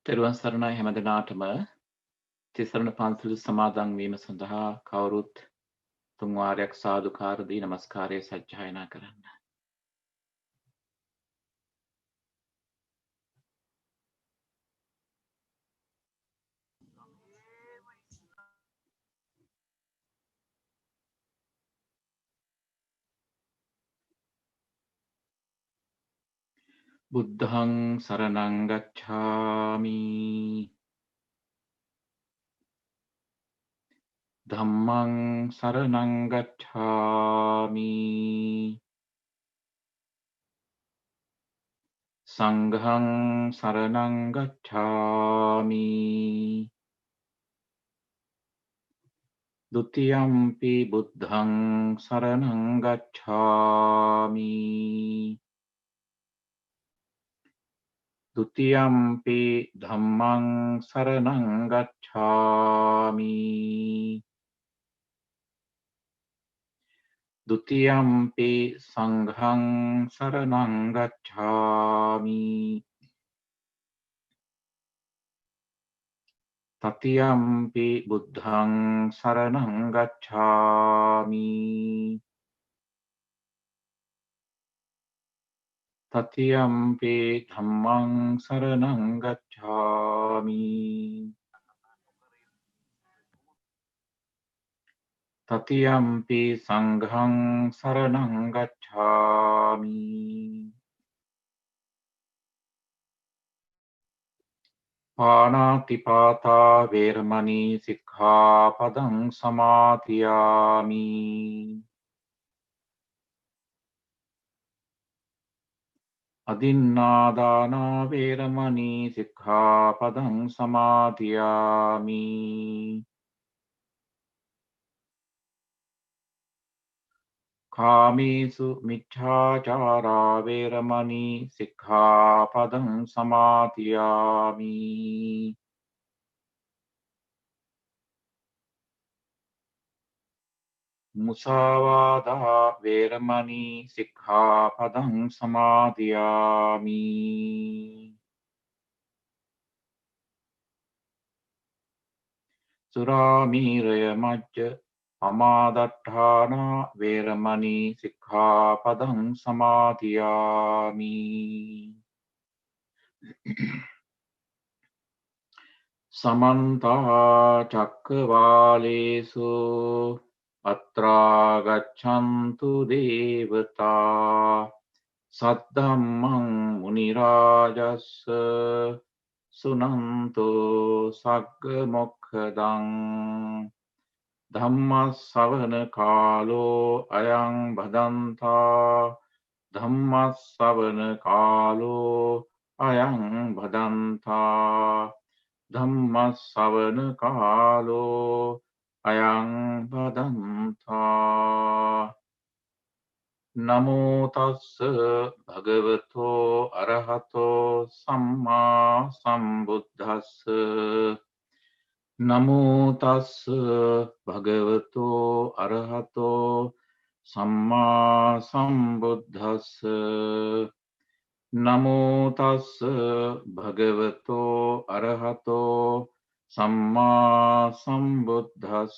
තෙරුවන් සරණයි හැම දිනාටම තිසරණ පන්සල් සමාදන් වීම සඳහා කවුරුත් තුන් වාරයක් සාදුකාර දී নমස්කාරය සජ්ජායනා කරන්න. බුද්ධං සරණං ගච්ඡාමි ධම්මං සරණං ගච්ඡාමි සංඝං සරණං ගච්ඡාමි ဒ ුතියම්පි බුද්ධං සරණං ගච්ඡාමි ဒ ුතියම්පි ධම්මං සරණං ගච්ඡාමි ဒ ුතියම්පි සංඝං සරණං ගච්ඡාමි တ තියම්පි බුද්ධං සරණං ගච්ඡාමි တ තියම්පි ධම්මං සරණං ගච්ඡාමි တ තියම්පි සංඝං සරණං ගච්ඡාමි පාණාතිපාතා වේරමණී සික්ඛාපදං සමාදියාමි අදින්නාදාන වේරමණී සික්ඛාපදං සමාදියාමි කාමීසු මිච්ඡාචාරා වේරමණී සික්ඛාපදං සමාදියාමි මුසාවාදා වේරමණී සික්ඛාපදං සමාදියාමි සුරාමීරය මජ්ජ පමාදට්ඨානා වේරමණී සික්ඛාපදං සමාදියාමි සමන්ත චක්කවාලේසු අත්‍රා ගච්ඡන්තු දේවතා සද්ධම්මං මුනි රාජස්ස සුනන්තු සග්ග මොක්ඛදං ධම්ම ශ්‍රවණ කාලෝ අයං භදන්තා ධම්ම ශ්‍රවණ කාලෝ අයං භදන්තා ධම්ම ශ්‍රවණ කාලෝ අයං භදන්තා නමෝ තස්ස භගවතෝ අරහතෝ සම්මා සම්බුද්දස්ස නමෝ තස්ස භගවතෝ අරහතෝ සම්මා සම්බුද්දස්ස නමෝ තස්ස භගවතෝ අරහතෝ සම්මා සම්බුද්දස්ස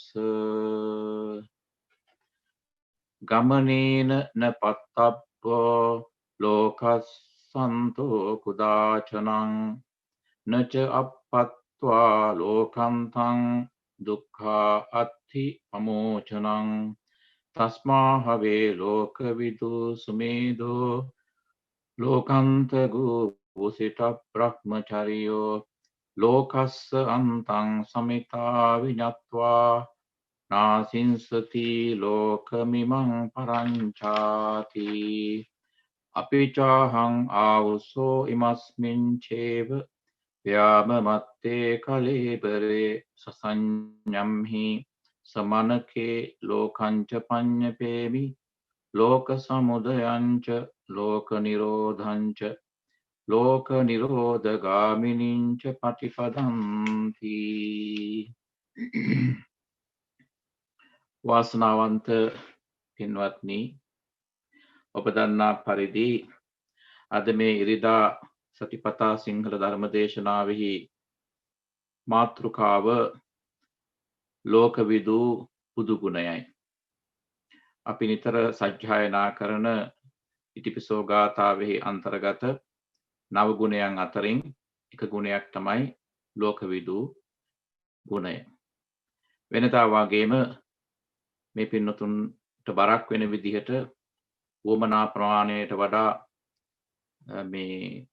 ගමනේන නපත්තබ්බෝ ලෝකස්සන්තෝ කුදාචනං නච අප්පත්වා ලෝකන්තං දුක්ඛා අත්ථි පමෝචනං තස්මා හවේ ලෝකවිදු සුමේදෝ ලෝකන්තගු වූසිත බ්‍රහ්මචරියෝ ලෝකස්ස අන්තං සමිතා විඤත්වා නාසින්සති ලෝකමිමං පරංචාති අපිචාහං ආවුසෝ ඉමස්මින් චේව ව්‍යාමමත්තේ කලේබරේ සසඤ්ඤම්හි සමනකේ ලෝකංච පඤ්ඤපේමි ලෝක සමුදයංච ලෝක නිරෝධංච ලෝක නිරෝධගාමිනීංච පටිපදන්ති වාසනාවන්ත පින්වත්නි ඔබ දන්නා පරිදි අද මේ ඉරිදා සතිපතා සිංහල ධර්ම දේශනාවෙහි මාතෘකාව ලෝකවිදු බුදු ගුණයයි. අපි නිතර සජ්ජායනා කරන ඉතිපිසෝ ගාථාවෙහි අන්තර්ගත නව ගුණයන් අතරින් එක ගුණයක් තමයි ලෝකවිදු ගුණය. වෙනදා වගේම මේ පින්නතුන්ට බරක් වෙන විදිහට වුවමනා ප්‍රමාණයට වඩා මේ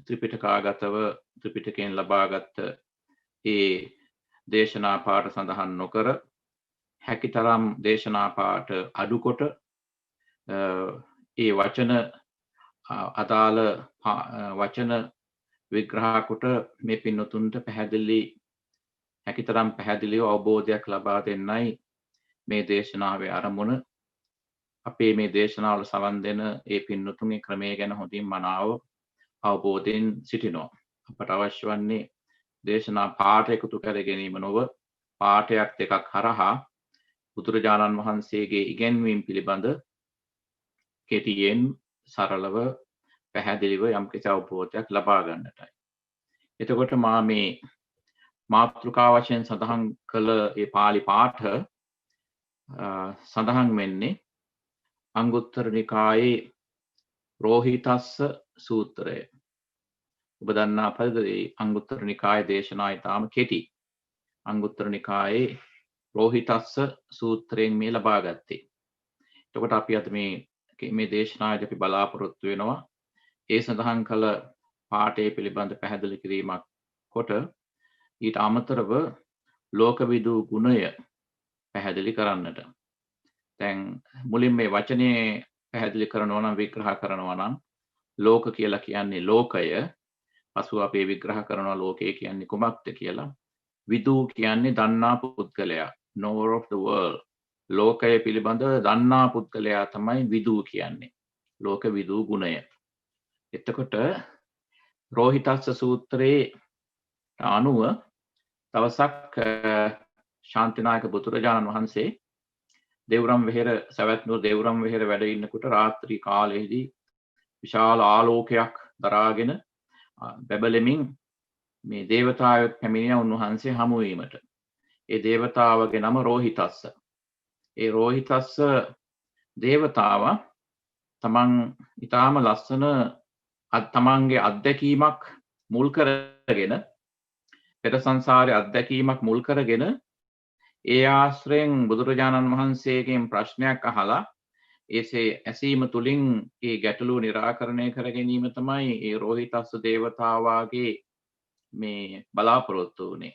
ත්‍රිපිටකාගතව ත්‍රිපිටකයෙන් ලබාගත් ඒ දේශනා පාඨ සඳහන් නොකර හැකිතරම් දේශනා පාඨ අඩුකොට ඒ වචන අදාළ වචන විග්‍රහ කොට මේ පින්නතුන්ට හැකිතරම් පැහැදිලිව අවබෝධයක් ලබා දෙන්නයි මේ දේශනාවේ අරමුණ. අපේ මේ දේශනාවල සවන් දෙන ඒ පින්නතුන්ගේ ක්‍රමය ගැන හොඳින් මනාව අවබෝධයෙන් සිටිනවා. අපට අවශ්‍ය වන්නේ දේශනා පාඨ එකතු කර ගැනීම නොව පාඨයක් දෙකක් හරහා බුදුරජාණන් වහන්සේගේ ඉගැන්වීම් පිළිබඳ කෙටියෙන් සරලව පැහැදිලිව යම්කිසි අවබෝධයක් ලබා ගන්නටයි. එතකොට මා මේ මාතෘකා වශයෙන් සඳහන් කළ ඒ පාළි පාඨ සඳහන් වෙන්නේ අංගුත්තර නිකායේ රෝහිතස්ස සූත්‍රය. ඔබ දන්නා පරිදි අංගුත්තර නිකායේ දේශනා ඉතාම කෙටි. අංගුත්තර නිකායේ රෝහිතස්ස සූත්‍රයෙන් මේ ලබා ගත්තේ. එතකොට අපි අද මේ දේශනාවේදී අපි බලාපොරොත්තු වෙනවා ඒ සඳහන් කළ පාඨය පිළිබඳ පැහැදිලි කිරීමක් කොට ඊට අමතරව ලෝකවිදු ගුණය පැහැදිලි කරන්නට. දැන් මුලින් මේ වචනේ පැහැදිලි කරනවා නම් විග්‍රහ කරනවා නම් ලෝක කියලා කියන්නේ ලෝකය. පසුව අපි විග්‍රහ කරනවා ලෝකය කියන්නේ කුමක්ද කියලා. විදු කියන්නේ දන්නා පුද්ගලයා, knower of the world. ලෝකය පිළිබඳ දන්නා පුද්ගලයා තමයි විදු කියන්නේ. ලෝක විදු ගුණය. එතකොට රෝහිතස්ස සූත්‍රයේ අනුව දවසක් ශාන්තිනායක බුදුරජාණන් වහන්සේ දෙව්රම් වෙහෙර සවැත් නුවර දෙව්රම් වෙහෙර වැඩ ඉන්නකොට රාත්‍රී කාලයේදී විශාල ආලෝකයක් දරාගෙන බැබලෙමින් මේ දේවතාවෙක් පැමිණියා උන්වහන්සේ හමු වීමට. ඒ දේවතාවගේ නම රෝහිතස්ස. ඒ රෝහිතස්ස දේවතාව තමන් ඊටාම ලස්සන තමන්ගේ අත්දැකීමක් මුල් කරගෙන පෙර සංසාරයේ අත්දැකීමක් මුල් කරගෙන ඒ ආශ්‍රයෙන් බුදුරජාණන් වහන්සේගෙන් ප්‍රශ්නයක් අහලා ඒසේ ඇසීම තුලින් ඒ ගැටලුව निराකරණය කර ගැනීම තමයි ඒ රෝහිතස්ස දේවතාවාගේ මේ බලාපොරොත්තු වුණේ.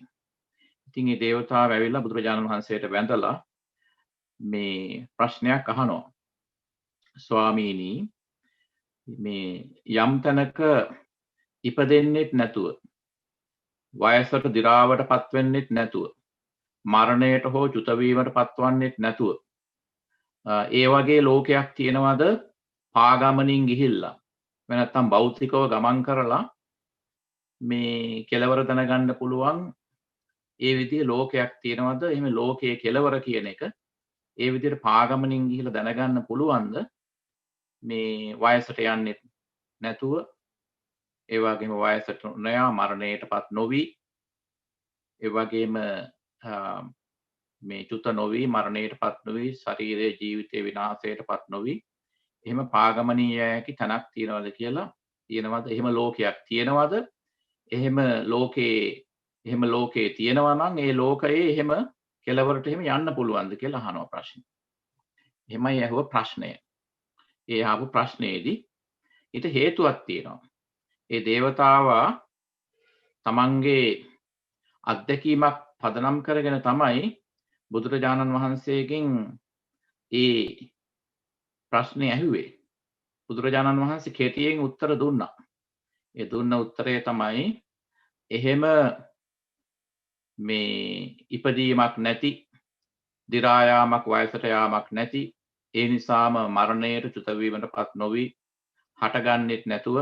ඉතින් ඒ දේවතාව ඇවිල්ලා බුදුරජාණන් වහන්සේට වැඳලා මේ ප්‍රශ්නයක් අහනවා. ස්වාමීනි, මේ යම් තැනක ඉපදෙන්නෙත් නැතුව වයසට දි รา වට පත්වෙන්නෙත් නැතුව මරණයට හෝ චුත වීමට පත්වන්නෙත් නැතුව ඒ වගේ ලෝකයක් තියෙනවද පාගමනින් ගිහිල්ලා නැත්නම් භෞතිකව ගමන් කරලා මේ කෙලවර දැනගන්න පුළුවන් ඒ විදිහේ ලෝකයක් තියෙනවද? එහෙම ලෝකයේ කෙලවර කියන එක ඒ විදිහට පාගමනින් ගිහිල්ලා දැනගන්න පුළුවන්ද? මේ වයසට යන්නේ නැතුව ඒ වගේම වයසට නොයා මරණයටපත් නොවි ඒ වගේම මේ චුත නොවි මරණයටපත් නොවි ශරීරයේ ජීවිතේ විනාශයටපත් නොවි එහෙම පාගමනීය හැකි තැනක් තියනවද කියලා තියෙනවද? එහෙම ලෝකයක් තියෙනවද? එහෙම ලෝකේ තියෙනවා නම් ඒ ලෝකයේ එහෙම කෙලවරට එහෙම යන්න පුළුවන්ද කියලා අහනවා ප්‍රශ්නේ. එහෙමයි අහුව ප්‍රශ්නය. ඒ ආපු ප්‍රශ්නේදී ඊට හේතුවක් තියෙනවා. ඒ දේවතාවා තමන්ගේ අත්දැකීමක් පදනම් කරගෙන තමයි බුදුරජාණන් වහන්සේගෙන් ඒ ප්‍රශ්නේ ඇහුවේ. බුදුරජාණන් වහන්සේ කෙටියෙන් උත්තර දුන්නා. ඒ දුන්න උත්තරය තමයි එහෙම මේ ඉපදීමක් නැති, දි รา යාමක් වයසට යාමක් නැති, ඒ නිසාම මරණයට චුත වීමටපත් නොවි හටගන්නෙත් නැතුව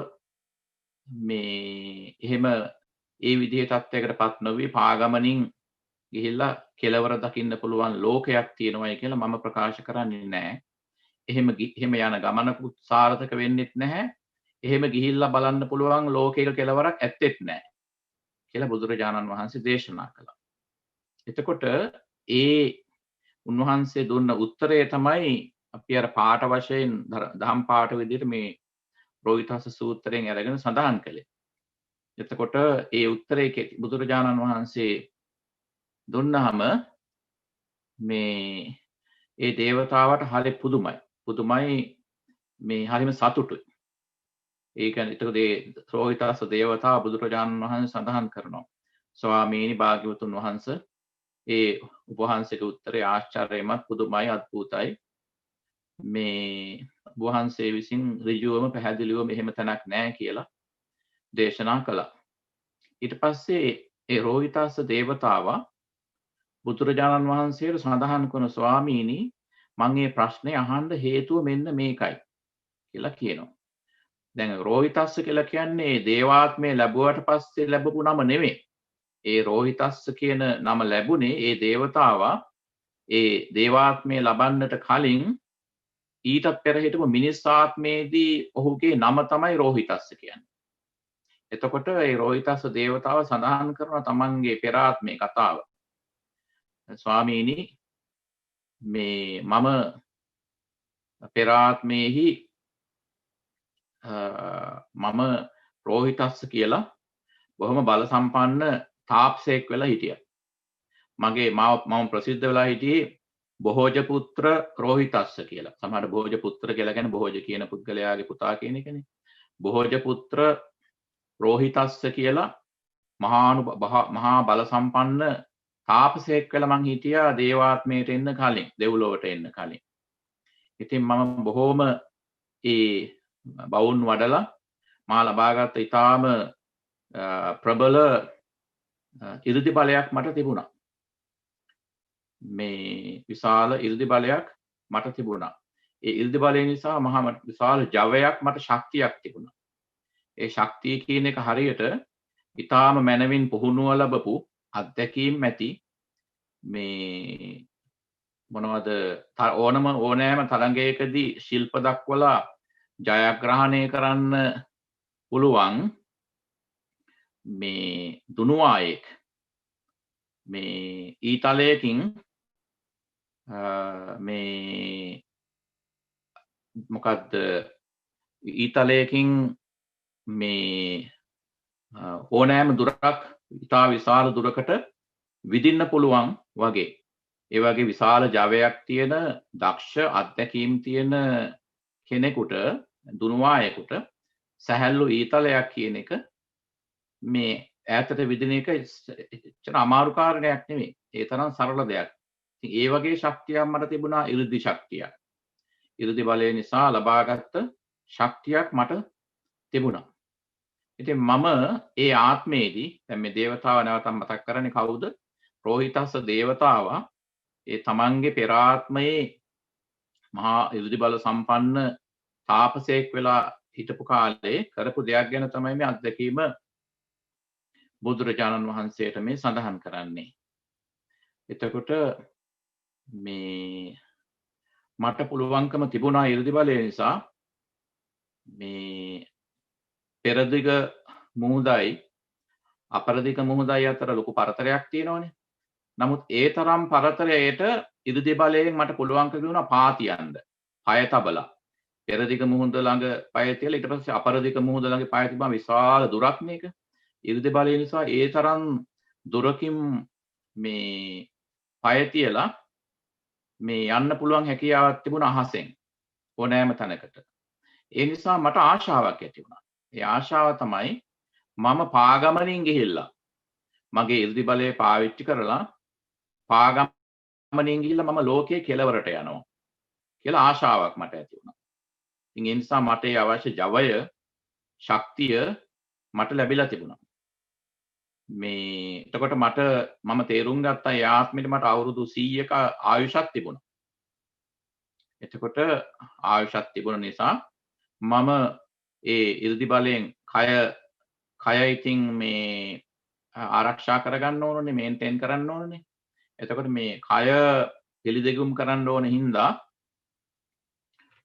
මේ එහෙම ඒ විදිහේ තත්යකටපත් නොවි පාගමනින් ගිහිල්ලා කෙලවර දකින්න පුළුවන් ලෝකයක් තියෙනවායි කියලා මම ප්‍රකාශ කරන්නේ නැහැ. එහෙම යන ගමනකුත් සාර්ථක වෙන්නෙත් නැහැ. එහෙම ගිහිල්ලා බලන්න පුළුවන් ලෝකයක කෙලවරක් ඇත්තෙත් නැහැ කියලා බුදුරජාණන් වහන්සේ දේශනා කළා. එතකොට ඒ උන්වහන්සේ දුන්න උත්තරය තමයි අපි අර පාඨ වශයෙන් දහම් පාඨ විදිහට මේ රෝහිතස්ස සූත්‍රයෙන් අරගෙන සඳහන් කළේ. එතකොට ඒ උත්තරේ බුදුරජාණන් වහන්සේ දුන්නාම මේ ඒ දේවතාවට හරි පුදුමයි මේ හරිම සතුටුයි. ඒ කියන්නේ එතකොට ඒ රෝහිතස්ස දේවතාව බුදුරජාණන් වහන්සේ සඳහන් කරනවා ස්වාමීනි භාග්‍යවතුන් වහන්සේ ඒ උපවහන්සේගේ උත්තරේ ආශ්චර්යමත් පුදුමයි අద్భుතයි මේ වහන්සේ විසින් ඍජුවම පැහැදිලිවම එහෙම තැනක් නැහැ කියලා දේශනා කළා. ඊට පස්සේ ඒ රෝහිතස්ස දේවතාවා බුදුරජාණන් වහන්සේට සඳහන් කරන ස්වාමීනි මම මේ ප්‍රශ්නේ අහන්න හේතුව මෙන්න මේකයි කියලා කියනවා. දැන් රෝහිතස්ස කියලා කියන්නේ දේවාත්මය ලැබුවට පස්සේ ලැබපු නම නෙමෙයි. ඒ රෝහිතස්ස කියන නම ලැබුණේ ඒ දේවතාවා ඒ දේවාත්මය ලබන්නට කලින් ඊටත් පෙර හිටපු මිනිස් ආත්මයේදී ඔහුගේ නම තමයි රෝහිතස්ස කියන්නේ. එතකොට ඒ රෝහිතස්ස දේවතාව සඳහන් කරන තමන්ගේ පෙර ආත්මේ කතාව. ස්වාමීනි මේ මම පෙර ආත්මයේහි මම රෝහිතස්ස කියලා බොහොම බල සම්පන්න තාපසයෙක් වෙලා හිටියා. මම ප්‍රසිද්ධ වෙලා හිටියේ බොහෝජ පුත්‍ර රෝහිතස්ස කියලා. සමහර බොහෝජ පුත්‍ර කියලා කියන්නේ බොහෝජ කියන පුද්ගලයාගේ පුතා කියන එකනේ. බොහෝජ පුත්‍ර රෝහිතස්ස කියලා මහා බල සම්පන්න තාපසයෙක් වෙලා මං හිටියා දේවාත්මයට එන්න කලින්, දෙව්ලොවට එන්න කලින්. ඉතින් මම බොහෝම ඒ බවුන් වඩලා මා ලබාගත් ඊටාම ප්‍රබල ඉර්ධි බලයක් මට තිබුණා. මේ විශාල ඉර්ධි බලයක් මට තිබුණා. ඒ ඉර්ධි බලය නිසා මහා විශාල ජවයක් මට ශක්තියක් තිබුණා. ඒ ශක්තිය කියන එක හරියට ඊටාම මනවින් පුහුණුව ලැබපු අත්දැකීම් ඇති මේ මොනවද ඕනෑම තරඟයකදී ශිල්ප දක්වලා ජයග්‍රහණය කරන්න පුළුවන් මේ දුනුවායෙක් මේ ඊතලයකින් මේ මොකක්ද ඊතලයකින් මේ ඕනෑම දුරක් ඉතා විශාල දුරකට විදින්න පුළුවන් වගේ ඒ වගේ විශාල ජවයක් තියෙන දක්ෂ අත්දැකීම් තියෙන කෙනෙකුට දුනුවායෙකුට සැහැල්ලු ඊතලයක් කියන එක මේ ඈතට විදින එක එච්චර අමාරු කාරණයක් නෙමෙයි. ඒ තරම් සරල දෙයක්. ඉතින් ඒ වගේ ශක්තියක් මට තිබුණා 이르දි ශක්තියක්. 이르දි බලය නිසා ලබාගත් ශක්තියක් මට තිබුණා. ඉතින් මම ඒ ආත්මයේදී දැන් මේ දේවතාව නැවතත් මතක් කරන්නේ කවුද? රෝහිතස්ස දේවතාවා ඒ තමන්ගේ පෙර ආත්මයේ මහා 이르දි බල සම්පන්න තාපසයෙක් වෙලා හිටපු කාලේ කරපු දෙයක් ගැන තමයි මේ අත්දැකීම බුදුරජාණන් වහන්සේට මේ සඳහන් කරන්නේ. එතකොට මේ මට පුළුවන්කම තිබුණා 이르දි බලය නිසා මේ පෙරදිග මුහුදයි අපරදිග මුහුදයි අතර ලොකු පරතරයක් තියෙනවනේ. නමුත් ඒ තරම් පරතරයට 이르දි බලයෙන් මට පුළුවන්කම තිබුණා පාතියන්න. පය තබලා. පෙරදිග මුහුද ළඟ පය තියලා ඊට පස්සේ අපරදිග මුහුද ළඟ පය තිබ්බම විශාල දුරක් මේක. 이르දි බලය නිසා ඒ තරම් දුරකින් මේ පය තියලා මේ යන්න පුළුවන් හැකියාවක් තිබුණා අහසෙන් ඕනෑම තැනකට. ඒ නිසා මට ආශාවක් ඇති වුණා. ඒ ආශාව තමයි මම පාගමනින් ගිහිල්ලා මගේ 이르දි බලය පාවිච්චි කරලා පාගමනින් ගිහිල්ලා මම ලෝකයේ කෙලවරට යනවා කියලා ආශාවක් මට ඇති වුණා. ඉතින් ඒ නිසා මට ඒ අවශ්‍ය ජවය ශක්තිය මට ලැබිලා තිබුණා. මේ එතකොට මම තේරුම් ගත්තා ඒ ආත්මෙට මට අවුරුදු 100ක ආයුෂක් තිබුණා. එතකොට ආයුෂක් තිබුණ නිසා මම ඒ 이르දි බලයෙන් කය ඉතින් මේ ආරක්ෂා කරගන්න ඕනනේ, මේන්ටේන් කරන්න ඕනනේ. එතකොට මේ කය පිළිදෙගුම් කරන්න ඕන හින්දා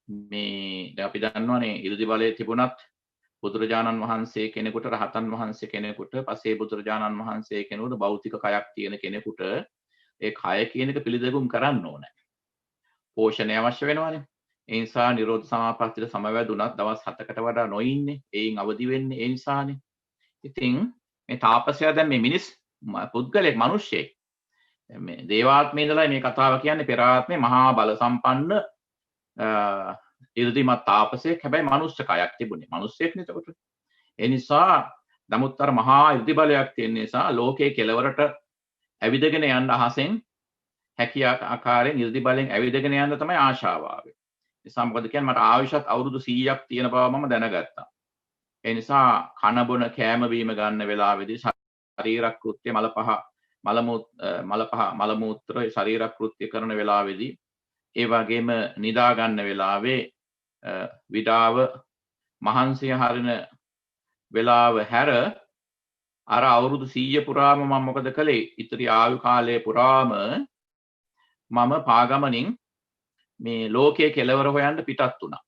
මේ දැන් අපි දන්නවනේ 이르දි බලය තිබුණත් බුදුරජාණන් වහන්සේ කෙනෙකුට රහතන් වහන්සේ කෙනෙකුට පසේ බුදුරජාණන් වහන්සේ කෙනෙකුට භෞතික කයක් තියෙන කෙනෙකුට ඒ කය කියන එක පිළිදෙගුම් කරන්න ඕනේ. පෝෂණය අවශ්‍ය වෙනවානේ. ඒ නිසා නිරෝධ සමාපත්තියට සමවැදුණත් දවස් 7කට වඩා නොඉන්නේ. ඒයින් අවදි වෙන්නේ ඒ නිසානේ. ඉතින් මේ තාපසයා දැන් මේ මිනිස් පුද්ගලෙක් මිනිස්සෙක්. මේ දේවාත්මේ ඉඳලා මේ කතාව කියන්නේ පෙර ආත්මේ මහා බල සම්පන්න ඉර්ධිමත් තාපසයෙක්. හැබැයි මනුස්ස කයක් තිබුණේ. මිනිස්සෙක් නේ එතකොට. ඒ නිසා නමුත් අර මහා ඉර්ධි බලයක් තියෙන නිසා ලෝකයේ කෙලවරට ඇවිදගෙන යන්න අහසෙන් හැකිය ආකාරයෙන් ඉර්ධි බලෙන් ඇවිදගෙන යන්න තමයි ආශාව ආවේ. ඒ නිසා මොකද කියන්නේ මට ආයුෂත් අවුරුදු 100ක් තියෙන බව මම දැනගත්තා. ඒ නිසා කන බොන කෑම බීම ගන්න වෙලාවේදී ශරීර කෘත්‍ය මල මූත්‍ර ශරීර කෘත්‍ය කරන වෙලාවේදී ඒ වගේම නිදා ගන්න වෙලාවේ විඩාව මහන්සිය හරින වෙලාව හැර අර අවුරුදු 100 පුරාම මම මොකද කළේ? ඉතිරි ආයු කාලය පුරාම මම පාගමනින් මේ ලෝකයේ කෙලවර හොයන්න පිටත් වුණා.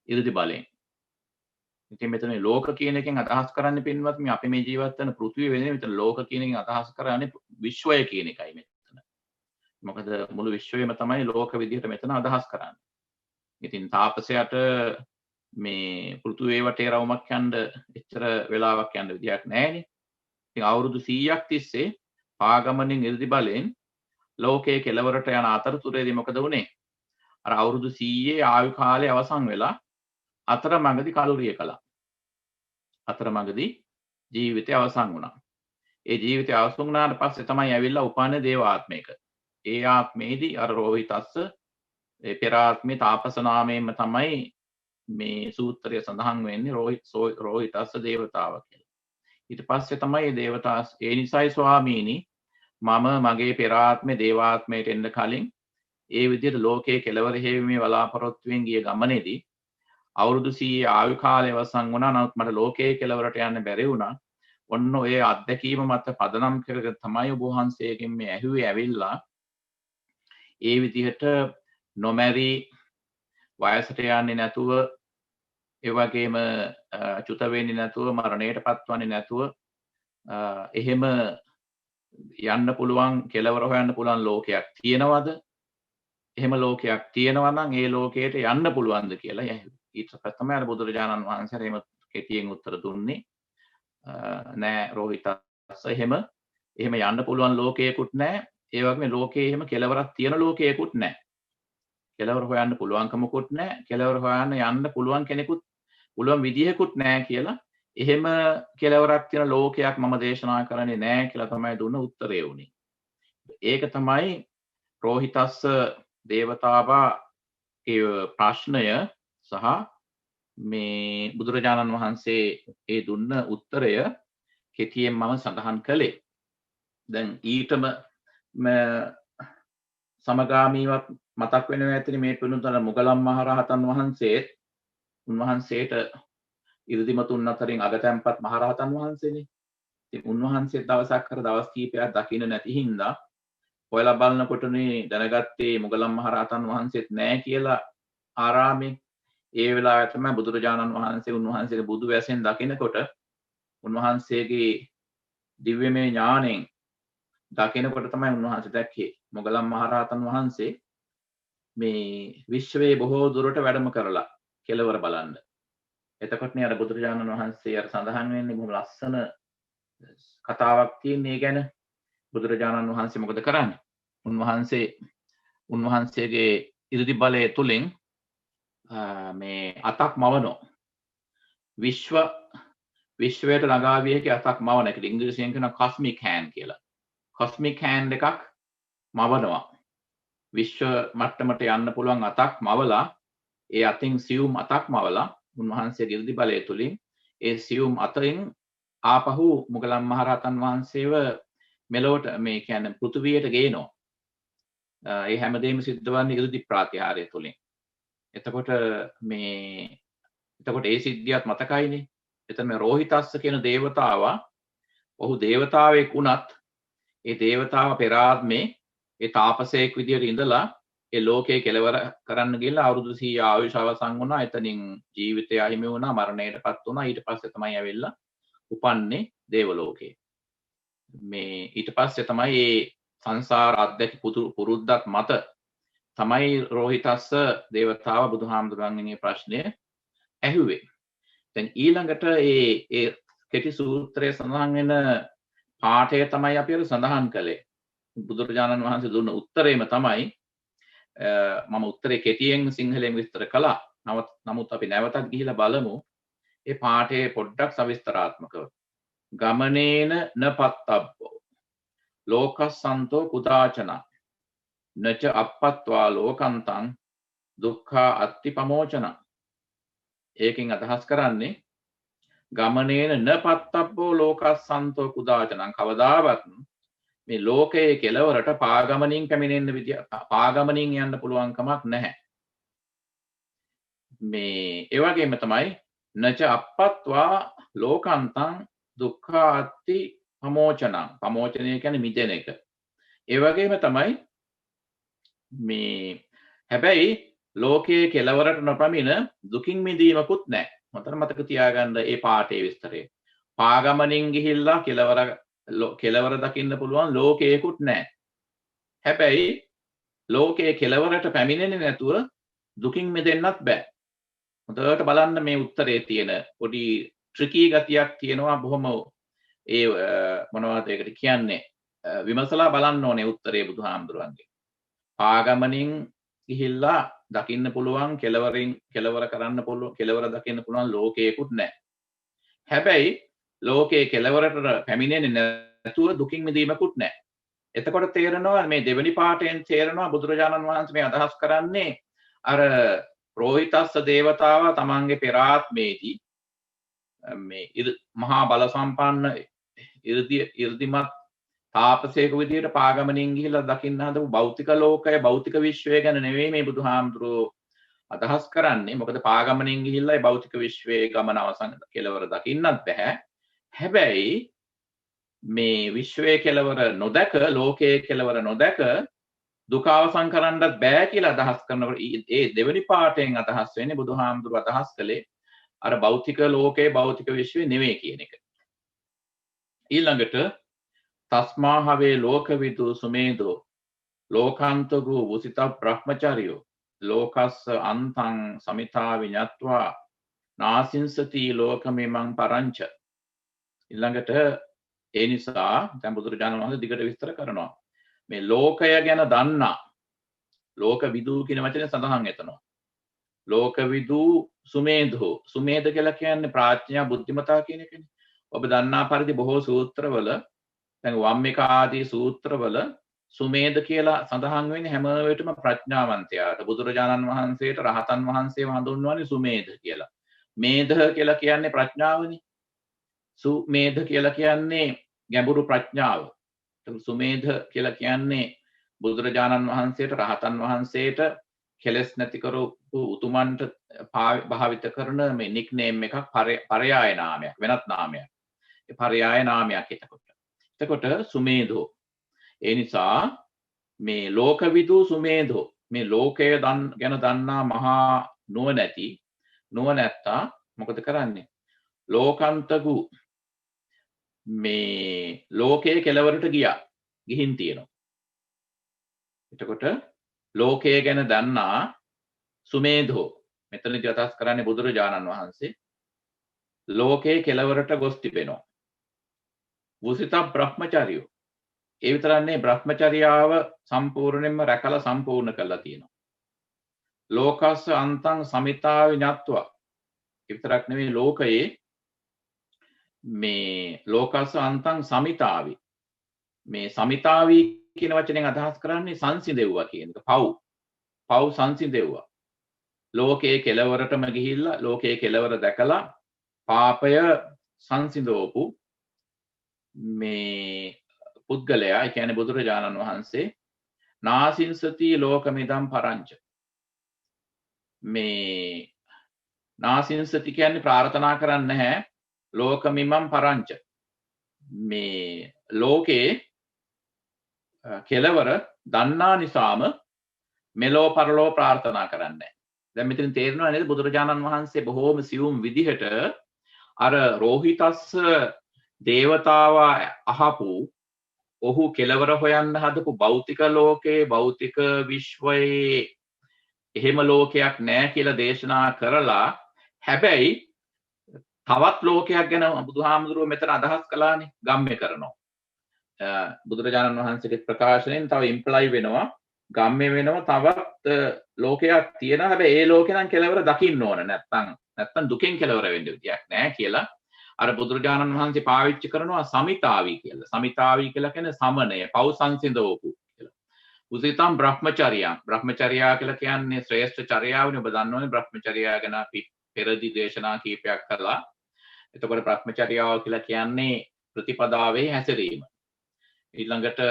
ඉර්ධි බලයෙන්. ඉතින් මෙතන ලෝක කියන එකෙන් අදහස් කරන්නේ පින්වත් මේ අපි මේ ජීවත් වෙන පෘථිවිය වෙන්නේ මෙතන ලෝක කියන එකෙන් අදහස් කරන්නේ විශ්වය කියන එකයි මෙතන. මොකද මුළු විශ්වයම තමයි ලෝක විදිහට මෙතන අදහස් කරන්නේ. ඉතින් තාපසයට මේ පෘථිවිය වටේ රවුමක් යන්න එච්චර වෙලාවක් යන්න විදියක් නැහැනේ. ඉතින් අවුරුදු 100ක් තිස්සේ පාගමනින් ඉර්ධි බලයෙන් ලෝකයේ කෙලවරට යන අතරතුරේදී මොකද වුනේ? අර අවුරුදු 100 ආයු කාලය අවසන් වෙලා අතරමඟදී කලුරිය කළා. අතරමඟදී ජීවිතය අවසන් වුණා. ඒ ජීවිතය අවසන් වුණාට පස්සේ තමයි ඇවිල්ලා උපන්නේ දේවාත්මයක. ඒ ආත්මේදී අර රෝහිතස්ස ඒ පෙර ආත්මේ තාපස නාමයෙන්ම තමයි මේ සූත්‍රය සඳහන් වෙන්නේ රෝහිතස්ස දේවතාව කියලා. ඊට පස්සේ තමයි දේවතා ඒ නිසයි ස්වාමීනි මම මගේ පෙර ආත්මේ දේවාත්මයට එන්න කලින් ඒ විදිහට ලෝකයේ කෙලවර හේවීමේ බලාපොරොත්තුවෙන් ගිය ගමනේදී අවුරුදු 100 ආයු කාලය අවසන් වුණා. නමුත් මට ලෝකයේ කෙලවරට යන්න බැරි වුණා. ඔන්න ඔය අත්දැකීම මත පදනම් කරගෙන තමයි ඔබ වහන්සේගෙන් මේ ඇහුවේ ඇවිල්ලා ඒ විදිහට නොමැරි වයසට යන්නේ නැතුව ඒ වගේම චුත වෙන්නේ නැතුව මරණයට පත්වන්නේ නැතුව එහෙම යන්න පුළුවන් කෙලවර හොයන්න පුළුවන් ලෝකයක් තියෙනවද? එහෙම ලෝකයක් තියෙනවා නම් ඒ ලෝකයට යන්න පුළුවන්ද කියලා ඇහුවේ. ඊට පස්සේ තමයි අර බුදුරජාණන් වහන්සේ එහෙම කෙටියෙන් උත්තර දුන්නේ. නෑ රෝහිතස්ස එහෙම යන්න පුළුවන් ලෝකයකුත් නෑ. ඒ වගේම ලෝකයේ එහෙම කෙලවරක් තියෙන ලෝකයකුත් නෑ. කෙලවර හොයන්න පුළුවන්කමකුත් නෑ. කෙලවර හොයන්න යන්න පුළුවන් කෙනෙකුත් පුළුවන් විදිහකුත් නෑ කියලා එහෙම කෙලවරක් තියෙන ලෝකයක් මම දේශනා කරන්නේ නෑ කියලා තමයි දුන්න උත්තරය වුණේ. ඒක තමයි රෝහිතස්ස දේවතාවාගේ ප්‍රශ්නය සහ මේ බුදුරජාණන් වහන්සේ ඒ දුන්න උත්තරය කෙටියෙන් මම සඳහන් කළේ. දැන් ඊටම සමගාමීවත් මතක් වෙනවා ඇතිනේ මේ පිනුතර මුගලන් මහරහතන් උන්වහන්සේට ඉර්ධිමතුන් අතරින් අගතැන්පත් මහරහතන් වහන්සේනේ. ඉතින් උන්වහන්සේ දවසක් කර දවස් කීපයක් දකින්න නැති හින්දා හොයලා බලනකොටනේ දැනගත්තේ මුගලන් මහරහතන් වහන්සේත් නැහැ කියලා ආරාමේ. ඒ වෙලාවේ තමයි බුදුරජාණන් වහන්සේ උන්වහන්සේගේ බුදු වැසෙන් දකිනකොට උන්වහන්සේගේ දිව්‍යමය ඥාණයෙන් දකිනකොට තමයි උන්වහන්සේ දැක්කේ මුගලන් මහරහතන් වහන්සේ මේ විශ්වයේ බොහෝ දුරට වැඩම කරලා කෙලවර බලන්න. එතකොටනේ අර බුදුරජාණන් වහන්සේ අර සඳහන් වෙන්නේ බොහොම ලස්සන කතාවක් තියෙන ඒ ගැන. බුදුරජාණන් වහන්සේ මොකද කරන්නේ? උන්වහන්සේගේ ඉර්ධි බලය තුලින් මේ අතක් මවනෝ විශ්වයට ළඟා විය හැකි අතක් මවන එකට ඉංග්‍රීසියෙන් කියන cosmic hand කියලා. cosmic hand එකක් මවනවා. විශ්ව මට්ටමට යන්න පුළුවන් අතක් මවලා ඒ අතින් සියුම් අතක් මවලා උන්වහන්සේගේ ඉර්ධි බලය තුලින් ඒ සියුම් අතෙන් ආපහු මුගලන් මහරහතන් වහන්සේව මෙලොවට මේ කියන්නේ පෘථුවියට ගේනවා. ඒ හැමදේම සිද්ධ වන්නේ ඉර්ධි ප්‍රාතිහාර්ය තුලින්. එතකොට ඒ සිද්ධියත් මතකයිනේ. එතන මේ රෝහිතස්ස කියන දේවතාවා ඔහු දේවතාවෙක් වුණත් ඒ දේවතාව පෙර ආත්මේ ඒ තාපසයෙක් විදියට ඉඳලා ඒ ලෝකයේ කෙලවර කරන්න ගිහලා අවුරුදු 100 ආයුෂ අවසන් වුණා. එතනින් ජීවිතය අහිමි වුණා, මරණයටපත් වුණා. ඊට පස්සේ තමයි ඇවිල්ලා උපන්නේ දේව ලෝකේ. මේ ඊට පස්සේ තමයි මේ සංසාර අධ්‍යක් පුරුද්දක් මත තමයි රෝහිතස්ස දේවතාව බුදුහාමුදුරන්ගෙන් මේ ප්‍රශ්නය ඇහුවේ. දැන් ඊළඟට ඒ කෙටි සූත්‍රයේ සඳහන් වෙන පාඨය තමයි අපි අර සඳහන් කළේ. බුදුරජාණන් වහන්සේ දුන්න උත්තරේම තමයි මම උත්තරේ කෙටියෙන් සිංහලෙන් විස්තර කළා. නමුත් අපි නැවතත් ගිහිලා බලමු ඒ පාඨයේ පොඩ්ඩක් සවිස්තරාත්මකව. ගමනේන නපත්තබ්බෝ ලෝකස්සන්තෝ කුදාචන නච අප්පත්වා ලෝකන්තං දුක්ඛා අත්ති පමෝචන. ඒකෙන් අදහස් කරන්නේ ගමනේන නපත්තබ්බෝ ලෝකස්සන්තෝ කුදාචනං, කවදාවත් මේ ලෝකයේ කෙලවරට පාගමනින් පැමිණෙන්න විදිය, පාගමනින් යන්න පුළුවන් කමක් නැහැ. මේ ඒ වගේම තමයි නච අප්පත්වා ලෝකන්තං දුක්ඛා අත්ති පමෝචනං. පමෝචනය කියන්නේ මිදෙන එක. ඒ වගේම තමයි මේ හැබැයි ලෝකයේ කෙලවරට නොපැමිණ දුකින් මිදීමකුත් නැහැ. මතක මතක තියාගන්න ඒ පාඨයේ විස්තරය. පාගමනින් ගිහිල්ලා කෙලවර දකින්න පුළුවන් ලෝකයකුත් නැහැ. හැබැයි ලෝකයේ කෙලවරට පැමිණෙන්නේ නැතුව දුකින් මිදෙන්නත් බෑ. හොඳට බලන්න මේ උත්තරේ තියෙන පොඩි ට්‍රිකී ගතියක් තියෙනවා. බොහොම ඒ මොනවද ඒකට කියන්නේ, විමසලා බලන්න ඕනේ උත්තරේ බුදුහාමුදුරන්ගේ. පාගමනින් ගිහිල්ලා දකින්න පුළුවන් කෙලවර කරන්න පුළුවන්, කෙලවර දකින්න පුළුවන් ලෝකයකුත් නැහැ. හැබැයි ලෝකයේ කෙලවරට පැමිණෙන්නේ නැතුව දුකින් මිදීමකුත් නැහැ. එතකොට තේරෙනවා මේ දෙවෙනි පාඨයෙන් තේරෙනවා බුදුරජාණන් වහන්සේ මේ අදහස් කරන්නේ අර රෝහිතස්ස දේවතාව තමන්ගේ පෙර ආත්මයේදී මේ මහා බල සම්පන්න 이르දිමත් තාපසයෙකු විදියට පාගමනින් ගිහිල්ලා දකින්න හදපු භෞතික ලෝකය, භෞතික විශ්වය ගැන නෙවෙයි මේ බුදුහාමුදුරුවෝ අදහස් කරන්නේ. මොකද පාගමනින් ගිහිල්ලා ඒ භෞතික විශ්වයේ ගමන අවසන් කෙලවර දකින්නත් බෑ. හැබැයි මේ විශ්වයේ කෙලවර නොදක, ලෝකයේ කෙලවර නොදක දුක අවසන් කරන්නත් බෑ කියලා අදහස් කරනකොට ඒ දෙවෙනි පාඨයෙන් අදහස් වෙන්නේ බුදුහාමුදුරුවෝ අදහස් කළේ අර භෞතික ලෝකයේ භෞතික විශ්වය නෙවෙයි කියන එක. ඊළඟට තස්මාහවේ ලෝකවිදු සුමේදෝ ලෝකාන්තගෝ වුසිත බ්‍රහ්මචාරියෝ ලෝකස්ස අන්තං සමිතා විඤත්වා නාසින්සති ලෝකමෙමං පරංච. ඊළඟට ඒ නිසා දැන් බුදුරජාණන් වහන්සේ දිගට විස්තර කරනවා මේ ලෝකය ගැන දන්නා, ලෝකවිදු කියන වචනේ සඳහන් එතනවා. ලෝකවිදු සුමේදෝ, සුමේද කියලා කියන්නේ ප්‍රඥා බුද්ධිමතා කියන එකනේ. ඔබ දන්නා පරිදි බොහෝ සූත්‍රවල, දැන් වම්මික ආදී සූත්‍රවල සුමේද කියලා සඳහන් වෙන්නේ හැම වෙලටම ප්‍රඥාවන්තයාට. බුදුරජාණන් වහන්සේට රහතන් වහන්සේව හඳුන්වන්නේ සුමේද කියලා. මේධ කියලා කියන්නේ ප්‍රඥාවනේ. සුමේධ කියලා කියන්නේ ගැඹුරු ප්‍රඥාව. සුමේධ කියලා කියන්නේ බුදුරජාණන් වහන්සේට, රහතන් වහන්සේට කෙලස් නැති කරපු උතුමන්ට භාවිත කරන මේ නික්නේම් එකක්, පරයාය නාමයක්, වෙනත් නාමයක්. ඒ පරයාය නාමයක් එතකොට සුමේධෝ. ඒ නිසා මේ ලෝකවිදු සුමේධෝ, මේ ලෝකය ගැන දන්නා මහා නුවණැත්තා මොකද කරන්නේ? ලෝකාන්තගු, මේ ලෝකයේ කෙලවරට ගිහින් තියෙනවා. එතකොට ලෝකය ගැන දන්නා සුමේධෝ, මෙතනදී අදහස් කරන්නේ බුදුරජාණන් වහන්සේ ලෝකයේ කෙලවරට ගොස් තිබෙනවා. වුසිත බ්‍රහ්මචාරියෝ, ඒ විතරන්නේ බ්‍රහ්මචර්යාව සම්පූර්ණයෙන්ම රැකලා සම්පූර්ණ කරලා තියෙනවා. ලෝකස්ස අන්තං සමිතා විඤත්වා, ඒ විතරක් නෙවෙයි ලෝකයේ මේ ලෝකස්ස අන්තං සමිතාවි, මේ සමිතාවි කියන වචනෙන් අදහස් කරන්නේ සංසිඳෙව්වා කියන එක. පව් සංසිඳෙව්වා. ලෝකයේ කෙලවරටම ගිහිල්ලා ලෝකයේ කෙලවර දැකලා පාපය සංසිඳවපු මේ පුද්ගලයා, ඒ කියන්නේ බුදුරජාණන් වහන්සේ නාසින්සති ලෝකමිදම් පරංච. මේ නාසින්සති කියන්නේ ප්‍රාර්ථනා කරන්නේ නැහැ. ලෝකමිමම් පරංච, මේ ලෝකේ කෙලවර දන්නා නිසාම මෙලෝ පරලෝ ප්‍රාර්ථනා කරන්නේ. දැන් මෙතන තේරෙනවා නේද බුදුරජාණන් වහන්සේ බොහෝම සියුම් විදිහට අර රෝහිතස්ස දේවතාවා අහපු ඔහු කෙලවර හොයන්න හදපු භෞතික ලෝකයේ භෞතික විශ්වයේ එහෙම ලෝකයක් නැහැ කියලා දේශනා කරලා හැබැයි තවත් ලෝකයක් ගැන බුදුහාමුදුරුවෝ මෙතන අදහස් කළානේ ගම්ම්‍ය කරනවා. බුදුරජාණන් වහන්සේගේ ප්‍රකාශනයෙන් තව ඉම්ප්ලයි වෙනවා ගම්ම්‍ය වෙනවා තවත් ලෝකයක් තියෙනවා හැබැයි ඒ ලෝකේ නම් කෙලවර දකින්න ඕන නැත්තම් දුකෙන් කෙලවර වෙන්න විදියක් නැහැ කියලා අර බුදුරජාණන් වහන්සේ පාවිච්චි කරනවා සමිතාවි කියලා. සමිතාවි කියලා කියන්නේ සමනය, පව් සංසිඳවපු කියලා. උසිතම් බ්‍රහ්මචර්යයන්. බ්‍රහ්මචර්යා කියලා කියන්නේ ශ්‍රේෂ්ඨ චර්යාවනේ. ඔබ දන්නවනේ බ්‍රහ්මචර්යා ගැන අපි පෙරදි දේශනා කීපයක් කළා. එතකොට බ්‍රහ්මචර්යාව කියලා කියන්නේ ප්‍රතිපදාවේ හැසිරීම. ඊළඟට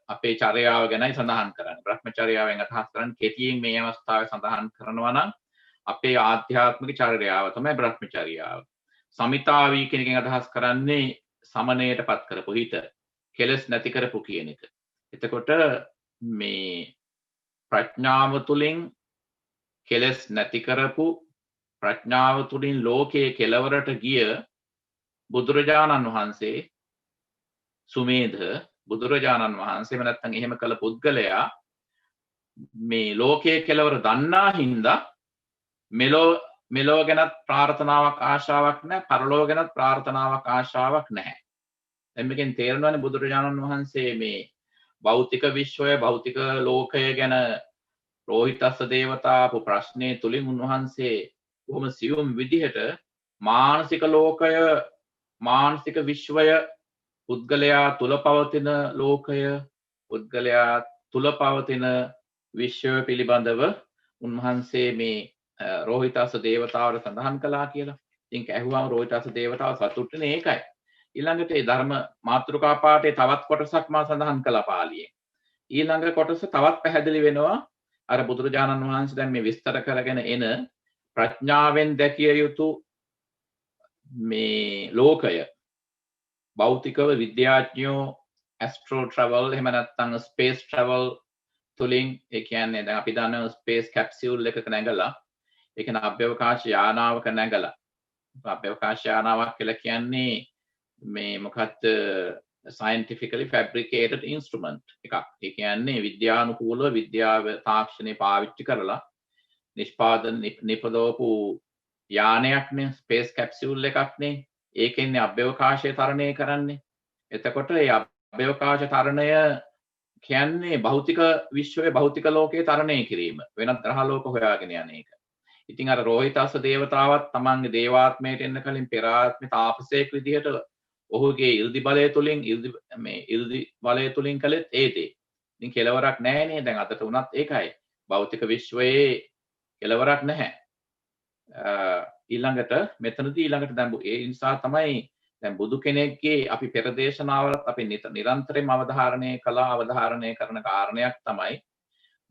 අපේ චර්යාව ගැනයි සඳහන් කරන්නේ. බ්‍රහ්මචර්යාවෙන් අදහස් කරන්නේ කෙටියෙන් මේ අවස්ථාවේ සඳහන් කරනවා නම් අපේ ආධ්‍යාත්මික චර්යාව තමයි බ්‍රහ්මචර්යාව. සමිතාවී කියන එකෙන් අදහස් කරන්නේ සමනයට පත් කරපු හිත, කෙලස් නැති කරපු කියන එක. එතකොට මේ ප්‍රඥාව තුළින් කෙලස් නැති කරපු ප්‍රඥාව තුළින් ලෝකයේ කෙලවරට ගිය බුදුරජාණන් වහන්සේ සුමේධ බුදුරජාණන් වහන්සේම නැත්තම් එහෙම කළ පුද්ගලයා මේ ලෝකයේ කෙලවර දන්නා හින්දා මෙලෝ ගැනත් ප්‍රාර්ථනාවක් ආශාවක් නැහැ පරලෝ ගැනත් ප්‍රාර්ථනාවක් ආශාවක් නැහැ. දැන් මේකෙන් තේරෙනවානේ බුදුරජාණන් වහන්සේ මේ භෞතික විශ්වය භෞතික ලෝකය ගැන රෝහිතස්ස දේවතාවු ප්‍රශ්නේ තුලින් උන්වහන්සේ බොහොම සියුම් විදිහට මානසික ලෝකය මානසික විශ්වය පුද්ගලයා තුල පවතින ලෝකය පුද්ගලයා තුල පවතින විශ්වය පිළිබඳව උන්වහන්සේ මේ රෝහිතස්ස දේවතාවට සඳහන් කළා කියලා. ඉතින් ඇහුවාම රෝහිතස්ස දේවතාව සතුටුනේ ඒකයි. ඊළඟට ඒ ධර්ම මාතෘකා පාඨයේ තවත් කොටසක් මා සඳහන් කළා පාළියෙන්. ඊළඟ කොටස තවත් පැහැදිලි වෙනවා අර බුදුරජාණන් වහන්සේ දැන් මේ විස්තර කරගෙන එන ප්‍රඥාවෙන් දැකිය යුතු මේ ලෝකය භෞතිකව විද්‍යාඥයෝ ඇස්ට්‍රෝ ට්‍රැවල් එහෙම නැත්නම් ස්පේස් ට්‍රැවල් තුලින් ඒ කියන්නේ දැන් අපි දන්නවා ස්පේස් කැප්සියුල් එකක නැගලා ඒ කියන්නේ අභ්‍යවකාශ යානාවක නැගලා අභ්‍යවකාශ යානාවක් කියලා කියන්නේ මේ මොකක්ද scientifically fabricated instrument එකක්. ඒ කියන්නේ විද්‍යානුකූලව විද්‍යාව තාක්ෂණය පාවිච්චි කරලා නිෂ්පාදන නිපදවපු යානයක්නේ ස්පේස් කැප්සියුල් එකක්නේ. ඒකෙන්නේ අභ්‍යවකාශය තරණය කරන්නේ. එතකොට ඒ අභ්‍යවකාශ තරණය කියන්නේ භෞතික විශ්වයේ භෞතික ලෝකයේ තරණය කිරීම. වෙනත් ග්‍රහ ලෝක හොයාගෙන යන එක. ඉතින් අර රෝහිතස්ස දේවතාවත් තමන්ගේ දේවාත්මයට එන්න කලින් පෙර ආත්මේ තාපසයෙක් විදිහට ඔහුගේ 이르දි බලය තුලින් 이르දි බලය තුලින් කළෙත් ඒ දේ. ඉතින් කෙලවරක් නැහැ නේ. දැන් අදට උනත් ඒකයි. භෞතික විශ්වයේ කෙලවරක් නැහැ. ඊළඟට මෙතනදී ඊළඟට දැන් ඒ නිසා තමයි දැන් බුදු කෙනෙක්ගේ අපි පෙර දේශනාවලත් අපි නිරන්තරයෙන්ම අවධාරණය කරන කාරණයක් තමයි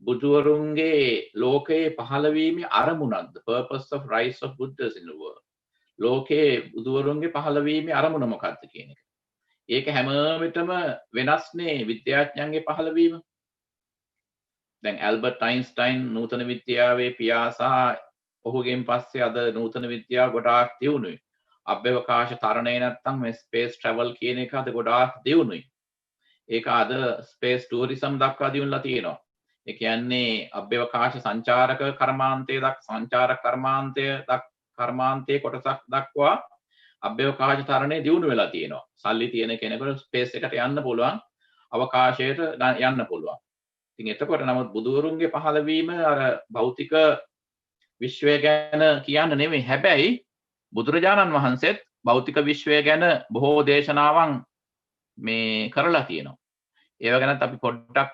බුදුවරුන්ගේ ලෝකයේ පහළවීමේ අරමුණක්ද purpose of rise of Buddhas in the world. ලෝකයේ බුදුවරුන්ගේ පහළවීමේ අරමුණ මොකක්ද කියන එක. ඒක හැම විටම වෙනස්නේ විද්‍යාඥයන්ගේ පහළවීම. දැන් ඇල්බර්ට් අයින්ස්ටයින් නූතන විද්‍යාවේ පියා සහ ඔහුගෙන් පස්සේ අද නූතන විද්‍යාව ගොඩාක් දියුණුයි. අභ්‍යවකාශ තරණය නැත්තම් මේ ස්පේස් ට්‍රැවල් කියන එක අද ගොඩාක් දියුණුයි. ඒක අද ස්පේස් ටූරිසම් දක්වා දියුණුලා තියෙනවා. ඒ කියන්නේ අභ්‍යවකාශ සංචාරක කර්මාන්තයේ කොටසක් දක්වා අභ්‍යවකාශ තරණය දියුණු වෙලා තියෙනවා. සල්ලි තියෙන කෙනෙකුට ස්පේස් එකට යන්න පුළුවන්, අවකාශයට යන්න පුළුවන්. ඉතින් එතකොට නමුත් බුදුවරුන්ගේ පහළවීම අර භෞතික විශ්වය ගැන කියන්න නෙමෙයි. හැබැයි බුදුරජාණන් වහන්සේත් භෞතික විශ්වය ගැන බොහෝ දේශනාවන් මේ කරලා තියෙනවා. ඒව ගැනත් අපි පොඩ්ඩක්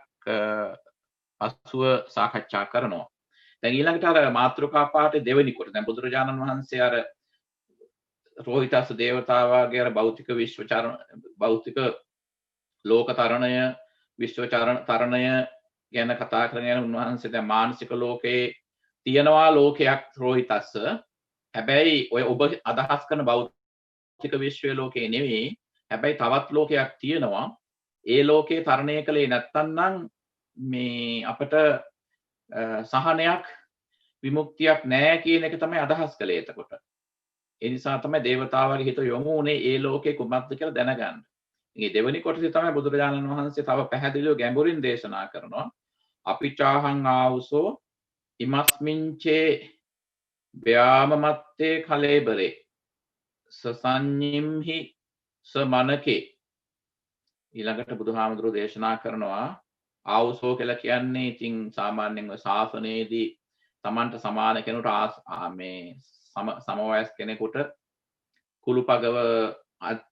පසුව සාකච්ඡා කරනවා. දැන් ඊළඟට අර මාතෘකා පාඨයේ දෙවෙනි කොට දැන් බුදුරජාණන් වහන්සේ අර රෝහිතස්ස දේවතාවාගේ අර භෞතික භෞතික ලෝක තරණය විශ්ව තරණය ගැන කතා කරගෙන යන උන්වහන්සේ දැන් මානසික ලෝකයේ තියෙනවා ලෝකයක් රෝහිතස්ස. හැබැයි ඔය ඔබ අදහස් කරන භෞතික විශ්වයේ ලෝකේ නෙවෙයි. හැබැයි තවත් ලෝකයක් තියෙනවා. ඒ ලෝකේ තරණය කළේ නැත්තම් මේ අපිට සහනයක් විමුක්තියක් නැහැ කියන එක තමයි අදහස් කළේ එතකොට. ඒ නිසා තමයි දේවතාවගේ හිත යොමු වුණේ ඒ ලෝකේ කුමක්ද කියලා දැනගන්න. මේ දෙවෙනි කොටසේ තමයි බුදුරජාණන් වහන්සේ තව පැහැදිලිව ගැඹුරින් දේශනා කරනවා. අපිචාහං ආවුසෝ ඉමස්මින්චේ ව්‍යාමමත්තේ කලේබරේ සසඤ්ඤිම්හි සමනකේ. ඊළඟට බුදුහාමුදුරුවෝ දේශනා කරනවා ආවුසෝ කියලා කියන්නේ ඉතින් සාමාන්‍යයෙන් ඔය ශාසනයේදී Tamanට සමාන කෙනෙකුට මේ සමවයස් කෙනෙකුට කුළුපගව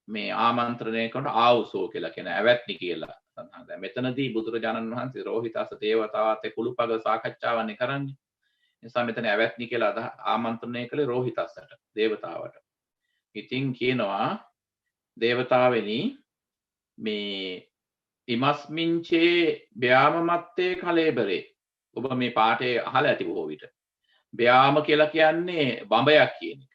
මේ ආමන්ත්‍රණය කරනකොට ආවුසෝ කියලා කියන ඇවැත්නි කියලා සඳහන් කරනවා. මෙතනදී බුදුරජාණන් වහන්සේ රෝහිතස්ස දේවතාවත් එක්ක කුළුපගව සාකච්ඡාවන්නේ කරන්නේ. ඒ නිසා මෙතන ඇවැත්නි කියලා ආමන්ත්‍රණය කළේ රෝහිතස්සට දේවතාවට. ඉතින් කියනවා දේවතාවෙනි මේ ඉමස්මින්චේ ව්‍යාමමත්තේ කලේබරේ. ඔබ මේ පාඨය අහලා ඇති බොහෝ විට. ව්‍යාම කියලා කියන්නේ බඹයක් කියන එක.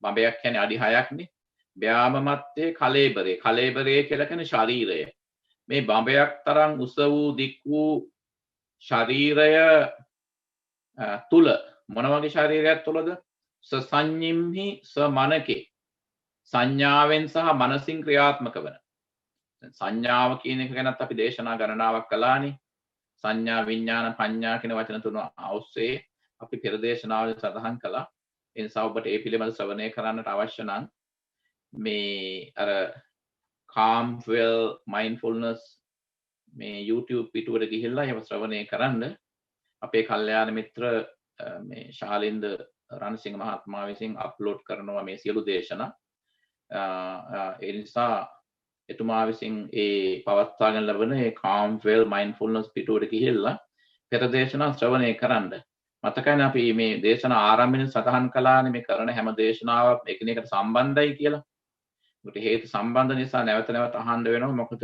බඹයක් කියන්නේ අඩි 6ක්නේ. ව්‍යාමමත්තේ කලේබරේ. කලේබරේ කියලා කියන්නේ ශරීරය. මේ බඹයක් තරම් උස වූ දික් වූ ශරීරය තුල මොන වගේ ශරීරයක් තුලද? සසඤ්ඤිම්හි සමනකේ. සංඥාවෙන් සහ මනසින් ක්‍රියාත්මක වන. සංඥාව කියන එක ගැනත් අපි දේශනා ගණනාවක් කළානේ. සංඥා විඥාන පඤ්ඤා කියන වචන තුන ඔස්සේ අපි පෙර දේශනාවල සඳහන් කළා. ඒ නිසා ඔබට ඒ පිළිබඳ ශ්‍රවණය කරන්නට අවශ්‍ය නම් මේ අර calmwell mindfulness මේ YouTube පිටුවට ගිහිල්ලා ඒව ශ්‍රවණය කරන්න. අපේ කල්යාණ මිත්‍ර මේ ශාලින්ද රණසිංහ මහත්මයා විසින් අප්ලෝඩ් කරනවා මේ සියලු දේශනා. ඒ නිසා එතුමා විසින් ඒ පවත්වාගෙන ලබන ඒ calmwell mindfulness පිටුවට ගිහිල්ලා පෙර දේශනා ශ්‍රවණය කරන්න. මතකයිනේ අපි මේ දේශනා ආරම්භයෙන් සටහන් කළානේ මේ කරන හැම දේශනාවක් එකිනෙකට සම්බන්ධයි කියලා. ඒකට හේතු සම්බන්ධ නිසා නැවත නැවත අහන්න වෙනවා. මොකද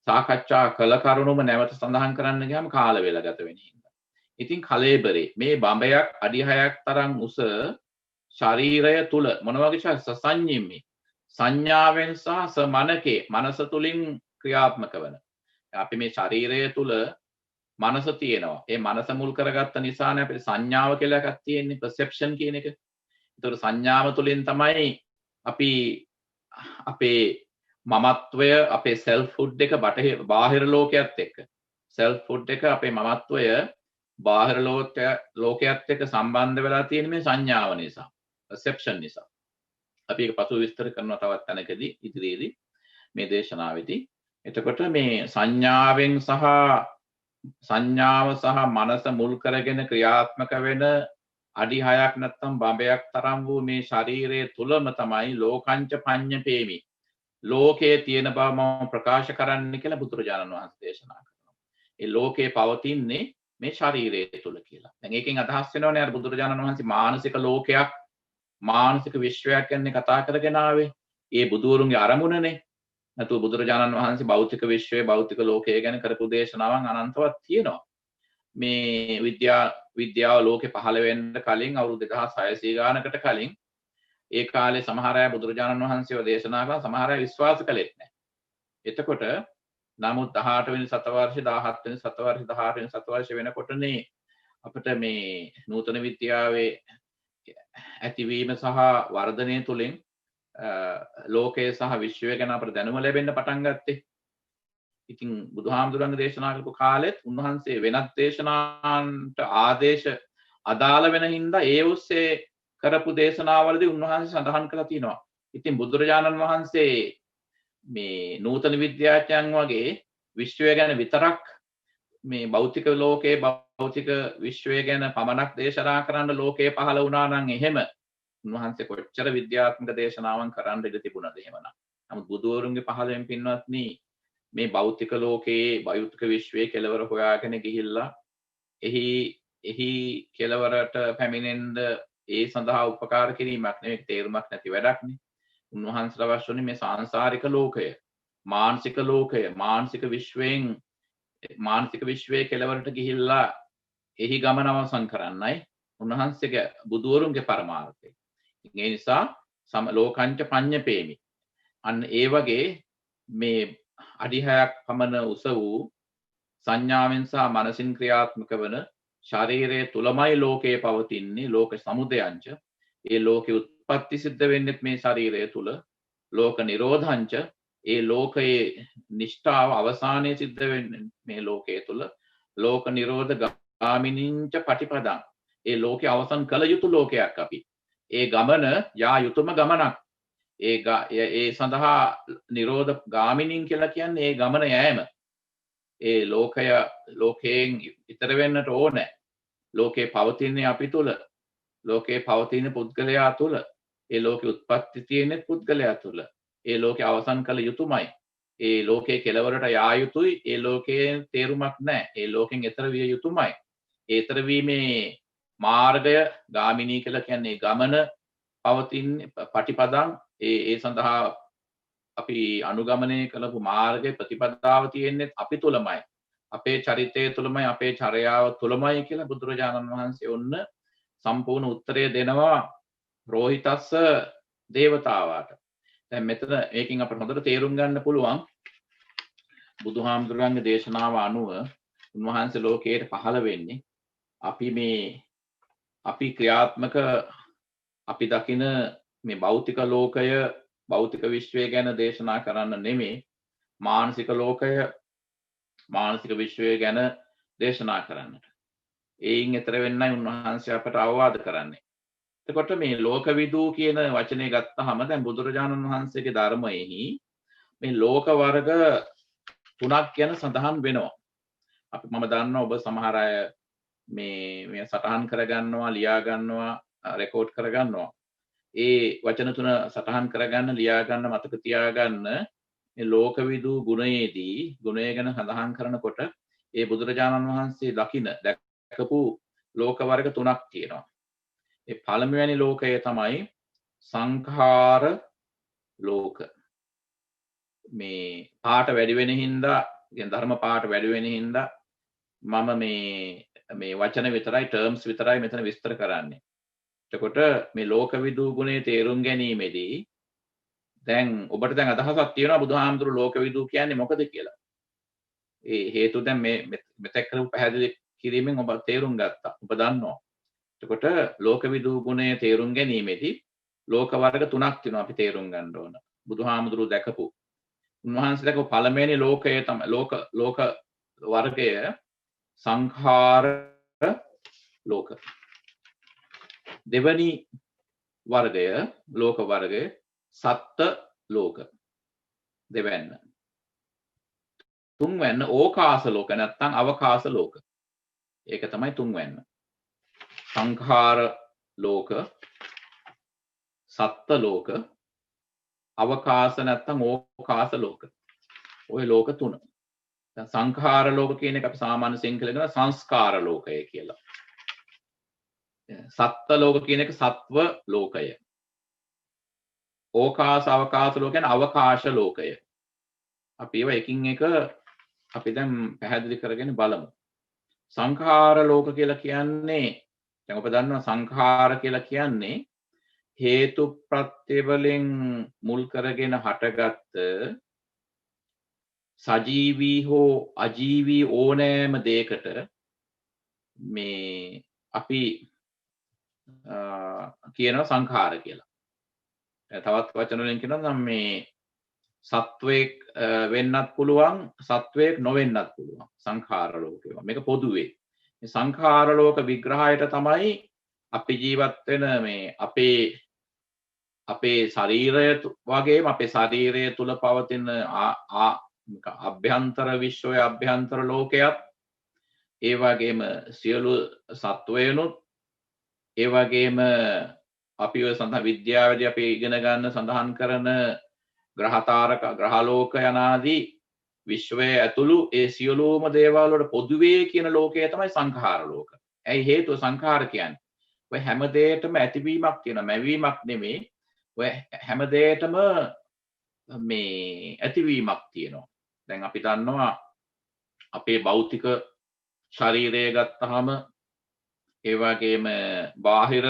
සාකච්ඡා කළ කරුණුම නැවත සඳහන් කරන්න ගියාම කාල වේලා ගත වෙන හින්දා. ඉතින් කලේබරේ මේ බඹයක් අඩි 6ක් තරම් උස ශරීරය තුල මොන වගේ සසඤ්ඤිම්මේ සංඥාවෙන් සහ සමනකේ මනස තුලින් ක්‍රියාත්මක වන. අපි මේ ශරීරය තුල මනස තියෙනවා. ඒ මනස මුල් කරගත්ත නිසානේ අපිට සංඥාව කියලා එකක් තියෙන්නේ, perception කියන එක. ඒතකොට සංඥාව තුලින් තමයි අපි අපේ මමත්වය, අපේ selfhood එක බාහිර ලෝකයක් එක්ක. selfhood එක අපේ මමත්වය බාහිර ලෝකයක් එක්ක සම්බන්ධ වෙලා තියෙන මේ සංඥාව නිසා, perception නිසා. අපි ඒක පසු විස්තර කරනවා තවත් තැනකදී ඉදිරියේදී මේ දේශනාවේදී. එතකොට මේ සංඥාවෙන් සහ සංඥාව සහ මනස මුල් කරගෙන ක්‍රියාත්මක වෙන අඩි 6ක් නැත්නම් බඹයක් තරම් වූ මේ ශරීරයේ තුලම තමයි ලෝකංච පඤ්ඤපේමි. ලෝකයේ තියෙන බව මම ප්‍රකාශ කරන්න කියලා බුදුරජාණන් වහන්සේ දේශනා කරනවා. ඒ ලෝකේ පවතින්නේ මේ ශරීරය තුල කියලා. දැන් ඒකෙන් අදහස් වෙනවනේ අර බුදුරජාණන් වහන්සේ මානසික ලෝකයක්, මානසික විශ්වයක් ගැන කතා කරගෙන ආවේ. ඒ බුදුවරුන්ගේ අරමුණනේ. නැතුව බුදුරජාණන් වහන්සේ භෞතික විශ්වයේ භෞතික ලෝකය ගැන කරපු දේශනාවන් අනන්තවත් තියෙනවා. මේ විද්‍යාව ලෝකේ පහළ වෙන්න කලින් අවුරුදු 2600 ගානකට කලින් ඒ කාලේ සමහර අය බුදුරජාණන් වහන්සේව දේශනා කළා, සමහර අය විශ්වාස කළෙත් නැහැ. එතකොට නමුත් 18 වෙනි සතවර්ෂය, 17 වෙනි සතවර්ෂය, 18 වෙනි සතවර්ෂය වෙනකොටනේ අපිට මේ නූතන විද්‍යාවේ ඇතිවීම සහ වර්ධනය තුළින් ලෝකයේ සහ විශ්වය ගැන අපට දැනුම ලැබෙන්න පටන් ගත්තේ. ඉතින් බුදුහාමුදුරන්ගේ දේශනා කරපු කාලෙත් උන්වහන්සේ වෙනත් දේශනාන්ට ආදේශ අදාළ වෙන හින්දා ඒ ඔස්සේ කරපු දේශනාවලදී උන්වහන්සේ සඳහන් කරලා තියෙනවා. ඉතින් බුදුරජාණන් වහන්සේ මේ නූතන විද්‍යාඥයන් වගේ විශ්වය ගැන විතරක් මේ භෞතික ලෝකයේ භෞතික විශ්වය ගැන පමණක් දේශනා කරන්න ලෝකයේ පහළ වුණා නම් එහෙම උන්වහන්සේ කොච්චර විද්‍යාත්මක දේශනාවන් කරන්න ඉඩ තිබුණාද එහෙමනම්. නමුත් බුදුවරුන්ගේ පහළෙන් පින්වත්නි මේ භෞතික ලෝකයේ භෞතික විශ්වයේ කෙලවර හොයාගෙන ගිහිල්ලා එහි කෙලවරට පැමිණෙන්න ඒ සඳහා උපකාර කිරීමක් නෙවෙයි, තේරුමක් නැති වැඩක්නේ. උන්වහන්සේලා අවශ්‍ය වුණේ මේ සාංශාරික ලෝකය, මානසික ලෝකය, මානසික විශ්වයේ කෙලවරට ගිහිල්ලා එහි ගමන අවසන් කරන්නයි උන්වහන්සේගේ බුදුවරුන්ගේ පරමාර්ථය. ඒ නිසා ලෝකංච පඤ්ඤපේමි. අන්න ඒ වගේ මේ අඩි 6ක් පමණ උස වූ සංඥාවෙන් සහ මනසින් ක්‍රියාත්මක වන ශරීරයේ තුලමයි ලෝකයේ පවතින්නේ ලෝක සමුදයංච ඒ ලෝකේ උත්පත්ති සිද්ධ වෙන්නෙත් මේ ශරීරය තුල ලෝක නිරෝධංච ඒ ලෝකයේ නිෂ්ඨාව අවසානයේ සිද්ධ වෙන්නේ මේ ලෝකයේ තුල ලෝක නිරෝධ ගාමිනින්ච පටිපදං ඒ ලෝකේ අවසන් කළ යුතු ලෝකයක් අපි ඒ ගමන යා යුතුයම ගමනක් ඒ සඳහා නිරෝධ ගාමිනින් කියලා කියන්නේ ඒ ගමන යෑම ඒ ලෝකයෙන් ඊතර වෙන්නට ඕනේ ලෝකේ පවතින්නේ අපි තුල ලෝකේ පවතින පුද්ගලයා තුල ඒ ලෝකේ උත්පත්ති තියෙන පුද්ගලයා තුල ඒ ලෝකේ අවසන් කළ යුතුයමයි ඒ ලෝකේ කෙලවරට යා යුතුයි ඒ ලෝකයේ තේරුමක් නැහැ ඒ ලෝකෙන් ඈතර විය යුතුයමයි ඈතර වීමේ මාර්ගය ගාමිනී කියලා කියන්නේ ගමන පවතින පටිපදං ඒ සඳහා අපි අනුගමනය කළපු මාර්ගයේ ප්‍රතිපදාව තියෙන්නේ අපි තුලමයි අපේ චරිතය තුලමයි අපේ චර්යාව තුලමයි කියලා බුදුරජාණන් වහන්සේ ඔන්න සම්පූර්ණ උත්තරය දෙනවා රෝහිතස්ස දේවතාවාට දැන් මෙතන මේකෙන් අපිට හොඳට තේරුම් ගන්න පුළුවන් බුදුහාමුදුරන්ගේ දේශනාව අනුව උන්වහන්සේ ලෝකයට පහළ වෙන්නේ අපි ක්‍රියාත්මක අපි දකින මේ භෞතික ලෝකය භෞතික විශ්වය ගැන දේශනා කරන්න නෙමෙයි මානසික ලෝකය මානසික විශ්වය ගැන දේශනා කරන්නට ඒයින් ඈතර වෙන්නයි උන්වහන්සේ අපට අවවාද කරන්නේ එතකොට මේ ලෝකවිදූ කියන වචනේ ගත්තාම දැන් බුදුරජාණන් වහන්සේගේ ධර්මයේහි මේ ලෝක වර්ග තුනක් ගැන සඳහන් වෙනවා අපි මම දන්නවා ඔබ සමහර අය මේ සටහන් කරගන්නවා ලියා ගන්නවා රෙකෝඩ් කරගන්නවා ඒ වචන තුන සටහන් කරගන්න ලියා ගන්න මතක තියාගන්න මේ ලෝකවිදූ ගුණයේදී ගුණය ගැන සඳහන් කරනකොට ඒ බුදුරජාණන් වහන්සේ දැකපු ලෝක වර්ග තුනක් තියෙනවා ඒ පළමුවෙනි ලෝකය තමයි සංඛාර ලෝක මේ පාට වැඩි වෙන හින්දා කියන්නේ ධර්ම පාට වැඩි වෙන හින්දා මම මේ වචන විතරයි ටර්ම්ස් විතරයි මෙතන විස්තර කරන්නේ එතකොට මේ ලෝකවිදූ ගුණයේ තේරුම් ගැනීමේදී දැන් ඔබට දැන් අදහසක් තියෙනවා බුදුහාමුදුරු ලෝකවිදූ කියන්නේ මොකද කියලා. ඒ හේතුව දැන් මේ මෙතෙක් කරපු පැහැදිලි කිරීමෙන් ඔබ තේරුම් ගත්තා. ඔබ දන්නවා. එතකොට ලෝකවිදූ ගුණයේ තේරුම් ගැනීමේදී ලෝක වර්ග තුනක් තියෙනවා අපි තේරුම් ගන්න ඕන. බුදුහාමුදුරු දැකපු. උන්වහන්සේ දැකපු පළවෙනි ලෝකය තමයි ලෝක වර්ගය සංඛාර ලෝක. දෙවනි වර්ගය ලෝක වර්ගය සත්ත්‍ය ලෝක දෙවැන්න තුන්වැන්න ඕකාස ලෝක නැත්නම් අවකාශ ලෝක ඒක තමයි තුන්වැන්න සංඛාර ලෝක සත්ත්‍ය ලෝක අවකාශ නැත්නම් ඕකාස ලෝක ওই ලෝක තුන දැන් සංඛාර ලෝක කියන එක අපි සාමාන්‍ය සිංහලෙන් කියන සංස්කාර ලෝකය කියලා සත්ත්ව ලෝක කියන එක සත්ව ලෝකය ඕකාස අවකාශ ලෝක කියන්නේ අවකාශ ලෝකය අපි ඒවා එකින් එක අපි දැන් පැහැදිලි කරගෙන බලමු සංඛාර ලෝක කියලා කියන්නේ දැන් ඔබ දන්නවා සංඛාර කියලා කියන්නේ හේතු ප්‍රත්‍ය වලින් මුල් කරගෙන හටගත්ත සජීවී හෝ අජීවී ඕනෑම දෙයකට මේ අපි කියනවා සංඛාර කියලා. තවත් වචන වලින් කියනවා නම් මේ සත්වයක් වෙන්නත් පුළුවන් සත්වයක් නොවෙන්නත් පුළුවන් සංඛාර ලෝකේ. මේක පොදුවේ. මේ සංඛාර ලෝක විග්‍රහයට තමයි අපි ජීවත් වෙන මේ අපේ ශරීරය වගේම අපේ ශරීරය තුල පවතින අභ්‍යන්තර විශ්වයේ අභ්‍යන්තර ලෝකයක් ඒ වගේම සියලු සත්වයනුත් ඒ වගේම අපි ඔය සඳහන් විද්‍යාවේදී අපි ඉගෙන ගන්න සඳහන් කරන ග්‍රහතාරක ග්‍රහලෝක යනාදී විශ්වයේ ඇතුළු ඒ සියලුම දේවල් වල පොදුවේ කියන ලෝකය තමයි සංඛාර ලෝක. ඇයි හේතුව සංඛාර කියන්නේ? ඔය හැම දෙයකටම ඇතිවීමක් තියෙනවා, මැවීමක් නෙමෙයි. ඔය හැම දෙයකටම මේ ඇතිවීමක් තියෙනවා. දැන් අපි දන්නවා අපේ භෞතික ශරීරය ගත්තාම ඒ වගේම බාහිර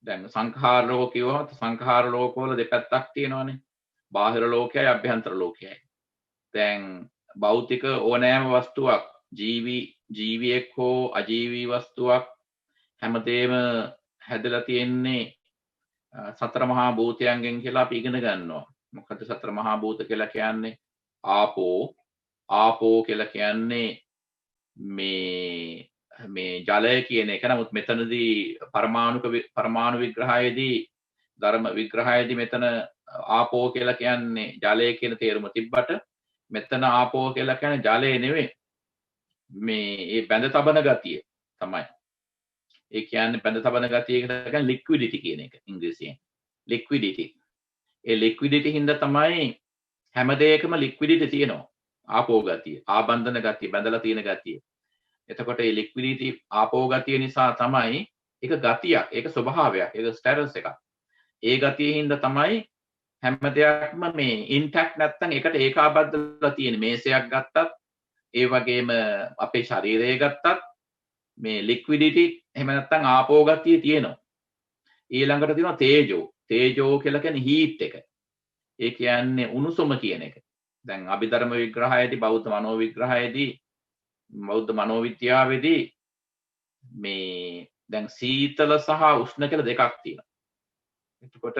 දැන් සංඛාර ලෝක කියවහම සංඛාර ලෝකවල දෙපැත්තක් තියෙනවානේ. බාහිර ලෝකයයි අභ්‍යන්තර ලෝකයයි. දැන් භෞතික ඕනෑම වස්තුවක් ජීවියෙක් හෝ අජීවී වස්තුවක් හැමදේම හැදලා තියෙන්නේ සතර මහා භූතයන්ගෙන් කියලා අපි ඉගෙන ගන්නවා. මොකද සතර මහා භූත කියලා කියන්නේ ආපෝ කියලා කියන්නේ මේ ජලය කියන එක. නමුත් මෙතනදී පරමාණු විග්‍රහයේදී ධර්ම විග්‍රහයේදී මෙතන ආපෝ කියලා කියන්නේ ජලය කියන තේරුම තිබ්බට මෙතන ආපෝ කියලා කියන්නේ ජලය නෙවෙයි. මේ බැඳ තබන ගතිය තමයි. ඒ කියන්නේ බැඳ තබන ගතිය කියන්නේ ලික්විඩිටි කියන එක ඉංග්‍රීසියෙන්. ලික්විඩිටි. ඒ ලික්විඩිටි හින්දා තමයි හැම දෙයකම ලික්විඩිටි තියෙනවා. ආපෝ ගතිය, ආබන්ධන ගතිය, බැඳලා තියෙන ගතිය. එතකොට මේ ලික්විඩිටි ආපෝ ගතිය නිසා තමයි ඒක ගතියක්, ඒක ස්වභාවයක්, ඒක ස්ටේටස් එකක්. ඒ ගතිය හින්දා තමයි හැම දෙයක්ම මේ ඉන්ටැක්ට් නැත්තම් ඒකට ඒකාබද්ධලා තියෙන. මේසයක් ගත්තත් ඒ වගේම අපේ ශරීරය ගත්තත් මේ ලික්විඩිටි එහෙම නැත්තම් ආපෝ ගතිය තියෙනවා. ඊළඟට තියෙනවා තේජෝ. තේජෝ කියලා කියන්නේ හීට් එක. ඒ කියන්නේ උණුසුම කියන එක. දැන් අභිධර්ම විග්‍රහයේදී බෞද්ධ මනෝ විග්‍රහයේදී බෞද්ධ මනෝවිද්‍යාවේදී මේ දැන් සීතල සහ උෂ්ණ කියලා දෙකක් තියෙනවා. එතකොට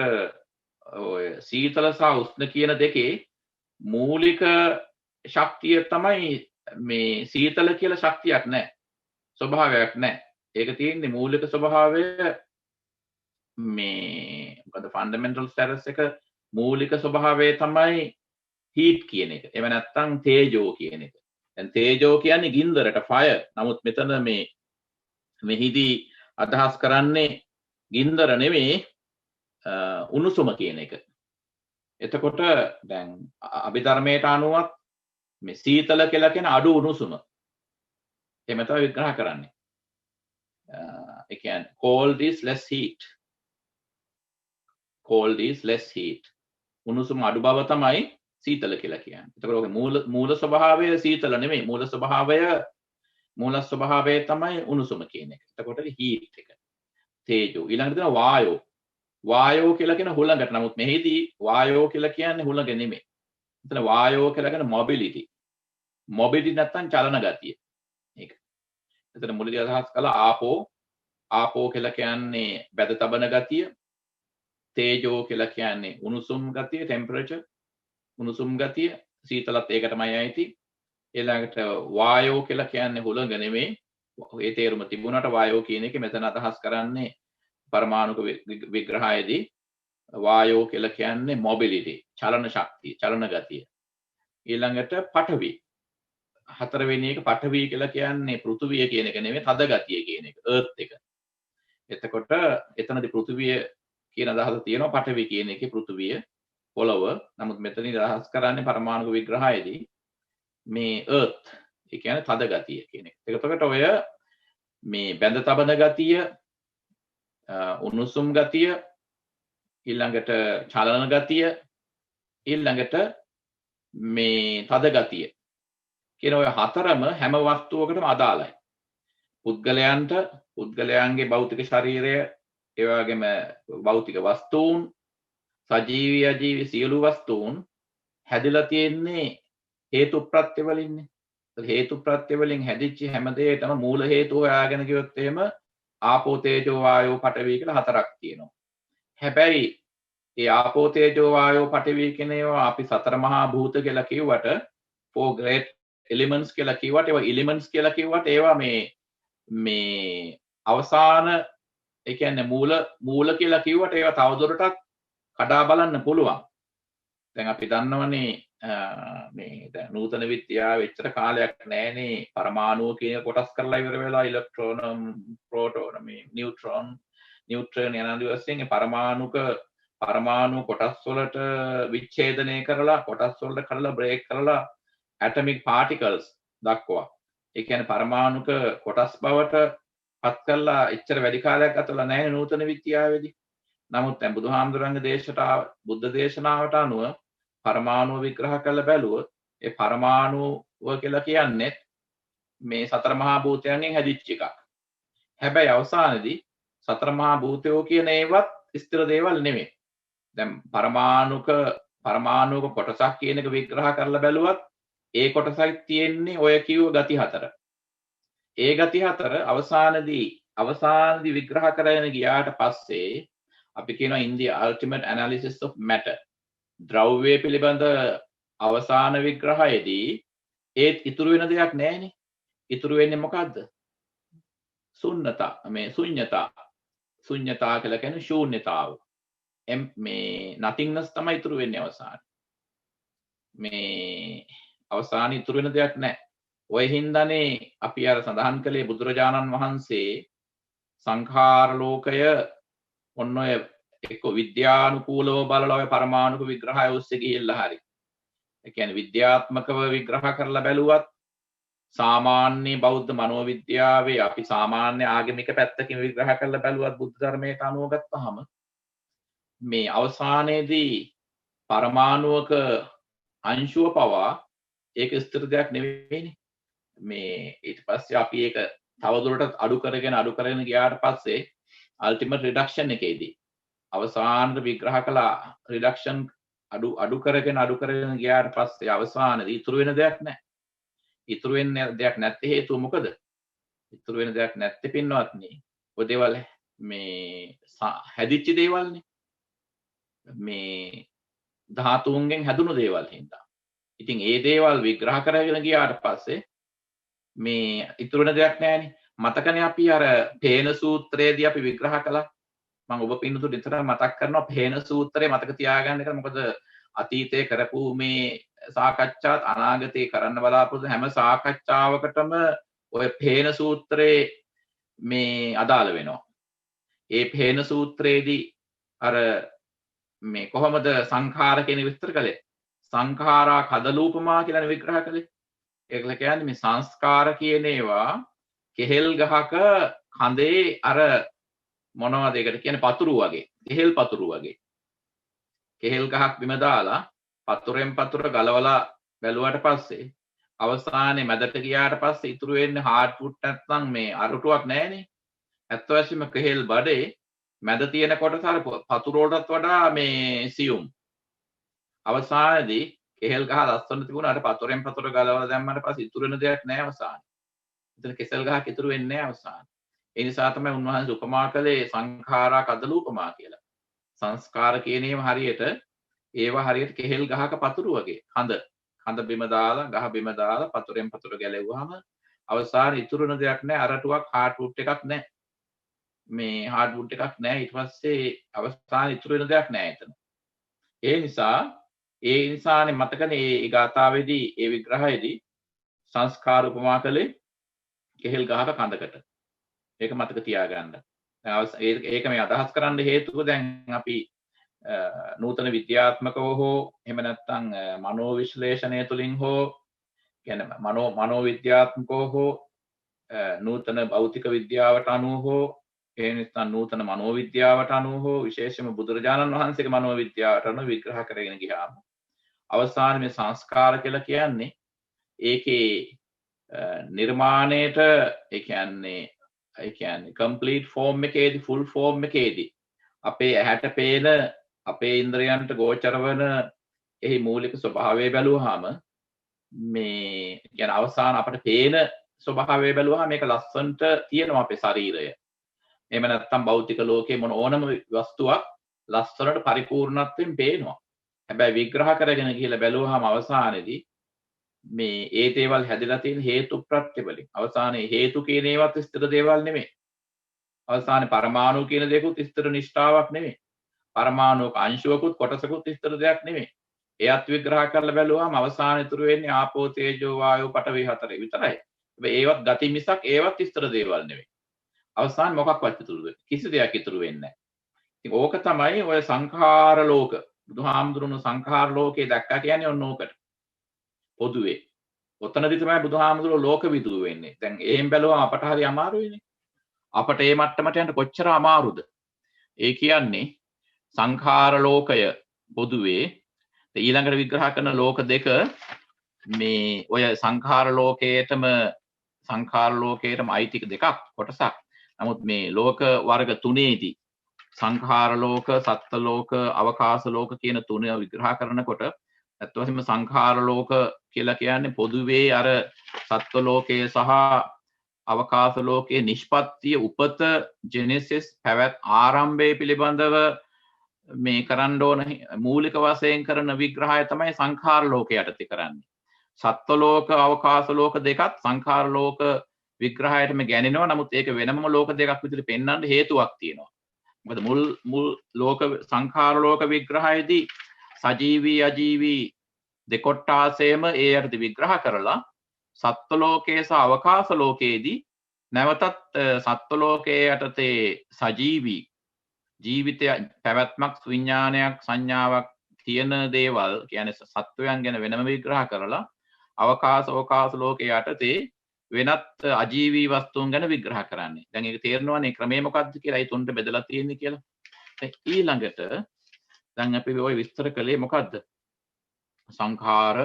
ඔය සීතල සහ උෂ්ණ කියන දෙකේ මූලික ශක්තිය තමයි මේ සීතල කියලා ශක්තියක් නැහැ. ස්වභාවයක් නැහැ. ඒක තියෙන්නේ මූලික ස්වභාවය මේ මොකද ෆන්ඩමෙන්ටල් ස්ටේටස් එක මූලික ස්වභාවය තමයි හීට් කියන එක. එහෙම නැත්නම් තේජෝ කියන එක. දැන් තේජෝ කියන්නේ ගින්දරට ෆයර්. නමුත් මෙතන මෙහිදී අදහස් කරන්නේ ගින්දර නෙමෙයි උණුසුම කියන එක. එතකොට දැන් අභිධර්මයට අනුවත් මේ සීතල කියලා කියන අඩු උණුසුම. එහෙම තමයි විග්‍රහ කරන්නේ. ඒ කියන්නේ cold is less heat. cold is less heat. උණුසුම අඩු බව තමයි සීතල කියලා කියන්නේ. එතකොට ඔගේ මූල ස්වභාවය සීතල නෙමෙයි. මූල ස්වභාවය තමයි උණුසුම කියන එක. එතකොට heat එක. තේජෝ. ඊළඟට තියෙනවා වායෝ. වායෝ කියලා කියන හුළඟට. නමුත් මෙහිදී වායෝ කියලා කියන්නේ හුළඟ නෙමෙයි. එතන වායෝ කියලා කියන්නේ මොබිලිටි. මොබිලිටි නැත්තම් චලන ගතිය. ඒක. එතන මුලදී අදහස් කළා ආපෝ කියලා කියන්නේ බැද තබන ගතිය. තේජෝ කියලා කියන්නේ උණුසුම් ගතිය, ටෙම්පරේචර්. උණුසුම් ගතිය, සීතලත් ඒකටමයි අයිති. ඊළඟට වායෝ කියලා කියන්නේ හුළඟ නෙමෙයි. ඒ තේරුම තිබුණාට වායෝ කියන එක මෙතන අදහස් කරන්නේ පරමාණුක විග්‍රහයේදී වායෝ කියලා කියන්නේ මොබිලිටි, චලන ශක්තිය, චලන ගතිය. ඊළඟට පඨවි. හතරවෙනි එක පඨවි කියලා කියන්නේ පෘථුවිය කියන එක නෙමෙයි, තද ගතිය කියන එක, earth එක. එතකොට එතනදී පෘථුවිය කියන අදහස තියෙනවා, පඨවි කියන එකේ පෘථුවිය, පොළව. නමුත් මෙතනදී අදහස් කරන්නේ පරමාණුක විග්‍රහයේදී මේ earth, ඒ කියන්නේ තද ගතිය කියන එක. එතකොට ඔය මේ බැඳ තබන ගතිය, උණුසුම් ගතිය, ඊළඟට චලන ගතිය, ඊළඟට මේ තද ගතිය කියන ඔය හතරම හැම වස්තුවකටම අදාළයි. පුද්ගලයන්ගේ භෞතික ශරීරය, ඒ වගේම භෞතික වස්තුන්, සජීවී අජීවී සියලු වස්තුන් හැදිලා තියෙන්නේ හේතු ප්‍රත්‍ය වලින්නේ. හේතු ප්‍රත්‍ය වලින් හැදිච්ච හැම දෙයකටම මූල හේතුව හොයාගෙන ගියොත් එහෙම ආපෝ තේජෝ වායෝ පඨවි කියලා හතරක් තියෙනවා. හැබැයි ඒ ආපෝ තේජෝ වායෝ පඨවි කියන ඒවා අපි සතර මහා භූත කියලා කිව්වට, four great elements කියලා කිව්වට, ඒවා elements කියලා කිව්වට ඒවා මේ අවසාන, ඒ කියන්නේ මූල කියලා කිව්වට ඒවා තවදුරටත් කඩා බලන්න පුළුවන්. දැන් අපි දන්නවනේ මේ දැන් නූතන විද්‍යාවේ එච්චර කාලයක් නැහැනේ පරමාණුව කියන කොටස් කරලා ඉවර වෙලා ඉලෙක්ට්‍රෝන, ප්‍රෝටෝන, මේ නියුට්‍රෝන යන වශයෙන් පරමාණු කොටස් වලට විච්ඡේදනය කරලා, කොටස් වලට කඩලා බ්‍රේක් කරලා ඇටොමික් පාටිකල්ස් දක්වා, ඒ කියන්නේ පරමාණුක කොටස් බවට පත් කරලා එච්චර වැඩි කාලයක් ගතලා නැහැ නූතන විද්‍යාවේදී. නමුත් දැන් බුදුහාමුදුරන්ගේ බුද්ධ දේශනාවට අනුව පරමාණුව විග්‍රහ කරලා බැලුවොත් ඒ පරමාණුව කියලා කියන්නේ මේ සතර මහා භූතයන්ගෙන් හැදිච්ච එකක්. හැබැයි අවසානයේදී සතර මහා භූතයෝ කියන ඒවත් ස්ථිර දේවල් නෙමෙයි. දැන් පරමාණුක කොටසක් කියන එක විග්‍රහ කරලා බැලුවත් ඒ කොටසයි තියෙන්නේ ඔය කිව්ව ගති හතර. ඒ ගති හතර අවසානදී විග්‍රහ කරගෙන ගියාට පස්සේ අපි කියනවා in the ultimate analysis of matter ද්‍රව්‍ය පිළිබඳ අවසාන විග්‍රහයේදී ඒත් ඉතුරු වෙන දෙයක් නැහැනේ. ඉතුරු වෙන්නේ මොකද්ද? ශුන්‍යතා කියලා කියන්නේ ශූන්‍යතාව. මේ nothingness තමයි ඉතුරු වෙන්නේ අවසානයේ. මේ අවසානයේ ඉතුරු වෙන දෙයක් නැහැ. ඔය හින්දානේ අපි අර සඳහන් කළේ බුදුරජාණන් වහන්සේ සංඛාර ලෝකය ඔන්න ඔය එක්ක විද්‍යානුකූලව බලලා ඔය පරමාණුක විග්‍රහය ඔස්සේ ගිහිල්ලා හරි. ඒ කියන්නේ විද්‍යාත්මකව විග්‍රහ කරලා බැලුවත් සාමාන්‍ය බෞද්ධ මනෝවිද්‍යාවේ අපි සාමාන්‍ය ආගමික පැත්තකින් විග්‍රහ කරලා බැලුවත් බුද්ධ ධර්මයට අනුව ගත්තාම මේ අවසානයේදී පරමාණුක අංශුව පවා ඒක ස්ථිර දෙයක් නෙවෙයිනේ. මේ ඊට පස්සේ අපි ඒක තවදුරටත් අඩු කරගෙන ගියාට පස්සේ ultimate reduction එකේදී අවසානට විග්‍රහ කළා reduction අඩු කරගෙන ගියාට පස්සේ අවසානයේදී ඉතුරු වෙන දෙයක් නැහැ. ඉතුරු වෙන දෙයක් නැත්තේ හේතුව මොකද? ඉතුරු වෙන දෙයක් නැත්තේ පින්වත්නි. ඔය දේවල් මේ හැදිච්ච දේවල්නේ. මේ ධාතුන්ගෙන් හැදුණු දේවල් හින්දා. ඉතින් ඒ දේවල් විග්‍රහ කරගෙන ගියාට පස්සේ මේ ඉතුරු වෙන දෙයක් නැහැනේ. මතකනේ අපි අර පේන සූත්‍රයේදී අපි විග්‍රහ කළා. මම ඔබ පින්නතු නිතර මතක් කරනවා පේන සූත්‍රය මතක තියාගන්න එක. මොකද අතීතයේ කරපු මේ සාකච්ඡාත් අනාගතයේ කරන්න බලාපොරොත්තු හැම සාකච්ඡාවකටම ඔය පේන සූත්‍රයේ මේ අදාළ වෙනවා. ඒ පේන සූත්‍රයේදී අර මේ කොහොමද සංඛාර කියන විස්තර කළේ? සංඛාරා කදලූපමා කියලා විග්‍රහ කළේ. ඒකල කියන්නේ මේ සංස්කාර කියන ඒවා කෙහෙල් ගහක කඳේ අර මොනවද ඒකට කියන්නේ පතුරු වගේ. කෙහෙල් පතුරු වගේ. කෙහෙල් ගහක් බිම දාලා පතුරෙන් පතුර ගලවලා බැලුවට පස්සේ අවසානයේ මැදට ගියාට පස්සේ ඉතුරු වෙන්නේ හાર્ඩ් ෆුඩ් නැත්නම් මේ අරටුවක් නැහැනේ. ඇත්ත වශයෙන්ම කෙහෙල් බඩේ මැද තියෙන කොටස අර පතුර වලටත් වඩා මේ සියුම්. අවසානයේදී කෙහෙල් ගහ ලස්සන තිබුණාට පතුරෙන් පතුර ගලවලා දැම්මට පස්සේ ඉතුරු වෙන දෙයක් නැහැ අවසානයේ. එතන කෙසෙල් ගහක් ඉතුරු වෙන්නේ නැහැ අවසානයේ. ඒ නිසා තමයි උන්වහන්සේ උපමා කළේ සංඛාරා කදලූපමා කියලා. සංස්කාර කියන ඒවා හරියට කෙහෙල් ගහක පතුරු වගේ. කඳ බිම දාලා ගහ බිම දාලා පතුරෙන් පතුර ගැලෙව්වහම අවසානයේ ඉතුරු වෙන දෙයක් නැහැ. අරටුවක් හાર્ඩ් ෆුඩ් එකක් නැහැ. මේ හાર્ඩ් ෆුඩ් එකක් නැහැ. ඊට පස්සේ අවසානයේ ඉතුරු වෙන දෙයක් නැහැ එතන. ඒ නිසානේ මතකනේ මේ ගාථාවේදී ඒ විග්‍රහයේදී සංස්කාර උපමා කළේ කෙහෙල් ගහක කඳකට. ඒක මතක තියාගන්න. ඒක මේ අදහස් කරන්න හේතුව දැන් අපි නූතන විද්‍යාත්මකව හෝ එහෙම නැත්නම් මනෝ විශ්ලේෂණය තුලින් හෝ කියන්නේ මනෝ විද්‍යාත්මකව හෝ නූතන භෞතික විද්‍යාවට අනුව හෝ ඒ නිසා නූතන මනෝ විද්‍යාවට අනුව හෝ විශේෂයෙන්ම බුදුරජාණන් වහන්සේගේ මනෝ විද්‍යාවට අනුව විග්‍රහ කරගෙන ගියාම අවසානයේ මේ සංස්කාර කියලා කියන්නේ ඒකේ නිර්මාණයට ඒ කියන්නේ complete form එකේදී full form එකේදී අපේ ඇහැට පේන අපේ ඉන්ද්‍රයන්ට ගෝචර වන එහි මූලික ස්වභාවය බැලුවාම මේ කියන්නේ අවසාන අපට පේන ස්වභාවය බැලුවාම මේක ලස්සනට තියෙනවා අපේ ශරීරය. එහෙම නැත්නම් භෞතික ලෝකයේ මොන ඕනම වස්තුවක් ලස්සනට පරිපූර්ණත්වයෙන් පේනවා. හැබැයි විග්‍රහ කරගෙන ගිහලා බැලුවාම අවසානයේදී මේ ඒ දේවල් හැදලා තියෙන හේතු ප්‍රත්‍ය වලින් අවසානයේ හේතු කියන ඒවාත් ස්ථිර දේවල් නෙමෙයි. අවසානයේ පරමාණු කියන දේකුත් ස්ථිර නිෂ්ඨාවක් නෙමෙයි. පරමාණුක අංශුවකුත් කොටසකුත් ස්ථිර දෙයක් නෙමෙයි. එයත් විග්‍රහ කරලා බැලුවාම අවසානයේ ඉතුරු වෙන්නේ ආපෝ තේජෝ වායෝ පඨවි හතරේ විතරයි. හැබැයි ඒවත් ගති මිසක් ඒවත් ස්ථිර දේවල් නෙමෙයි. අවසාන මොකක්වත් ඉතුරු වෙන්නේ කිසි දෙයක් ඉතුරු වෙන්නේ නැහැ. ඉතින් ඕක තමයි ඔය සංඛාර ලෝක. බුදුහාමුදුරුවෝ සංඛාර ලෝකේ දැක්කා කියන්නේ ඔන්න ඕකට. පොදුවේ. ඔතනදි තමයි බුදුහාමුදුරුවෝ ලෝක විදූ වෙන්නේ. දැන් එහෙන් බැලුවම අපට හරි අමාරුයිනේ. අපට මේ මට්ටමට යන්න කොච්චර අමාරුද? ඒ කියන්නේ සංඛාර ලෝකය පොදුවේ ඊළඟට විග්‍රහ කරන ලෝක දෙක මේ ඔය සංඛාර ලෝකයටම අයිති දෙකක් කොටසක්. නමුත් මේ ලෝක වර්ග තුනේදී සංඛාර ලෝක, සත්ත්ව ලෝක, අවකාශ ලෝක කියන තුන විග්‍රහ කරනකොට අත් වශයෙන්ම සංඛාර ලෝක කියලා කියන්නේ පොදුවේ අර සත්ත්ව ලෝකයේ සහ අවකාශ ලෝකයේ නිෂ්පත්තිය උපත ජෙනෙසිස් පැවැත් ආරම්භය පිළිබඳව මේ කරන්න ඕන මූලික වශයෙන් කරන විග්‍රහය තමයි සංඛාර ලෝකය යටතේ කරන්නේ. සත්ත්ව ලෝක අවකාශ ලෝක දෙකත් සංඛාර ලෝක විග්‍රහයටම ගැනෙනවා. නමුත් ඒක වෙනම ලෝක දෙකක් විදිහට පෙන්වන්න හේතුවක් තියෙනවා. මොකද මුල් ලෝක සංඛාර ලෝක විග්‍රහයේදී සජීවී අජීවී දෙකොට්ටාසයම ඒ යටතේ විග්‍රහ කරලා සත්ත්ව ලෝකයේ සහ අවකාශ ලෝකයේදී නැවතත් සත්ත්ව ලෝකයේ යටතේ සජීවී ජීවිතය පැවැත්මක් විඥානයක් සංඥාවක් තියෙන දේවල් කියන්නේ සත්වයන් ගැන වෙනම විග්‍රහ කරලා අවකාශ ලෝකයේ යටතේ වෙනත් අජීවී වස්තුන් ගැන විග්‍රහ කරන්නේ. දැන් ඒක තේරෙනවනේ ක්‍රමය මොකක්ද කියලා. ඒ තුනට බෙදලා තියෙන්නේ කියලා. දැන් ඊළඟට දැන් අපි ওই විස්තර කළේ මොකද්ද? සංඛාර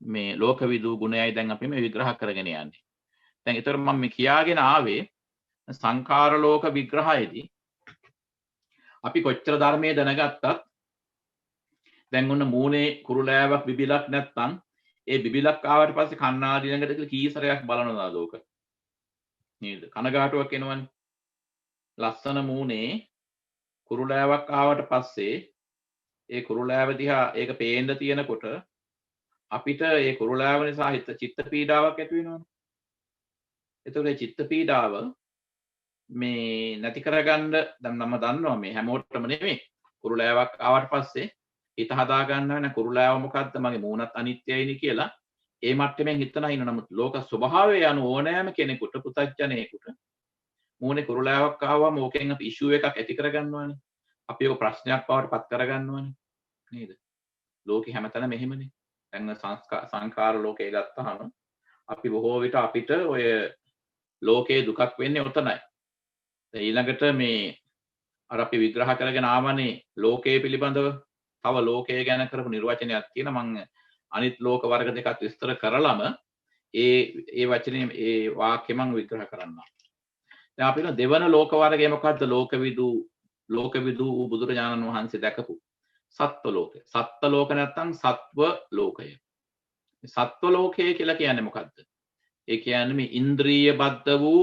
මේ ලෝකවිදූ ගුණයයි දැන් අපි මේ විග්‍රහ කරගෙන යන්නේ. දැන් ඒතර මම මේ කියාගෙන ආවේ සංඛාර ලෝක විග්‍රහයේදී අපි කොච්චර ධර්මයේ දැනගත්තත් දැන් ඔන්න මූණේ කුරුලෑවක් බිබිලක් නැත්තම් ඒ බිබිලක් ආවට පස්සේ කණ්ණාඩි ළඟට ගිහලා කී සැරයක් බලනවද ලෝක නේද? කනගාටුවක් එනවනේ. ලස්සන මූණේ කුරුලෑවක් ආවට පස්සේ ඒ කුරුලෑව දිහා ඒක පේන්න තියෙනකොට අපිට ඒ කුරුලෑව නිසා චිත්ත පීඩාවක් ඇති වෙනවනේ. එතකොට ඒ චිත්ත පීඩාව මේ නැති කරගන්න දැන් මම දන්නවා මේ හැමෝටම නෙමෙයි කුරුලෑවක් ආවට පස්සේ හිත හදා ගන්න වෙන කුරුලෑව මොකද්ද මගේ මූණත් අනිත්‍යයිනේ කියලා ඒ මට්ටමින් හිතන ඉන්න. නමුත් ලෝක ස්වභාවය යන ඕනෑම කෙනෙකුට පුතඥයෙකුට මූණේ කුරුලෑවක් ආවම ඕකෙන් අපි ඉෂුව එකක් ඇති කරගන්නවානේ. අපි ඒක ප්‍රශ්නයක් බවට පත් කරගන්නවානේ නේද? ලෝකේ හැමතැනම මෙහෙමනේ. දැන් සංඛාර ලෝකේ ගත්තාම අපි බොහෝ විට අපිට ඔය ලෝකේ දුකක් වෙන්නේ ඔතනයි. ඊළඟට මේ අර අපි විග්‍රහ කරගෙන ආවනේ ලෝකයේ පිළිබඳව තව ලෝකය ගැන කරපු නිර්වචනයක් තියෙන මම අනිත් ලෝක වර්ග දෙකක් විස්තර කරලම ඒ වචනේ ඒ වාක්‍ය මම විග්‍රහ කරන්නම්. දැන් අපි දෙවන ලෝක වර්ගය මොකද්ද? ලෝකවිදූ බුදුරජාණන් වහන්සේ දැකපු සත්ව ලෝකය. සත්ත්ව ලෝක නැත්තම් සත්ව ලෝකය. සත්ව ලෝකය කියලා කියන්නේ මොකද්ද? ඒ කියන්නේ මේ ඉන්ද්‍රිය බද්ධ වූ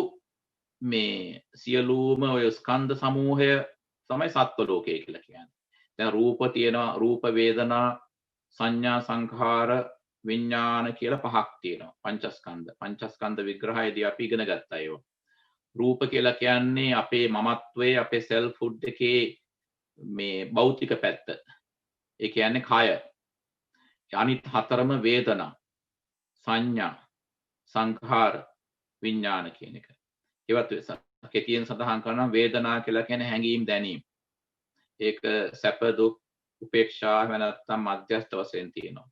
මේ සියලුම ඔය ස්කන්ධ සමූහය තමයි සත්ව ලෝකය කියලා කියන්නේ. දැන් රූප තියෙනවා, රූප වේදනා සංඥා සංඛාර විඥාන කියලා පහක් තියෙනවා. පංචස්කන්ධ විග්‍රහයේදී අපි ඉගෙන ගත්තා ඒවා. රූප කියලා කියන්නේ අපේ මමත්වයේ අපේ සෙල්ෆ්හුඩ් එකේ මේ භෞතික පැත්ත. ඒ කියන්නේ කය. අනිත් හතරම වේදනා සංඥා සංඛාර විඥාන කියන එක. ඒවත් කෙටියෙන් සඳහන් කරනවා වේදනා කියලා කියන්නේ හැඟීම් දැනීම. ඒක සැප දුක් උපේක්ෂා නැත්නම් මධ්‍යස්ථ වශයෙන් තියෙනවා.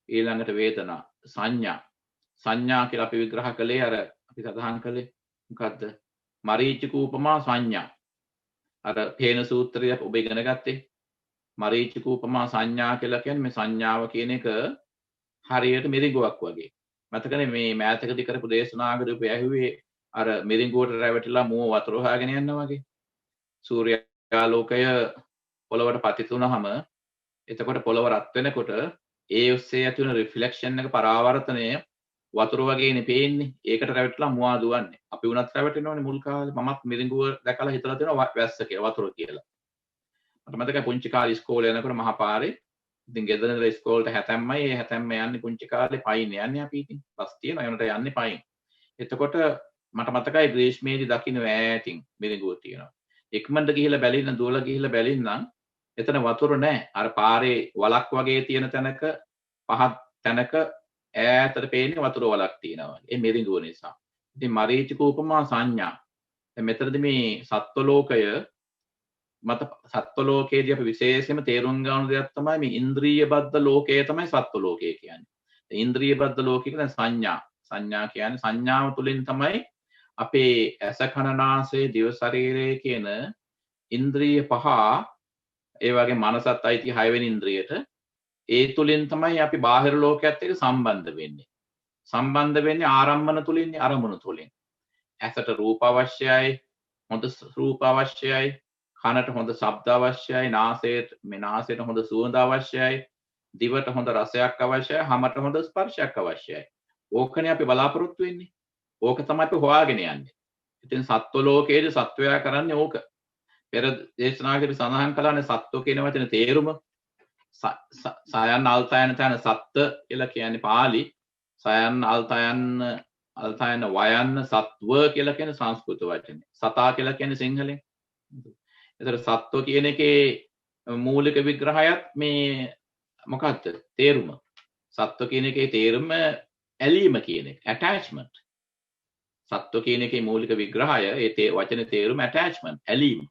ඊළඟට වේදනා සංඥා කියලා අපි විග්‍රහ කළේ අර අපි සඳහන් කළේ මොකද්ද? මරීචික උපමා සංඥා. අර පේන සූත්‍රය ඔබ ඉගෙන ගත්තේ. මරීචික උපමා සංඥා කියලා කියන්නේ මේ සංඥාව කියන එක හරියට මිරිඟුවක් වගේ. මතකනේ මේ මෑතකදී කරපු දේශනාවකදී ඔබ ඇහුවේ අර මිරිඟුවට රැවටිලා මුව වතුර හොයාගෙන යනවා වගේ. සූර්යාලෝකය පොළවට පතිත වුණාම එතකොට පොළව රත් වෙනකොට ඒ ඔස්සේ ඇති වෙන රිෆ්ලෙක්ෂන් එක පරාවර්තනය වතුර වගේනේ පේන්නේ. ඒකට රැවටිලා මුවා දුවන්නේ. අපි උනත් රැවටෙනවනේ මුල් කාලේ. මමත් මිරිඟුව දැකලා හිතලා තියෙනවා වැස්ස කියලා වතුර කියලා. මට මතකයි පුංචි කාලේ ඉස්කෝලේ යනකොට මහපාරේ ඉතින් ගෙදර ඉඳලා ඉස්කෝලේට හැතැම්මයි ඒ හැතැම්ම යන්නේ පුංචි කාලේ පයින් යන්නේ අපි ඉතින් බස් තියෙනවා ඒනට යන්නේ පයින්. එතකොට මට මතකයි ග්‍රීෂ්මේදී දකින්න ඈතින් මිරිඟුව තියෙනවා. ඉක්මනට ගිහිල්ලා බැලින්න දුවලා ගිහිල්ලා බැලින්නම් එතන වතුර නැහැ. අර පාරේ වලක් වගේ තියෙන තැනක පහත් තැනක ඈතට පේන්නේ වතුර වලක් තියෙනවා. ඒ මිරිඟුව නිසා. ඉතින් මරීචික උපමා සංඥා. දැන් මෙතනදී මේ සත්ව ලෝකය මත සත්ව ලෝකයේදී අපි විශේෂයෙන්ම තේරුම් ගන්න දෙයක් තමයි මේ ඉන්ද්‍රිය බද්ධ ලෝකය තමයි සත්ව ලෝකය කියන්නේ. ඉන්ද්‍රිය බද්ධ ලෝකය කියන්නේ සංඥා. සංඥා කියන්නේ සංඥාව තුළින් තමයි අපේ ඇස කන නාසය දිව ශරීරය කියන ඉන්ද්‍රිය පහ ඒ වගේ මනසත් අයිති 6 වෙනි ඉන්ද්‍රියට ඒ තුළින් තමයි අපි බාහිර ලෝකයේත් එක්ක සම්බන්ධ වෙන්නේ. සම්බන්ධ වෙන්නේ ආරම්මන තුළින් අරමුණු තුළින්. ඇසට රූප අවශ්‍යයි, හොඳ රූප අවශ්‍යයි, කනට හොඳ ශබ්ද අවශ්‍යයි, නාසයට හොඳ සුවඳ අවශ්‍යයි, දිවට හොඳ රසයක් අවශ්‍යයි, හමට හොඳ ස්පර්ශයක් අවශ්‍යයි. ඕකනේ අපි බලාපොරොත්තු වෙන්නේ. ඕක තමයි අපි හොයාගෙන යන්නේ. ඉතින් සත්ව ලෝකයේදී සත්වයා කරන්නේ ඕක. පෙර දේශනාවකදී සඳහන් කළානේ සත්ව කියන වචනේ තේරුම සයන් අල්තයන් තන සත්ත්ව කියලා කියන්නේ පාලි. සයන් අල්තයන් වයන් සත්ව කියලා කියන්නේ සංස්කෘත වචනේ. සතා කියලා කියන්නේ සිංහලෙන්. ඒතර සත්ව කියන එකේ මූලික විග්‍රහයත් මේ මොකක්ද? තේරුම. සත්ව කියන එකේ තේරුම ඇලීම කියන එක. attachment. සත්ව කියන එකේ මූලික විග්‍රහය ඒ වචනේ තේරුම attachment ඇලීම.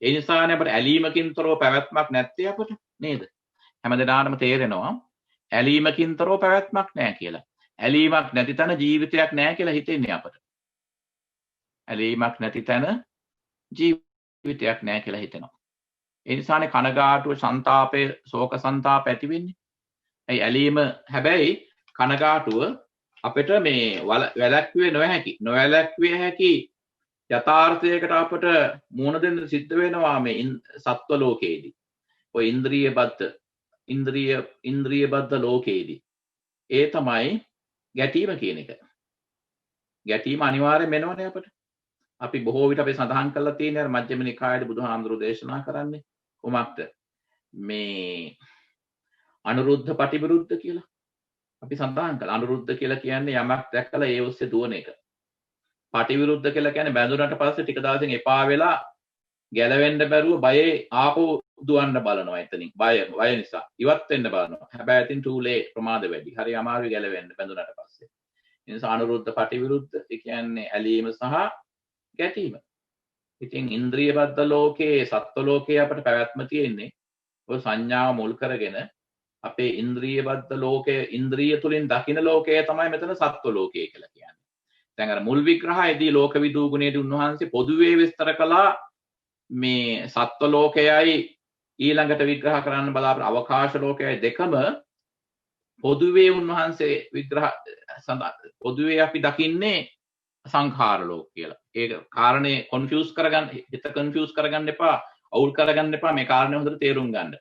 ඒ නිසානේ අපිට ඇලීමකින් තොරව පැවැත්මක් නැත්තේ අපිට නේද? හැමදෙනාටම තේරෙනවා ඇලීමකින් තොරව පැවැත්මක් නැහැ කියලා. ඇලීමක් නැති තැන ජීවිතයක් නැහැ කියලා හිතෙන්නේ අපිට. ඇලීමක් නැති තැන ජීවිතයක් නැහැ කියලා හිතෙනවා. ඒ නිසානේ කනගාටුව, ਸੰతాපය, ශෝක ਸੰతాප ඇති වෙන්නේ. ඒ ඇලීම හැබැයි කනගාටුව අපිට මේ වැළැක්විය නොහැකි යථාර්ථයකට අපට මුහුණ දෙන්න සිද්ධ වෙනවා මේ සත්ව ලෝකයේදී. ඔය ඉන්ද්‍රිය බද්ධ ලෝකයේදී. ඒ තමයි ගැටීම කියන එක. ගැටීම අනිවාර්යයෙන් වෙනවනේ අපට. අපි බොහෝ විට අපි සඳහන් කරලා තියෙන මජ්ක්‍ධිම නිකායේ බුදුහාමුදුරු දේශනා කරන්නේ කොහොමද? මේ අනුරුද්ධ පටිවිරුද්ධ කියලා. අපි සඳහන් කළා. අනුරුද්ධ කියලා කියන්නේ යමක් දැක්කලා ඒ ඔස්සේ දුවන එක. පටිවිරුද්ධ කියලා කියන්නේ බැඳුනට පස්සේ ටික දවසකින් එපා වෙලා ගැලවෙන්න බැරුව බයේ ආපහු දුවන්න බලනවා එතනින්. බය නිසා ඉවත් වෙන්න බලනවා. හැබැයි ඉතින් too late ප්‍රමාද වැඩි. හරි අමාරුයි ගැලවෙන්න බැඳුනට පස්සේ. ඒ නිසා අනුරුද්ධ පටිවිරුද්ධ ඒ කියන්නේ ඇලීම සහ ගැටීම. ඉතින් ඉන්ද්‍රිය බද්ධ ලෝකයේ සත්ව ලෝකයේ අපිට පැවැත්ම තියෙන්නේ ඔය සංඥාව මුල් කරගෙන අපේ ඉන්ද්‍රිය බද්ධ ලෝකයේ ඉන්ද්‍රිය තුලින් දකින ලෝකය තමයි මෙතන සත්ව ලෝකය කියලා කියන්නේ. දැන් අර මුල් විග්‍රහයේදී ලෝක විදූ ගුණයේදී උන්වහන්සේ පොදුවේ විස්තර කළා මේ සත්ව ලෝකයයි ඊළඟට විග්‍රහ කරන්න බලාපොරොත්තු අවකාශ ලෝකයයි දෙකම පොදුවේ උන්වහන්සේ විග්‍රහ පොදුවේ අපි දකින්නේ සංඛාර ලෝක කියලා. ඒක කාරණේ කන්ෆියුස් කරගන්න එපා, අවුල් කරගන්න එපා. මේ කාරණේ හොඳට තේරුම් ගන්න.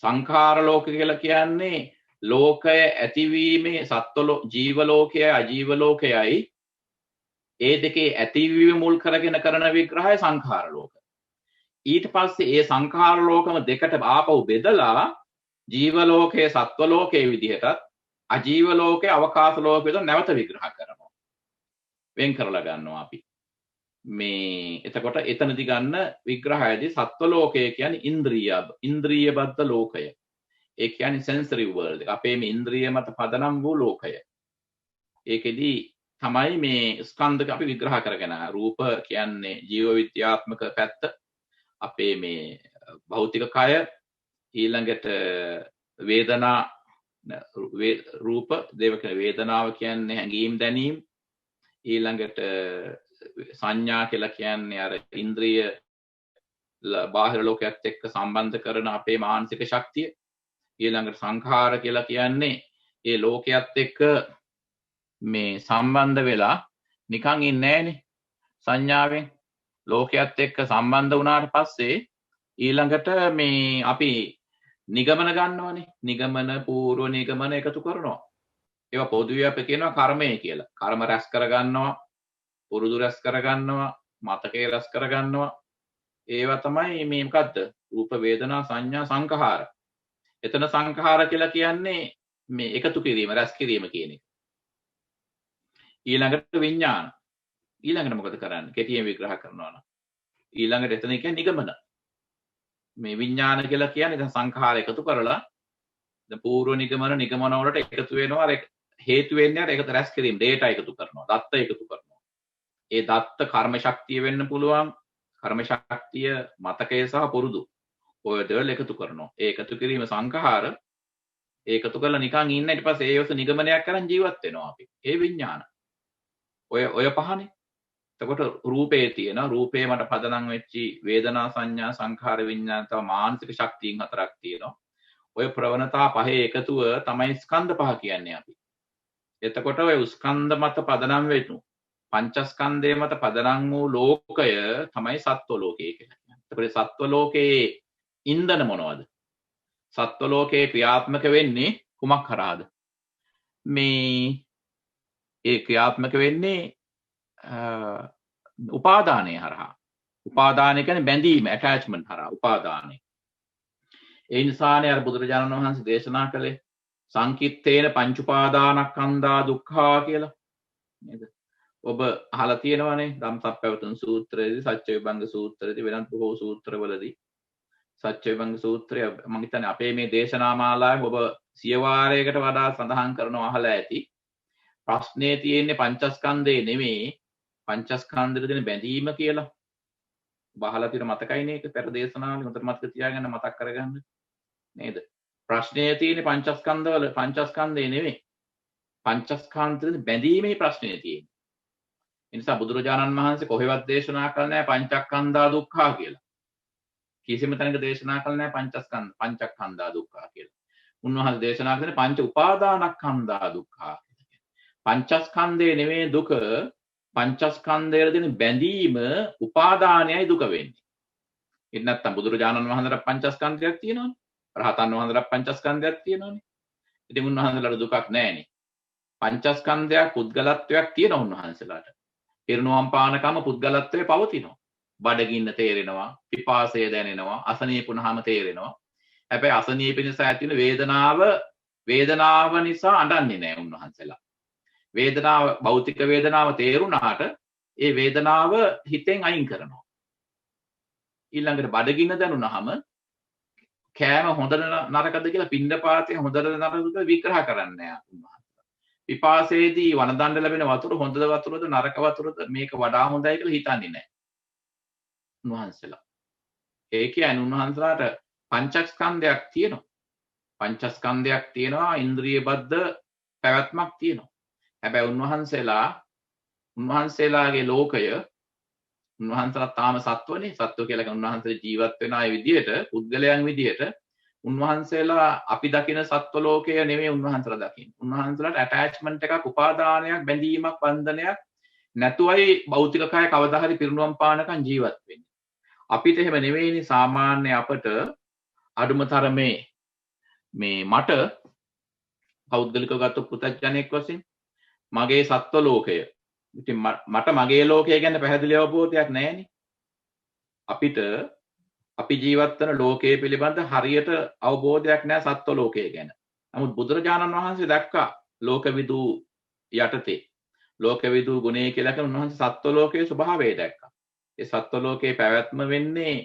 සංඛාර ලෝක කියලා කියන්නේ ලෝකය ඇතිවීමේ ජීව ලෝකයයි අජීව ලෝකයයි ඒ දෙකේ ඇතිවීම මුල් කරගෙන කරන විග්‍රහය සංඛාර ලෝක. ඊට පස්සේ ඒ සංඛාර ලෝකම දෙකට ආපහු බෙදලා ජීව ලෝකයේ සත්ව ලෝකයේ විදිහටත් අජීව ලෝකයේ අවකාශ ලෝකයේ නැවත විග්‍රහ කරනවා. වෙන් කරලා ගන්නවා අපි. මේ එතකොට එතනදි ගන්න විග්‍රහයේදී සත්ව ලෝකය කියන්නේ ඉන්ද්‍රිය බද්ධ ලෝකය. ඒ කියන්නේ sensory world එක. අපේ මේ ඉන්ද්‍රිය මත පදනම් වූ ලෝකය. ඒකෙදි තමයි මේ ස්කන්ධක අපි විග්‍රහ කරගෙන රූප කියන්නේ ජීව විද්‍යාත්මක පැත්ත. අපේ මේ භෞතික කය ඊළඟට වේදනා රූප දේවක වේදනාව කියන්නේ හැඟීම් දැනීම් ඊළඟට සංඥා කියලා කියන්නේ අර ඉන්ද්‍රිය බාහිර ලෝකයක් එක්ක සම්බන්ධ කරන අපේ මානසික ශක්තිය ඊළඟට සංඛාර කියලා කියන්නේ ඒ ලෝකයක් එක්ක මේ සම්බන්ධ වෙලා නිකන් ඉන්නේ නැහනේ සංඥාවෙන් ලෝකයක් එක්ක සම්බන්ධ වුණාට පස්සේ ඊළඟට මේ අපි නිගමන ගන්නවනේ නිගමන පූර්ව නිගමන එකතු කරනවා ඒවා පොදුවේ අපි කියනවා කර්මය කියලා කර්ම රැස් කරගන්නවා පුරුදු රැස් කරගන්නවා මතකේ රැස් කරගන්නවා ඒවා තමයි මේ මොකද්ද රූප වේදනා සංඥා සංඛාර එතන සංඛාර කියලා කියන්නේ මේ එකතු කිරීම රැස් කිරීම කියන එක ඊළඟට විඥාන ඊළඟට මොකද කරන්නේ කෙටියෙන් විග්‍රහ කරනවා නම් ඊළඟට එතන කියන්නේ නිගමන මේ විඥාන කියලා කියන්නේ දැන් සංඛාර එකතු කරලා දැන් පූර්ව නිගමන වලට එකතු වෙනවා අර හේතු වෙන්නේ අර එකතු රැස් කිරීම data එකතු කරනවා දත්ත එකතු කරනවා ඒ දත්ත කර්ම ශක්තිය වෙන්න පුළුවන් කර්ම ශක්තිය මතකය සහ පුරුදු ඔය දෙවල් එකතු කරනවා ඒ එකතු කිරීම සංඛාර ඒකතු කරලා නිකන් ඉන්න ඊට පස්සේ ඒ ඔස්ස නිගමනයක් කරන් ජීවත් වෙනවා අපි ඒ විඥාන ඔය පහනේ එතකොට රූපේ තියෙන රූපේ මට පදනම් වෙච්චි වේදනා සංඥා සංඛාර විඥාන තව මානසික ශක්තියින් හතරක් තියෙනවා ඔය ප්‍රවණතා පහේ එකතුව තමයි ස්කන්ධ පහ කියන්නේ අපි එතකොට ඔය ස්කන්ධ මත පදනම් වෙතු පංචස්කන්ධය මත පදනම් වූ ලෝකය තමයි සත්ව ලෝකය කියලා කියන්නේ. එතකොට සත්ව ලෝකයේ ඉන්ධන මොනවද? සත්ව ලෝකයේ ක්‍රියාත්මක වෙන්නේ කුමක් කරාද? මේ ඒ ක්‍රියාත්මක වෙන්නේ උපාදානය හරහා. උපාදානය කියන්නේ බැඳීම, ඇටැච්මන්ට් හරහා උපාදානය. ඒ නිසානේ අර බුදුරජාණන් වහන්සේ දේශනා කළේ සංකිට්ඨේන පංච උපාදානස්කන්ධා දුක්ඛා කියලා. නේද? ඔබ අහලා තියෙනවනේ ධම්සප්පවතුන් සූත්‍රයේදී, සත්‍යවිභංග සූත්‍රයේදී, වෙනත් බොහෝ සූත්‍රවලදී සත්‍යවිභංග සූත්‍රය මම හිතන්නේ අපේ මේ දේශනා මාලාවේ ඔබ 100 වාරයකට වඩා සඳහන් කරනවා අහලා ඇති. ප්‍රශ්නේ තියෙන්නේ පංචස්කන්ධේ නෙමෙයි, පංචස්කන්ධෙට දෙන බැඳීම කියලා. බහලා තියෙන මතකයිනේ ඒක පෙර දේශනාවල හොඳට මතක තියාගන්න, මතක් කරගන්න. නේද? ප්‍රශ්නේ තියෙන්නේ පංචස්කන්ධවල, පංචස්කන්ධේ නෙමෙයි. පංචස්කන්ධෙට බැඳීමේ ප්‍රශ්නේ තියෙන්නේ. ඒ නිසා බුදුරජාණන් වහන්සේ කොහෙවත් දේශනා කළේ නැහැ පංචස්කන්ධා දුක්ඛා කියලා. කිසිම තැනක දේශනා කළේ නැහැ පංචස්කන්ධා දුක්ඛා කියලා. උන්වහන්සේ දේශනා කළේ පංච උපාදානස්කන්ධා දුක්ඛා කියලා. පංචස්කන්ධේ නෙමෙයි දුක, පංචස්කන්ධයට දෙන බැඳීම උපාදානයයි දුක වෙන්නේ. ඒක නැත්තම් බුදුරජාණන් වහන්සේට පංචස්කන්ධයක් තියෙනවනේ. රහතන් වහන්සේට පංචස්කන්ධයක් තියෙනවනේ. ඉතින් උන්වහන්සේලාට දුකක් නැහැනේ. පංචස්කන්ධයක් පුද්ගලත්වයක් තියෙන උන්වහන්සේලාට. පිරිනුවම් පානකම පුද්ගලත්වයේ පවතිනවා. බඩගින්න තේරෙනවා, පිපාසය දැනෙනවා, අසනීප වුණාම තේරෙනවා. හැබැයි අසනීප නිසා ඇති වෙන වේදනාව නිසා අඬන්නේ නැහැ උන්වහන්සේලා. වේදනාව, භෞතික වේදනාව තේරුණාට ඒ වේදනාව හිතෙන් අයින් කරනවා. ඊළඟට බඩගින්න දැනුණාම කෑම හොඳද නරකද කියලා පින්ඩපාතේ හොඳද නරකද කියලා විග්‍රහ කරන්නේ නැහැ උන්වහන්සේලා. පිපාසයේදී වනදණ්ඩ ලැබෙන වතුර හොඳද වතුරද නරක වතුරද මේක වඩා හොඳයි කියලා හිතන්නේ නැහැ උන්වහන්සේලා. ඒ කියන්නේ උන්වහන්සේලාට පංචස්කන්ධයක් තියෙනවා. පංචස්කන්ධයක් තියෙනවා, ඉන්ද්‍රිය බද්ධ පැවැත්මක් තියෙනවා. හැබැයි උන්වහන්සේලාගේ ලෝකය, උන්වහන්සේලා තාම සත්වනේ. සත්ව කියලා කියන උන්වහන්සේ ජීවත් වෙන අය විදියට, පුද්ගලයන් විදියට උන්වහන්සේලා අපි දකින සත්ව ලෝකය නෙමෙයි උන්වහන්සේලා දකින්නේ. උන්වහන්සේලාට ඇටැච්මන්ට් එකක්, උපාදානයක්, බැඳීමක්, බන්ධනයක් නැතුවයි භෞතික කය කවදා හරි පිරිනුවම් පානකම් ජීවත් වෙන්නේ. අපිට එහෙම නෙවෙයිනේ. සාමාන්‍ය අපට අඩුම තරමේ මේ මට පෞද්ගලිකව ගත්ත පුතඥයෙක් වශයෙන් මගේ සත්ව ලෝකය, ඉතින් මට මගේ ලෝකය ගැන පැහැදිලි අවබෝධයක් නැහැනේ. අපිට අපි ජීවත් වෙන ලෝකයේ පිළිබඳ හරියට අවබෝධයක් නැහැ සත්ව ලෝකය ගැන. නමුත් බුදුරජාණන් වහන්සේ දැක්කා ලෝකවිදු යටතේ, ලෝකවිදු ගුණය කියලා කියන උන්වහන්සේ සත්ව ලෝකයේ ස්වභාවය දැක්කා. ඒ සත්ව ලෝකයේ පැවැත්ම වෙන්නේ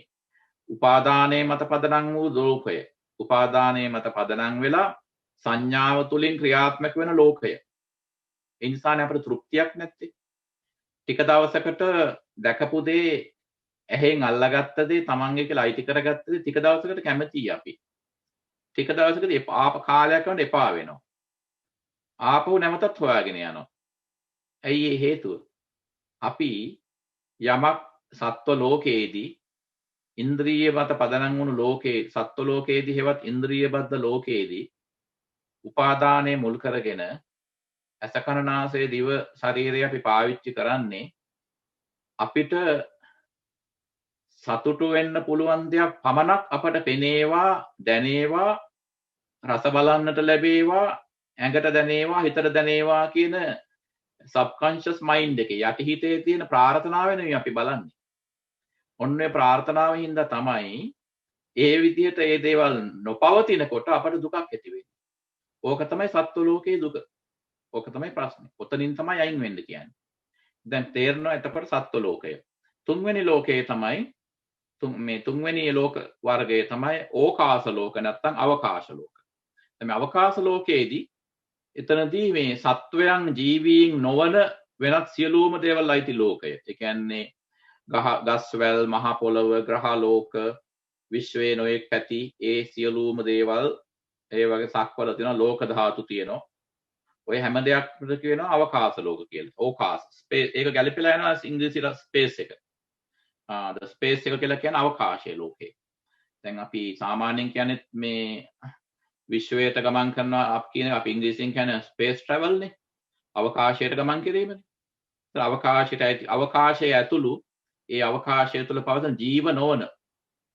උපාදානයේ මත පදනම් වූ ලෝකය. උපාදානයේ මත පදනම් වෙලා සංඥාව තුලින් ක්‍රියාත්මක වෙන ලෝකය. ඒ නිසානේ අපිට තෘප්තියක් නැත්තේ. ටික දවසකට දැකපු දේ, ඇහෙන් අල්ලගත්ත දේ, තමන්ගේ කියලා අයිති කරගත්ත දේ ටික දවසකට කැමතියි අපි. ටික දවසකට කාලයක් යනකොට එපා වෙනවා. ආපහු නැවතත් හොයාගෙන යනවා. ඇයි ඒ හේතුව? අපි යමක් සත්ව ලෝකයේදී, ඉන්ද්‍රිය මත පදනම් වුණු ලෝකයේ, සත්ව ලෝකයේදී හෙවත් ඉන්ද්‍රිය බද්ධ ලෝකයේදී උපාදානය මුල් කරගෙන ඇස කන නාසය දිව ශරීරය අපි පාවිච්චි කරන්නේ අපිට සතුටු වෙන්න පුළුවන් දෙයක් පමණක් අපට පෙනේවා, දැනේවා, රස බලන්නට ලැබේවා, ඇඟට දැනේවා, හිතට දැනේවා කියන සබ්කොන්ෂස් මයින්ඩ් එකේ යටිහිතේ තියෙන ප්‍රාර්ථනාවෙන් අපි බලන්නේ. ඔන්න ඒ ප්‍රාර්ථනාවෙන් හින්දා තමයි ඒ විදිහට ඒ දේවල් නොපවතිනකොට අපට දුකක් ඇති වෙන්නේ. ඕක තමයි සත්ව ලෝකයේ දුක. ඕක තමයි ප්‍රශ්නේ. ඔතනින් තමයි අයින් වෙන්න කියන්නේ. දැන් තේරෙනවා එතකොට සත්ව ලෝකය. තුන්වෙනි ලෝකයේ තමයි තුන්වෙනි ලෝක වර්ගය තමයි ඕකාස ලෝක, නැත්නම් අවකාශ ලෝක. දැන් අවකාශ ලෝකයේදී එතනදී මේ සත්වයන් ජීවීන් නොවන වෙනත් සියලුම දේවල් අයිති ලෝකය. ඒ කියන්නේ ගස්වැල්, මහ පොළව, ග්‍රහ ලෝක, විශ්වයේ නොයෙක් පැති, ඒ සියලුම දේවල්, ඒ වගේ සක්වල තියෙනවා, ලෝක ධාතු තියෙනවා. ඔය හැම දෙයක්ම කියනවා අවකාශ ලෝක කියලා. ඕකාස ස්පේස්, ඒක ගැලපෙලා යනවා ඉංග්‍රීසියට ස්පේස් එක. ස්පේස් එක කියලා කියන්නේ අවකාශයේ ලෝකේ. දැන් අපි සාමාන්‍යයෙන් කියන්නේ මේ විශ්වයට ගමන් කරනවා අපි ඉංග්‍රීසියෙන් කියන්නේ ස්පේස් ට්‍රැවල් නේ. අවකාශයට ගමන් කිරීමනේ. අවකාශයේ ඇතුළු ඒ අවකාශය තුළ පවතින ජීව නොවන,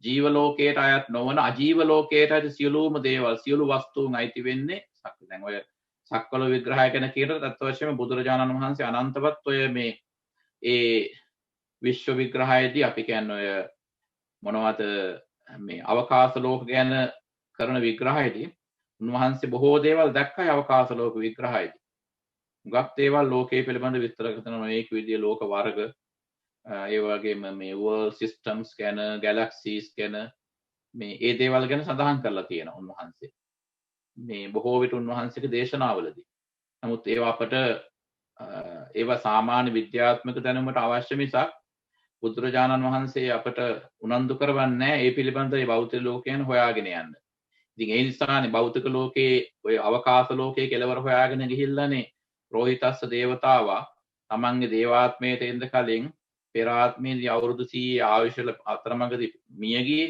ජීව ලෝකයට අයත් නොවන, අජීව ලෝකයට අයත් සියලුම දේවල්, සියලු වස්තුන් අයිති වෙන්නේ දැන් ඔය සක්වල විග්‍රහය ගැන කියනකොට අත් වශයෙන්ම බුදුරජාණන් වහන්සේ අනන්තවත් ඔය මේ ඒ විශ්ව විග්‍රහයේදී අපි කියන්නේ ඔය මොනවද මේ අවකාශ ලෝක ගැන කරන විග්‍රහයේදී උන්වහන්සේ බොහෝ දේවල් දැක්කයි අවකාශ ලෝක විග්‍රහයේදී. හුඟක් දේවල් ලෝකයේ පිළිබඳ විස්තර කරන මේක විදිය ලෝක වර්ග ඒ වගේම මේ world systems ගැන galaxies ගැන මේ ඒ දේවල් ගැන සඳහන් කරලා තියෙනවා උන්වහන්සේ. මේ බොහෝ විට උන්වහන්සේගේ දේශනාවලදී. නමුත් ඒවා අපට ඒවා සාමාන්‍ය විද්‍යාත්මක දැනුමට අවශ්‍ය මිසක් බුදුරජාණන් වහන්සේ අපට උනන්දු කරවන්නේ නැහැ ඒ පිළිබඳ ඒ භෞතික ලෝකයන් හොයාගෙන යන්න. ඉතින් ඒ නිසානේ භෞතික ලෝකයේ ඔය අවකාශ ලෝකයේ කෙලවර හොයාගෙන ගිහිල්ලානේ රෝහිතස්ස දේවතාවා තමන්ගේ දේවාත්මයට එන්න කලින් පෙර ආත්මයේදී අවුරුදු 100 ආයුෂල අතරමඟදී මිය ගියේ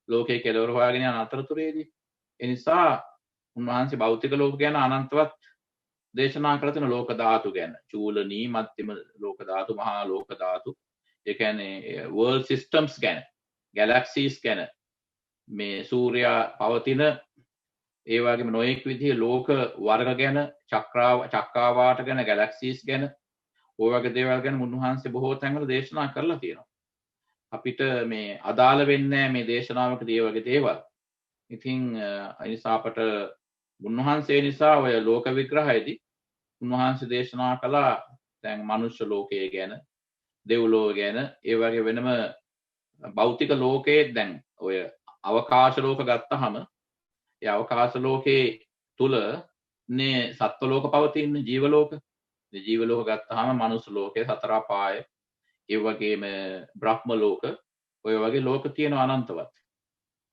ලෝකයේ කෙලවර හොයාගෙන යන අතරතුරේදී. ඒ නිසා උන්වහන්සේ භෞතික ලෝක ගැන අනන්තවත් දේශනා කළ තියෙන ලෝක ධාතු ගැන චූලනී මධ්‍යම ලෝක ධාතු මහා ලෝක ධාතු ඒ කියන්නේ world systems ගැන galaxies ගැන මේ සූර්යයා පවතින ඒ වගේම නොයෙක් විදිහේ ලෝක වර්ග ගැන චක්‍රාවාට ගැන galaxies ගැන ඔය වගේ දේවල් ගැන උන්වහන්සේ බොහෝ තැන්වල දේශනා කරලා තියෙනවා. අපිට මේ අදාළ වෙන්නේ මේ දේශනාවකදී ඒ වගේ දේවල්. ඉතින් ඒ නිසා අපට උන්වහන්සේ නිසා ඔය ලෝක විග්‍රහයේදී උන්වහන්සේ දේශනා කළා දැන් මනුෂ්‍ය ලෝකය ගැන දෙව්ලෝක ගැන ඒ වගේ වෙනම භෞතික ලෝකයේ දැන් ඔය අවකාශ ලෝක ගත්තහම ඒ අවකාශ ලෝකයේ තුල නේ සත්ව ලෝක පවතින ජීව ලෝක. ඒ ජීව ලෝක ගත්තාම මනුෂ්‍ය ලෝකයේ සතර අපාය ඒ වගේම බ්‍රහ්ම ලෝක ඔය වගේ ලෝක තියෙනවා අනන්තවත්.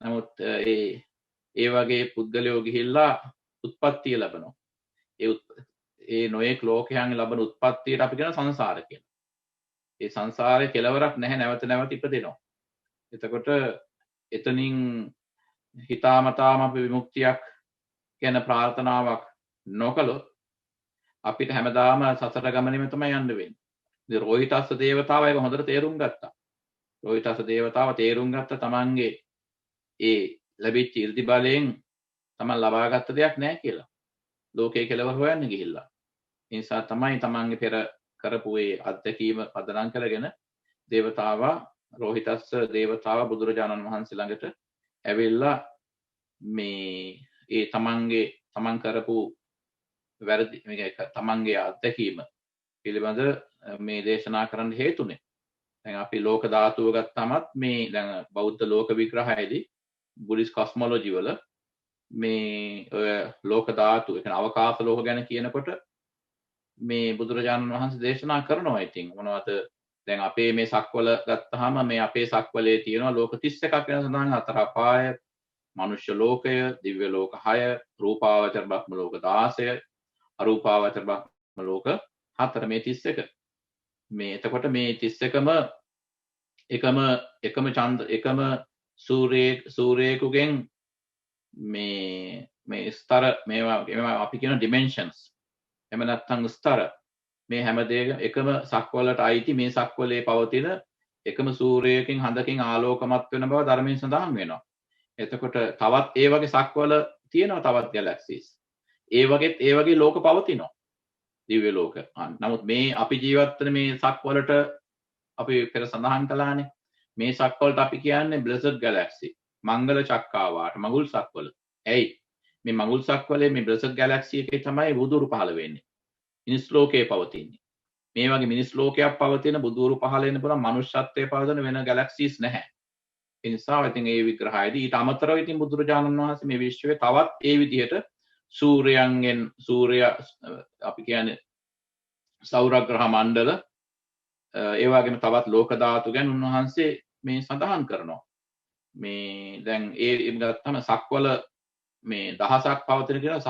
නමුත් ඒ වගේ පුද්ගලයෝ ගිහිල්ලා උත්පත්තිය ලැබනවා. ඒ නොයෙක් ලෝකයන් ලැබෙන උත්පත්තියට අපි කියන සංසාර කියලා. ඒ සංසාරේ කෙලවරක් නැහැ නැවත නැවත ඉපදෙනවා. එතකොට එතනින් හිතාමතාම අපි විමුක්තියක් ගැන ප්‍රාර්ථනාවක් නොකළොත් අපිට හැමදාම සසර ගමනේම තමයි යන්න වෙන්නේ. ඉතින් රෝහිතස්ස දේවතාව ඒක හොඳට තේරුම් ගත්තා. රෝහිතස්ස දේවතාව තේරුම් ගත්ත තමන්ගේ ඒ ලැබිච්ච 이르දි බලයෙන් තමන් ලබාගත්ත දෙයක් නැහැ කියලා. ලෝකයේ කෙලවර හොයන්න ගිහිල්ලා. ඒ නිසා තමයි තමන්ගේ පෙර කරපු ඒ අත්දැකීම පදනම් කරගෙන දේවතාවා රෝහිතස්ස දේවතාව බුදුරජාණන් වහන්සේ ළඟට ඇවිල්ලා මේ ඒ තමන් කරපු වැරදි තමන්ගේ අත්දැකීම පිළිබඳ මේ දේශනා කරන්න හේතුනේ. දැන් අපි ලෝක ධාතුව ගත්තමත් මේ දැන් බෞද්ධ ලෝක විග්‍රහයේදී බුද්දිස් කොස්මොලොජි වල මේ ඔය ලෝක ධාතු ඒ කියන්නේ අවකාශ ලෝක ගැන කියනකොට මේ බුදුරජාණන් වහන්සේ දේශනා කරනවා. ඉතින් මොනවද දැන් අපේ මේ සක්වල ගත්තාම මේ අපේ සක්වලේ තියෙනවා ලෝක 31ක් වෙන සඳහන් හතර අපාය, මනුෂ්‍ය ලෝකය, දිව්‍ය ලෝක 6, රූපාවචර බ්‍රහ්ම ලෝක 16, අරූපාවචර බ්‍රහ්ම ලෝක 4 මේ 31. මේ එතකොට මේ 31ම එකම සූර්යයෙකුගෙන් මේ ස්තර මේවා අපි කියන dimensions එහෙම නැත්නම් ස්තර මේ හැම දෙයකම එකම සක්වලට අයිති මේ සක්වලේ පවතින එකම සූර්යයකින් හඳකින් ආලෝකමත් වෙන බව ධර්මයෙන් සඳහන් වෙනවා. එතකොට තවත් ඒ වගේ සක්වල තියෙනවා තවත් galaxies. ඒ වගේ ලෝක පවතිනවා. දිව්‍ය ලෝක. නමුත් මේ අපි ජීවත් වෙන මේ සක්වලට අපි පෙර සඳහන් කළානේ. මේ සක්වලට අපි කියන්නේ blessed galaxy. මංගල චක්කාවාට මඟුල් සක්වල. ඇයි? මේ මඟුල් සක්වලේ මේ blessed galaxy එකේ තමයි බුදුරු පහළ වෙන්නේ. මිනිස් ලෝකයේ පවතින්නේ. මේ වගේ මිනිස් ලෝකයක් පවතින බුදුරු පහළ වෙන්න පුළුවන් මනුෂ්‍යත්වයේ පවතින වෙන galaxies නැහැ. ඒ නිසා ඉතින් ඒ විග්‍රහයේදී ඊට අමතරව ඉතින් බුදුරජාණන් වහන්සේ මේ විශ්වයේ තවත් ඒ විදිහට සූර්ය අපි කියන්නේ සෞරග්‍රහ මණ්ඩල ඒ වගේම තවත් ලෝක ධාතු ගැන උන්වහන්සේ මේ සඳහන් කරනවා. මේ දැන් ඒ ගත්තම සක්වල මේ දහසක් පවතින කියන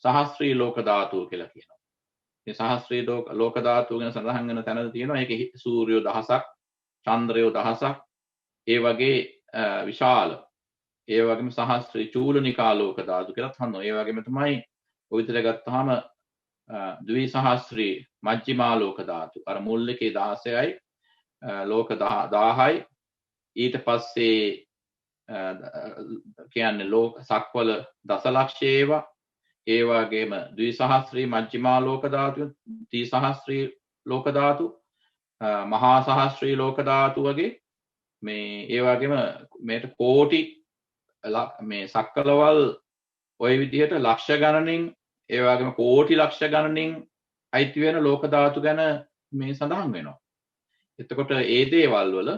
සහස්ත්‍රී ලෝක ධාතුව කියලා කියනවා. මේ සහස්ත්‍රී ලෝක ධාතුව ගැන සඳහන් වෙන තැනද තියෙනවා. ඒකේ සූර්යෝ දහසක්, චන්ද්‍රයෝ දහසක්, ඒ වගේ විශාල ඒ වගේම සහස්ත්‍රී චූලනිකා ලෝක ධාතු කියලා හඳුන්වනවා. ඒ වගේම තමයි ඔය විතර ගත්තාම ද්විසහස්ත්‍රී මජ්ක්‍ධිමා ලෝක ධාතු. අර මුල් එකේ 16යි ලෝක 1000යි ඊට පස්සේ කියන්නේ ලෝක සක්වල දසලක්ෂ ඒවා ඒ වගේම ද්විසහස්ත්‍රී මජ්ක්‍ධිමා ලෝක ධාතු, ත්‍රිසහස්ත්‍රී ලෝක ධාතු, මහා සහස්ත්‍රී ලෝක ධාතු වගේ මේ ඒ වගේම මේට කෝටි මේ සක්කලවල් ඔය විදිහට ලක්ෂ ගණනින් ඒ වගේම කෝටි ලක්ෂ ගණනින් අයිති වෙන ලෝක ධාතු ගැන මේ සඳහන් වෙනවා. එතකොට ඒ දේවල් වල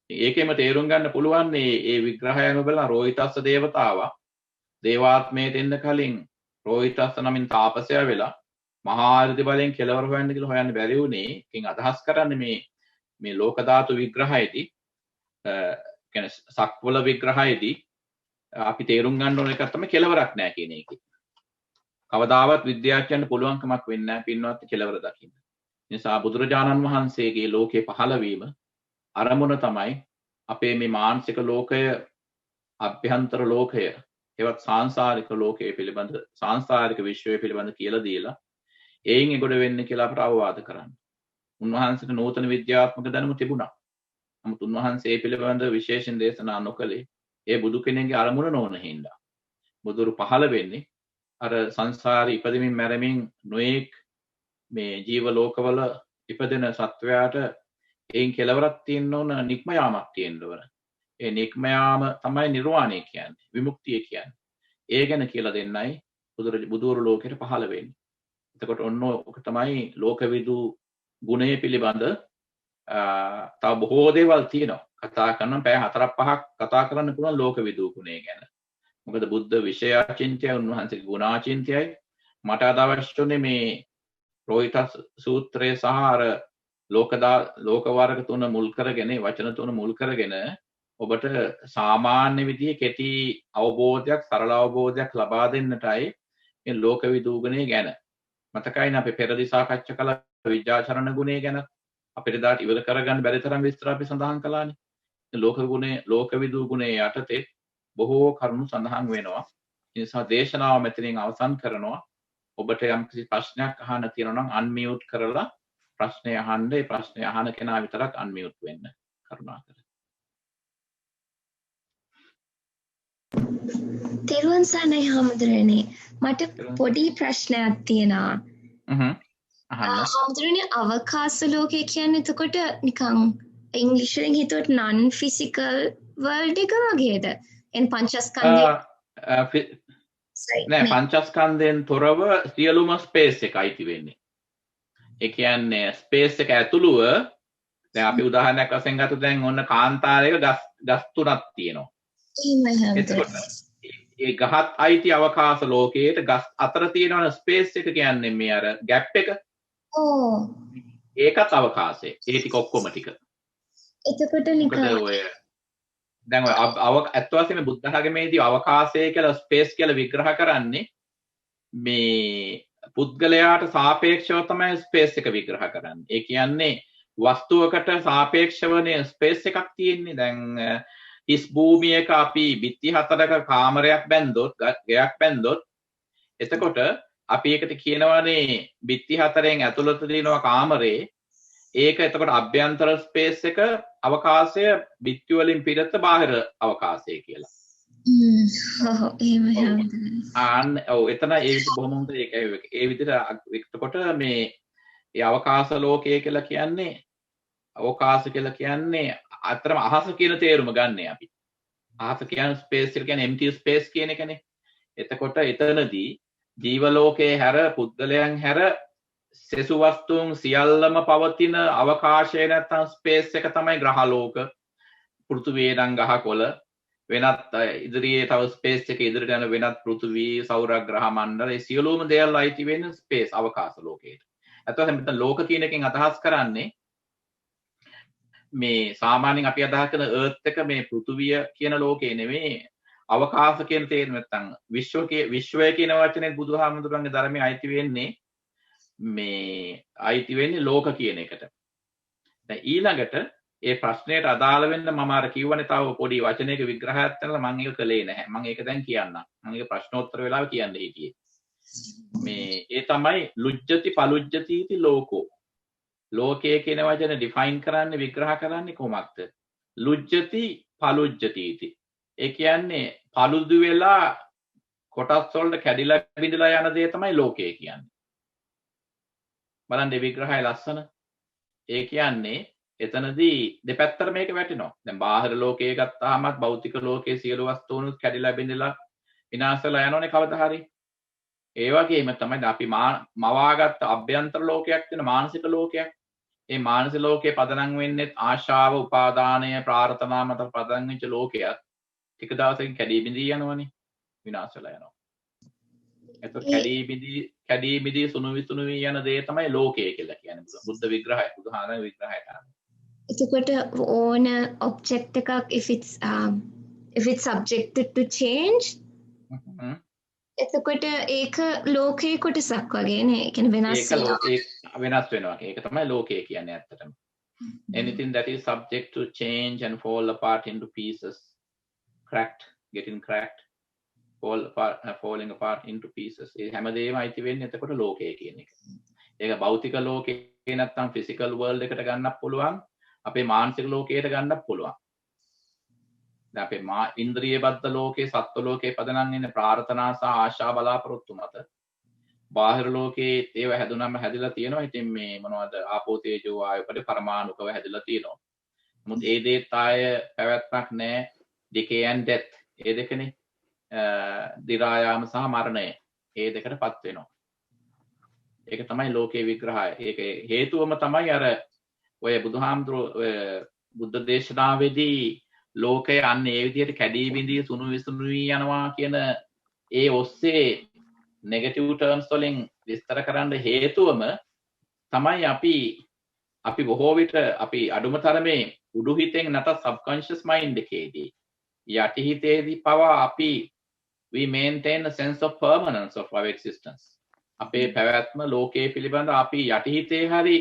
ඒකෙම තේරුම් ගන්න පුළුවන් මේ විග්‍රහයම බලලා රෝහිතස්ස දේවතාවා දේවාත්මයට එන්න කලින් රෝහිතස්ස නමින් තාපසයා වෙලා මහා ආර්ය බලෙන් කෙලවර හොයන්න කියලා හොයන්න බැරි වුණේ. ඒකෙන් අදහස් කරන්නේ මේ ලෝක ධාතු විග්‍රහයේදී කියන්නේ සක්වල විග්‍රහයේදී අපි තේරුම් ගන්න ඕන එකක් තමයි කෙලවරක් නැහැ කියන එක. කවදාවත් විද්‍යාඥයන්ට පුළුවන්කමක් වෙන්නේ නැහැ පින්වත් කෙලවර දකින්න. ඒ නිසා බුදුරජාණන් වහන්සේගේ ලෝකේ පහළවීම අරමුණ තමයි අපේ මේ මානසික ලෝකය, අභ්‍යන්තර ලෝකය, ඒවත් සාංශාරික ලෝකයේ පිළිබඳ සාංශාරික විශ්වය පිළිබඳ කියලා දීලා එයින් එගොඩ වෙන්න කියලා අපට අවවාද කරන්න. උන්වහන්සේට නූතන විද්‍යාත්මක දැනුම තිබුණා. නමුත් උන්වහන්සේ පිළිබඳ විශේෂයෙන් දේශනා නොකළේ ඒ බුදු කෙනෙක්ගේ අරමුණ නොවන හින්දා. බුදුරු පහළ වෙන්නේ අර සංසාරේ ඉපදෙමින් මැරෙමින් නොඑක් මේ ජීව ලෝකවල ඉපදෙන සත්වයාට එයින් කෙලවරක් තියෙන්න ඕන, නික්ම යාමක් තියෙන්න ඕන. ඒ නික්ම යාම තමයි නිර්වාණය කියන්නේ, විමුක්තිය කියන්නේ. ඒ ගැන කියලා දෙන්නයි බුදුරු ලෝකෙට පහළ වෙන්නේ. එතකොට ඔන්න ඔක තමයි ලෝකවිදු ගුණය පිළිබඳ තව බොහෝ දේවල් තියෙනවා. කතා කරනම් පැය 4-5ක් කතා කරන්න පුළුවන් ලෝකවිදු ගුණය ගැන. මොකද බුද්ධ විෂයාචින්ත්‍යය, උන්වහන්සේගේ ගුණාචින්ත්‍යයයි මට අද අවශ්‍යුනේ මේ රෝහිතස් සූත්‍රය සහ අර ලෝක වර්ග තුන මුල් කරගෙන, වචන තුන මුල් කරගෙන ඔබට සාමාන්‍ය විදිහේ කෙටි අවබෝධයක්, සරල අවබෝධයක් ලබා දෙන්නටයි මේ ලෝකවිදු ගුණය ගැන. මතකයිනේ අපි පෙරදී සාකච්ඡා කළ විද්‍යාචරණ ගුණය ගැන අපිට දාට ඉවර කරගන්න බැරි තරම් විස්තර අපි සඳහන් කළානේ. ලෝකවිදු ගුණය යටතේ බොහෝ කරුණු සඳහන් වෙනවා. ඒ නිසා දේශනාව මෙතනින් අවසන් කරනවා. ඔබට යම්කිසි ප්‍රශ්නයක් අහන්න තියෙනවා නම් අන්මියුට් කරලා ප්‍රශ්නය අහන්න. ඒ ප්‍රශ්නය අහන කෙනා විතරක් අන්මියුට් වෙන්න. කරුණාකර. තෙරුවන් සරණයි හාමුදුරනේ. මට පොඩි ප්‍රශ්නයක් තියෙනවා. හාමුදුරනේ අවකාශ ලෝකය කියන්නේ එතකොට නිකන් ඉංග්‍රීසියෙන් හිතුවට non physical world එක වගේද? එන් පංචස්කන්ධය නෑ, පංචස්කන්ධයෙන් තොරව සියලුම ස්පේස් එක අයිති වෙන්නේ. ඒ කියන්නේ ස්පේස් එක ඇතුළුව දැන් අපි උදාහරණයක් වශයෙන් ගත්තොත් දැන් ඔන්න කාන්තාරයක ගස් තුනක් තියෙනවා. එතකොට ඒ ගහත් අයිති අවකාශ ලෝකයේට ගස් අතර තියෙන ස්පේස් එක කියන්නේ මේ අර ගැප් එක. ඒකත් අවකාශය. ඒ ටික ඔක්කොම ටික. එතකොට නිකන් දැන් ඇත්ත වශයෙන්ම බුද්ධ ධර්මයේදී අවකාශය කියලා ස්පේස් කියලා විග්‍රහ කරන්නේ මේ පුද්ගලයාට සාපේක්ෂව තමයි ස්පේස් එක විග්‍රහ කරන්නේ. ඒ කියන්නේ වස්තුවකට සාපේක්ෂවනේ ස්පේස් එකක් තියෙන්නේ. දැන් හිස් භූමියක අපි බිත්ති 4ක කාමරයක් බැන්දොත්, ගෙයක් බැන්දොත්, එතකොට අපි ඒකට කියනවානේ බිත්ති 4න් ඇතුළත තියෙනවා කාමරේ. ඒක එතකොට අභ්‍යන්තර ස්පේස් එක, අවකාශය බිත්ති වලින් පිටත බාහිර අවකාශය කියලා. එතන ඒ බොහොම හොඳ ඒක. ඒ විදිහට එතකොට මේ අවකාශ ලෝකය කියලා කියන්නේ, අවකාශ කියලා කියන්නේ අතරම අහස කියන තේරුම ගන්න අපි. අහස කියන්නේ ස්පේස් එක කියන්නේ empty space කියන එකනේ. එතකොට එතනදී ජීව ලෝකයේ හැර, පුද්ගලයන් හැර සෙසු වස්තුන් සියල්ලම පවතින අවකාශය නැත්නම් ස්පේස් එක තමයි ග්‍රහලෝක. පෘථුවියේ නම් ගහකොළ, වෙනත් ඉදිරියේ තව ස්පේස් එක ඉදිරියට යන වෙනත් පෘථුවි, සෞර ග්‍රහ මණ්ඩල, ඒ සියලුම දේවල් අයිති වෙන ස්පේස් අවකාශ ලෝකයට. අතවසෙන් මෙතන ලෝක කියන එකෙන් අදහස් කරන්නේ මේ සාමාන්‍යයෙන් අපි අදහස් කරන earth එක මේ පෘථුවිය කියන ලෝකේ නෙමෙයි, අවකාශ කියන තේරුම නැත්නම් විශ්වය කියන වචනේ බුදුහාමුදුරන්ගේ ධර්මයේ අයිති වෙන්නේ මේ අයිති වෙන්නේ ලෝක කියන එකට. දැන් ඊළඟට ඒ ප්‍රශ්නයට අදාළ වෙන්න මම අර කියවනේ තව පොඩි වචනයක විග්‍රහයක් කරලා මම ඒක කළේ නැහැ. මම ඒක දැන් කියන්නම්. මම ඒක ප්‍රශ්නෝත්තර වෙලාව කියන්න හිටියේ. මේ ඒ තමයි ලුජ්ජති පලුජ්ජති इति ලෝකෝ. ලෝකය කියන වචන ඩිෆයින් කරන්නේ, විග්‍රහ කරන්නේ කොහොමද? ලුජ්ජති පලුජ්ජති इति. ඒ කියන්නේ paludu වෙලා කොටස් වලට කැඩිලා බිඳලා යන දේ තමයි ලෝකය කියන්නේ. බලන්න විග්‍රහය ලස්සන. ඒ කියන්නේ එතනදී දෙපැත්තට මේක වැටෙනවා. දැන් බාහිර ලෝකයේ ගත්තාමත් භෞතික ලෝකයේ සියලු වස්තුන් කැඩිලා බිඳලා විනාශ වෙලා යනෝනේ කවදා හරි. ඒ වගේම තමයි අපි මවාගත්ත අභ්‍යන්තර ලෝකයක් තියෙන මානසික ලෝකයක්. ඒ මානසික ලෝකයේ පදනම් වෙන්නේ ආශාව, උපාදානය, ප්‍රාර්ථනා මත පදනම් වෙච්ච ලෝකයක්. ටික දවසකින් කැඩී බිඳී යනවනේ. විනාශ වෙලා යනවා. එතකොට කැඩී බිඳී සුණු විසුණු වී යන දේ තමයි ලෝකය කියලා කියන්නේ. බුද්ධ විග්‍රහය, බුදුහාමගේ විග්‍රහය තමයි. එතකොට ඕන object එකක් if it's subjected to change එතකොට ඒක ලෝකයේ කොටසක් වගේ නේ. ඒ කියන්නේ වෙනස් වෙනවා. ඒක තමයි ලෝකය කියන්නේ ඇත්තටම. Anything that is subject to change and fall apart into pieces, getting cracked, falling apart into pieces. ඒ හැමදේම අයිති වෙන්නේ එතකොට ලෝකය කියන එක. ඒක භෞතික ලෝකේ නැත්තම් physical world එකට ගන්නත් පුළුවන්. අපේ මානසික ලෝකයට ගන්නත් පුළුවන්. දැන් අපේ ඉන්ද්‍රිය බද්ධ ලෝකේ, සත්ත්ව ලෝකේ පදනම් වෙන ප්‍රාර්ථනා සහ ආශා බලාපොරොත්තු මත බාහිර ලෝකේ ඒව හැදුනම හැදිලා තියෙනවා. ඉතින් මේ මොනවද ආපෝ තේජෝ වායු වල පරමාණුකව හැදිලා තියෙනවා. නමුත් ඒ දේත් ආය පැවැත්මක් නැහැ. decay and death. ඒ දෙකනේ දිරායාම සහ මරණය. ඒ දෙකටපත් වෙනවා. ඒක තමයි ලෝකේ විග්‍රහය. ඒක හේතුවම තමයි අර ඔය බුදුහාමුදුරුවෝ බුද්ධ දේශනාවේදී ලෝකය අන්න ඒ විදිහට කැඩී බිඳී සුණු විසුණු වී යනවා කියන ඒ ඔස්සේ නෙගටිව් ටර්ම්ස් වලින් විස්තර කරන්න හේතුවම තමයි අපි බොහෝ විට අපි අඩුම තරමේ උඩු හිතෙන් නැත්නම් සබ්කොන්ෂස් මයින්ඩ් එකේදී යටි හිතේදී පවා අපි we maintain a sense of permanence of our existence. අපේ පැවැත්ම ලෝකයේ පිළිබඳ අපි යටි හිතේ හරි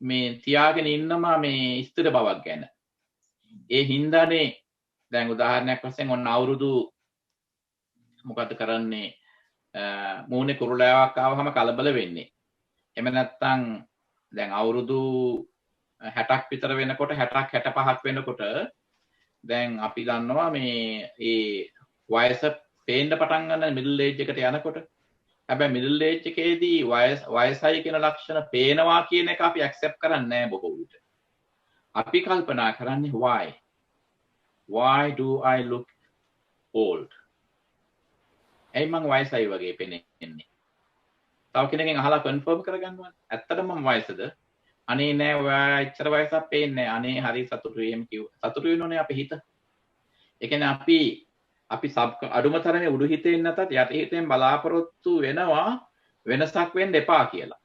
මේ තියාගෙන ඉන්නවා මේ ස්ථිර බවක් ගැන. ඒ හින්දානේ දැන් උදාහරණයක් වශයෙන් ඔන්න අවුරුදු මොකද කරන්නේ මූණේ කුරුලෑවක් ආවම කලබල වෙන්නේ. එහෙම නැත්නම් දැන් අවුරුදු 60ක් විතර වෙනකොට 60ක් 65ක් වෙනකොට දැන් අපි දන්නවා මේ ඒ වයස පේන්න පටන් ගන්න මිඩල් ඒජ් එකට යනකොට. හැබැයි මිඩල් ඒජ් එකේදී වයසයි කියන ලක්ෂණ පේනවා කියන එක අපි ඇක්සෙප්ට් කරන්නේ නැහැ බොහෝ විට. අපි කල්පනා කරන්නේ why do I look old? ඇයි මං වයසයි වගේ පෙනෙන්නේ? තව කෙනකින් අහලා කන්ෆර්ම් කරගන්න ඕනේ. ඇත්තටම මම වයසද? අනේ නෑ ඔයා එච්චර වයසක් පේන්නේ නෑ. අනේ හරි සතුටුයි එහෙම කිව්ව. සතුටු වෙනෝනේ අපේ හිත. ඒ කියන්නේ අපි අඩුම තරමේ උඩු හිතේ නැතත් යටි හිතෙන් බලාපොරොත්තු වෙනවා වෙනසක් වෙන්න එපා කියලා.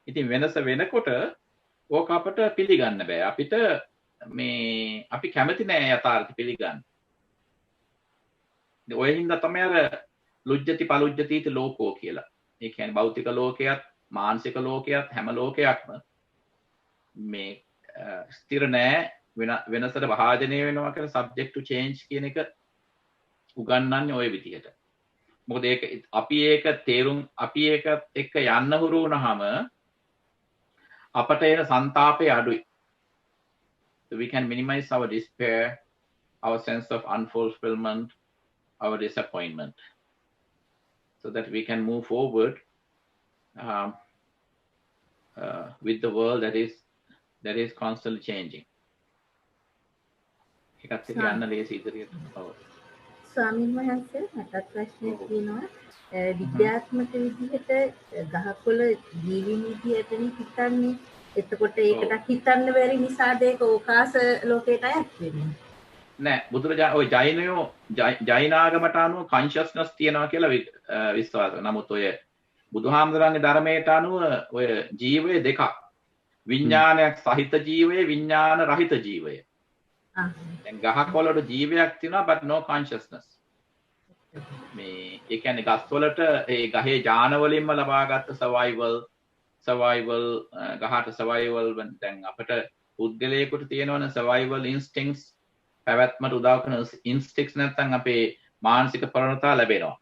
ඉතින් වෙනස වෙනකොට ඕක අපට පිළිගන්න බෑ. අපිට මේ අපි කැමති නෑ යථාර්ථය පිළිගන්න. ඔය හින්දා තමයි අර ලුජ්ජති පලුජ්ජතිති ලෝකෝ කියලා. ඒ කියන්නේ භෞතික ලෝකයක්, මානසික ලෝකයක් හැම ලෝකයක්ම මේ ස්ථිර නෑ වෙනසට භාජනය වෙනවා කියන subject to change කියන එක උගන්වන්නේ ওই විදිහට. මොකද ඒක අපි ඒක එක්ක යන්න හුරු වුණාම අපට එන සංතාපය අඩුයි. So we can minimize our despair, our sense of unfulfillment, our disappointment, so that we can move forward with the world that is constantly changing. ඒකත් එක්ක යන්න ලේසි ඉදිරියට. ස්වාමීන් වහන්සේ මටත් ප්‍රශ්නයක් තියෙනවා. විද්‍යාත්මක විදිහට ගහකොළ ජීවීන් විදිහටනේ හිතන්නේ. එතකොට ඒකට හිතන්න බැරි නිසාද ඒක ඕකාස ලෝකයට අයත් වෙන්නේ? නෑ බුදුරජාණන් ඔය ජෛනාගමට අනුව කන්ෂස්නස් තියෙනවා කියලා විශ්වාස කරනවා. නමුත් ඔය බුදුහාමුදුරන්ගේ ධර්මයට අනුව ඔය ජීවය දෙකක්. විඥානයක් සහිත ජීවය, විඥාන රහිත ජීවය. දැන් ගහකොළට ජීවයක් තියෙනවා but no consciousness. මේ ඒ කියන්නේ ගස්වලට ඒ ගහේ ඥාන වලින්ම ලබාගත් survival ගහට survival දැන් අපිට පුද්ගලයෙකුට තියෙනවනේ survival instincts පැවැත්මට උදව් කරන instincts නැත්නම් අපේ මානසික ප්‍රවණතා ලැබෙනවා.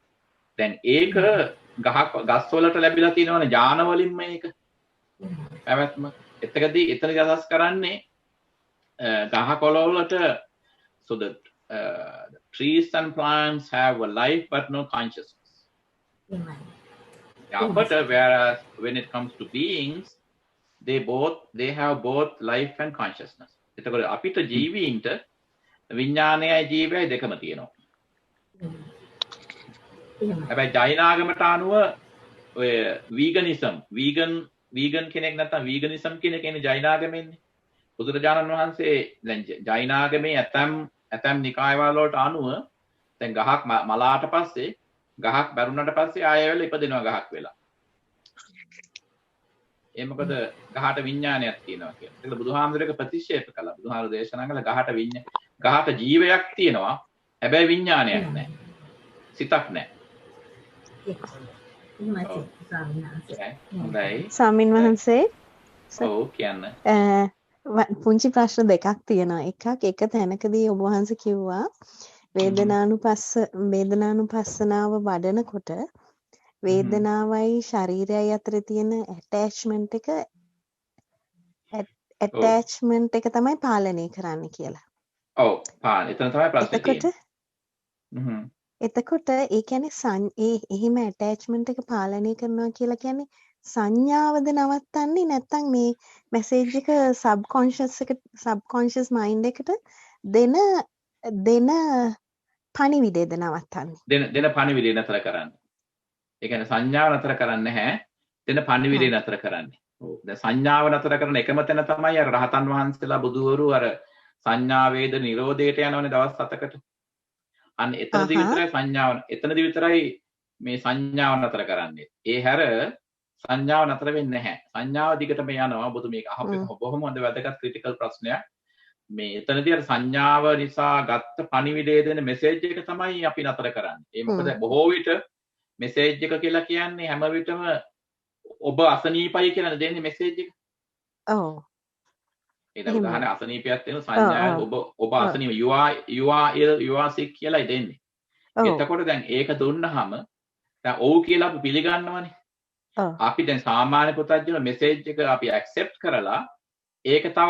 දැන් ඒක ගස්වලට ලැබිලා තියෙනවනේ ඥාන වලින්ම ඒක පැවැත්ම. එතකදී එතනදී අදහස් කරන්නේ ගහකොළ වලට so the trees and plants have a life but no consciousness. Whereas when it comes to beings, they have both life and consciousness. එතකොට අපිට ජීවීන්ට විඥානයයි ජීවයයි දෙකම තියෙනවා. හැබැයි ජෛනාගමට අනුව ඔය වීගන් කෙනෙක් නැත්නම් වීගනිසම් කියන කෙනේ ජෛනාගමෙන්නේ. බුදුරජාණන් වහන්සේ දැන් ජෛනාගමේ ඇතම් නිකායවල වලට අනුව දැන් ගහක් මලාට පස්සේ ගහක් බැරුණට පස්සේ ආයෙ වෙලා ඉපදෙනවා ගහක් වෙලා. ඒ මොකද ගහට විඥානයක් තියෙනවා කියලා. ඒක බුදුහාමුදුරේක ප්‍රතික්ෂේප කළා. බුදුහාමුදුර දේශනා කළා ගහට ජීවයක් තියෙනවා. හැබැයි විඥානයක් නැහැ. සිතක් නැහැ. ස්වාමීන් වහන්සේ ඔව් කියන්න. පුංචි ප්‍රශ්න දෙකක් තියෙනවා. එක තැනකදී ඔබ වහන්සේ කිව්වා වේදනානුපස්සනාව වඩනකොට වේදනාවයි ශරීරයයි අතර තියෙන ඇටැච්මන්ට් එක තමයි පාලනය කරන්න කියලා. ඔව් එතන තමයි ප්‍රශ්නේ තියෙන්නේ. එතකොට ඒ කියන්නේ එහෙම ඇටැච්මන්ට් එක පාලනය කරනවා කියලා කියන්නේ සංඥාවද නවත්තන්නේ නැත්නම් මේ මැසේජ් එක සබ්කොන්ෂස් මයින්ඩ් එකට දෙන පණිවිඩයද නවත්තන්නේ? දෙන පණිවිඩය නතර කරන්නේ. ඒ කියන්නේ සංඥාව නතර කරන්නේ නැහැ. දෙන පණිවිඩය නතර කරන්නේ. ඔව්. දැන් සංඥාව නතර කරන එකම තැන තමයි අර රහතන් වහන්සේලා බුදුවරු අර සංඥා වේද නිරෝධයට යනවනේ දවස් 7කට. අන්න එතනදී විතරයි මේ සංඥාව නතර කරන්නේ. ඒ හැර සංඥාව නතර වෙන්නේ නැහැ. සංඥාව දිගටම යනවා. ඔබතු මේක අහපු බොහොම හොඳ වැදගත් ක්‍රිටිකල් ප්‍රශ්නයක්. මේ එතනදී අර සංඥාව නිසා ගත්ත පණිවිඩය දෙන මෙසේජ් එක තමයි අපි නතර කරන්නේ. ඒ මොකද බොහෝ විට මෙසේජ් එක කියලා කියන්නේ හැම විටම ඔබ අසනීපයි කියලා දෙන්නේ මෙසේජ් එක. ඔව්. ඒක උදාහරණ අසනීපයක් දෙන සංඥාව ඔබ අසනීප you are sick කියලායි දෙන්නේ. එතකොට දැන් ඒක දුන්නාම දැන් ඔව් කියලා අපි පිළිගන්නවනේ. අපි දැන් සාමාන්‍ය පුතත්ජන මෙසේජ් එක අපි ඇක්සෙප්ට් කරලා ඒක තව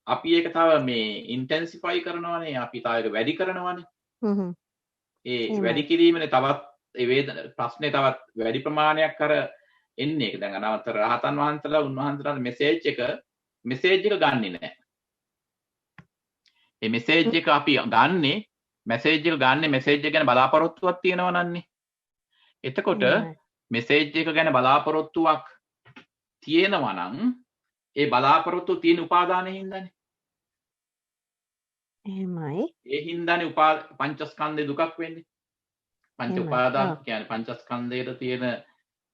අපි ඒක තව මේ ඉන්ටෙන්සිෆයි කරනවානේ. අපි තව ඒක වැඩි කරනවානේ. ඒ වැඩි කිරීමනේ තවත් ඒ වේදන ප්‍රශ්නේ තවත් වැඩි ප්‍රමාණයක් කර එන්නේ. ඒක දැන් අනවතර රහතන් වහන්සේලා උන්වහන්සේලාගේ මෙසේජ් එක ගන්නෙ නැහැ. ඒ මෙසේජ් එක අපි මෙසේජ් එක ගැන බලාපොරොත්තුවක් තියෙනවා නන්නේ. එතකොට මෙසේජ් එක ගැන බලාපොරොත්තුවක් තියෙනවා නම් ඒ බලාපොරොත්තු තියෙන උපාදානෙ හින්දානේ. එහෙමයි. ඒ හින්දානේ පංචස්කන්ධේ දුකක් වෙන්නේ. පංච උපාදාන කියන්නේ පංචස්කන්ධයේ තියෙන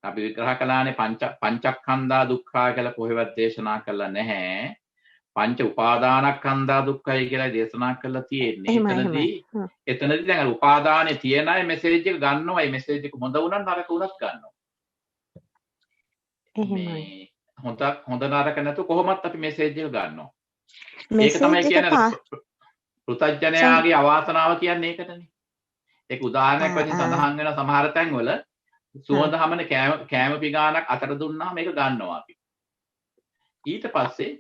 අපි විග්‍රහ කළානේ පංචස්කන්ධා දුක්ඛා කියලා කොහෙවත් දේශනා කළා නැහැ. පංච උපාදානස්කන්ධා දුක්ඛයි කියලා දේශනා කළා තියෙන්නේ. එතනදී දැන් උපාදානේ තියෙන අය මෙසේජ් එක ගන්නවා. ඒ මෙසේජ් එක හොඳ වුණත් නරක වුණත් ගන්නවා. එහෙමයි. හොඳ නරක නැතු කොහොමත් අපි මෙසේජ් එක ගන්නවා. ඒක තමයි කියන්නේ පෘථග්ජනයාගේ අවාසනාව කියන්නේ ඒකටනේ. ඒක උදාහරණයක් වශයෙන් සඳහන් වෙන සමහර තැන්වල සුවඳ හමන කෑම පිඟානක් අතට දුන්නාම මේක ගන්නවා අපි. ඊට පස්සේ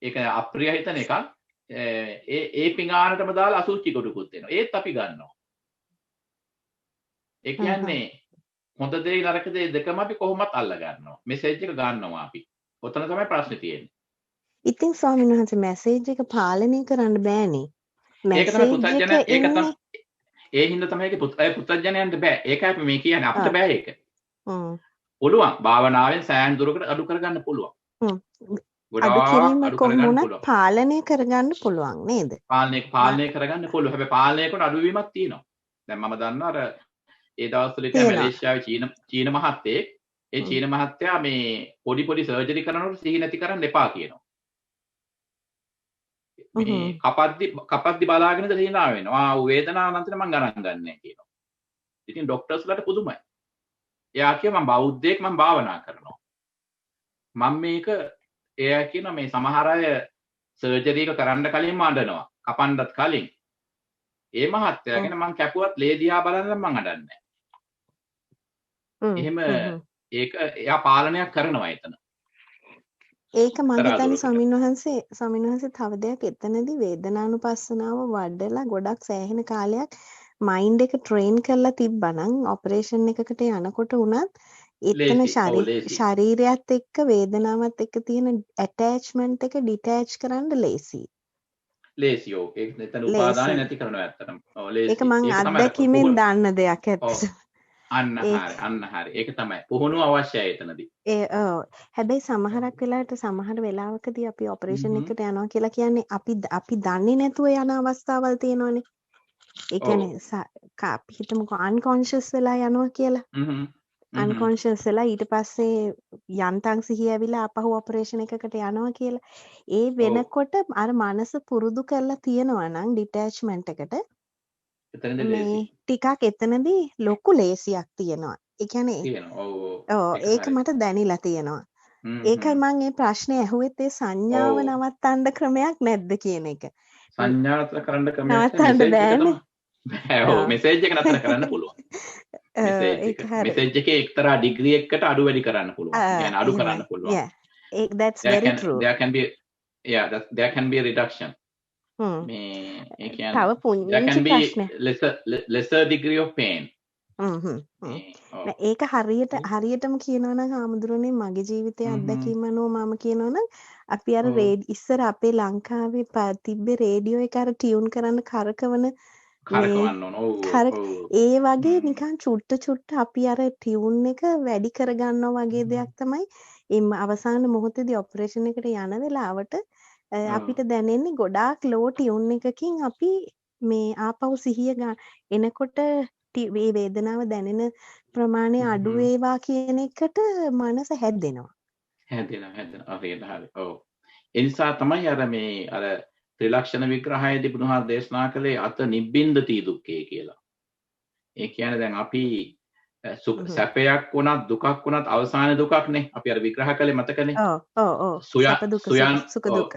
ඒක අප්‍රිය හිතන එකක් ඒ පිඟානටම දාලා අසුචි කොටුකුත් වෙනවා. ඒත් අපි ගන්නවා. ඒ කියන්නේ හොඳ දේ නරක දේ දෙකම අපි කොහොමත් අල්ල ගන්නවා. මෙසේජ් එක ගන්නවා අපි. ඔතන තමයි ප්‍රශ්නේ තියෙන්නේ. ඉතින් ස්වාමීන් වහන්සේ මෙසේජ් එක පාලනය කරන්න බෑනේ. ඒක තමයි පුතඥය ඒක තමයි ඒ හින්දා තමයි ඒක පුතඥයන්ට බෑ. ඒක අපි මේ කියන්නේ අපිට බෑ ඒක. පුළුවන් භාවනාවෙන් සෑහෙන දුරකට අඩු කරගන්න පුළුවන්. අඩු කිරීම කොහොමුණත් පාලනය කරගන්න පුළුවන් නේද? පාලනය කරගන්න පුළුවන්. හැබැයි පාලනය කරන අඩුවීමක් තියෙනවා. දැන් මම දන්නවා අර ඒ දවස්වල ඉතින් මැලේසියාවේ චීන මහත්තයෙක් ඒ චීන මහත්තයා මේ පොඩි සර්ජරි කරනකොට සිහි නැති කරන්න එපා කියනවා. මේ කපද්දි බලාගෙන ඉඳලා හිනා වෙනවා. වේදනාව නැත්නම් මම ගණන් ගන්නෑ කියනවා. ඉතින් ડોක්ටර්ස්ලාට පුදුමයි. එයා කියනවා මම බෞද්ධයෙක් මම භාවනා කරනවා. මම මේක එයා කියනවා මේ සමහර අය සර්ජරි එක කරන්න කලින් අඬනවා. කපන්නත් කලින්. ඒ මහත්තයාගෙන මම කැපුවත් ලේ දිහා බලන්න මම අඬන්නේ නැහැ. එහෙම ඒක එයා පාලනයක් කරනවා එතන. ඒක මම හිතන්නේ ස්වාමීන් වහන්සේ තව දෙයක් එතනදී වේදනානුපස්සනාව වඩලා ගොඩක් සෑහෙන කාලයක් මයින්ඩ් එක ට්‍රේන් කරලා තිබ්බනම් ඔපරේෂන් එකකට යනකොට උනත් එතන ලේසි. ඔව් ලේසි. ශරීරයත් එක්ක වේදනාවත් එක්ක තියෙන ඇටෑච්මන්ට් එක ඩිටෑච් කරන්න ලේසි. ලේසි. ඔව් ඒක එතන උපාදානෙ නැති කරනවා ඇත්තටම. ඔව් ඒක ලේසි. මං ඒක තමයි අත්දැකීමෙන් දන්න දෙයක් ඔව් ඇත්තට. අන්න හරි. ඒක තමයි. පුහුණුව අවශ්‍යයි එතනදී. හැබැයි සමහරක් වෙලාවට සමහර වෙලාවකදී අපි ඔපරේෂන් හ්ම්. එකට යනවා කියලා කියන්නේ අපි දන්නේ නැතුව යන අවස්ථාවල් තියෙනවනේ. ඒ ඔව්. කියන්නේ අපි හිතමුකෝ අන්කොන්ෂස් වෙලා යනවා කියලා. හ්ම්. අන්කොන්ෂස් වෙලා ඊට පස්සේ යන්තම් සිහිය ඇවිල්ලා ආපහු ඔපරේෂන් එකකට යනවා කියලා. ඒ ඔව්. වෙනකොට අර මනස පුරුදු කරලා තියෙනවා නම් ඩිටැච්මන්ට් එකට එතනදී මේ ලේසි. ටිකක් එතනදී ලොකු ලේසියක් තියෙනවා. ඒ කියන්නේ තියෙනවා. ඔව් ඔව්. ඒක ඒක හරි. මට දැනිලා තියෙනවා. හ්ම් ඒකයි හ්ම්. මම මේ ප්‍රශ්නේ ඇහුවෙත් ඒ සංඥාව ඔව්. නවත්තන්න ක්‍රමයක් නැද්ද කියන එක. සංඥාත කරන්න ක්‍රමයක් නවත්තන්න මෙසේජ් එක බෑනේ. තමයි. ඔව් මෙසේජ් එක නතර කරන්න පුළුවන්. මෙසේජ් ඒක එක. හරි. මෙසේජ් එකේ එක්තරා ඩිග්‍රී එකකට අඩු වැඩි කරන්න පුළුවන්. يعني අඩු කරන්න එහෙමයි. පුළුවන්. Yeah. That's very true. there can be there can be a reduction. හ්ම්. මේ ඒ තව කියන්නේ there පුංචි can be ප්‍රශ්නයක්. lesser degree of pain. හ්ම් හ්ම් හ්ම්. මේ ඔව්. නෑ ඒක හරියටම කියනවා නම් හාමුදුරනේ මගේ ජීවිතයේ හ්ම්. අත්දැකීම අනුව මම කියනවා නම් අපි අර ඔව්. ඉස්සර අපේ ලංකාවේ තිබ්බේ රේඩියෝ එක අර ටියුන් කරන්න කරකවන මේ කරකවන්න ඕන. ඔව් කර ඔව්. ඒ වගේ හ්ම්. නිකන් චුට්ට අපි අර ටියුන් එක වැඩි කරගන්නවා වගේ දෙයක් තමයි අවසාන මොහොතේදී ඔපරේෂන් එකට යන වෙලාවට ඔව්. අපිට දැනෙන්නේ ගොඩාක් ලෝ ටියුන් එකකින් අපි මේ ආපහු සිහිය එනකොට මේ වේදනාව දැනෙන ප්‍රමාණය අඩු හ්ම්. වේවා කියන එකට මනස හැදෙනවා. හැදෙනවා. හරියට හරි. ඔව්. ඒ නිසා තමයි අර මේ අර ත්‍රිලක්ෂණ විග්‍රහයේදී බුදුහාම දේශනා කළේ අත නිබ්බින්දති දුක්ඛේ කියලා. ඒ කියන්නේ දැන් අපි සැපයක් වුණත් දුකක් වුණත් අවසාන දුකක්නේ. අපි අර විග්‍රහ කළේ මතකනේ. ඔව්. සැප දුක සුඛ දුක.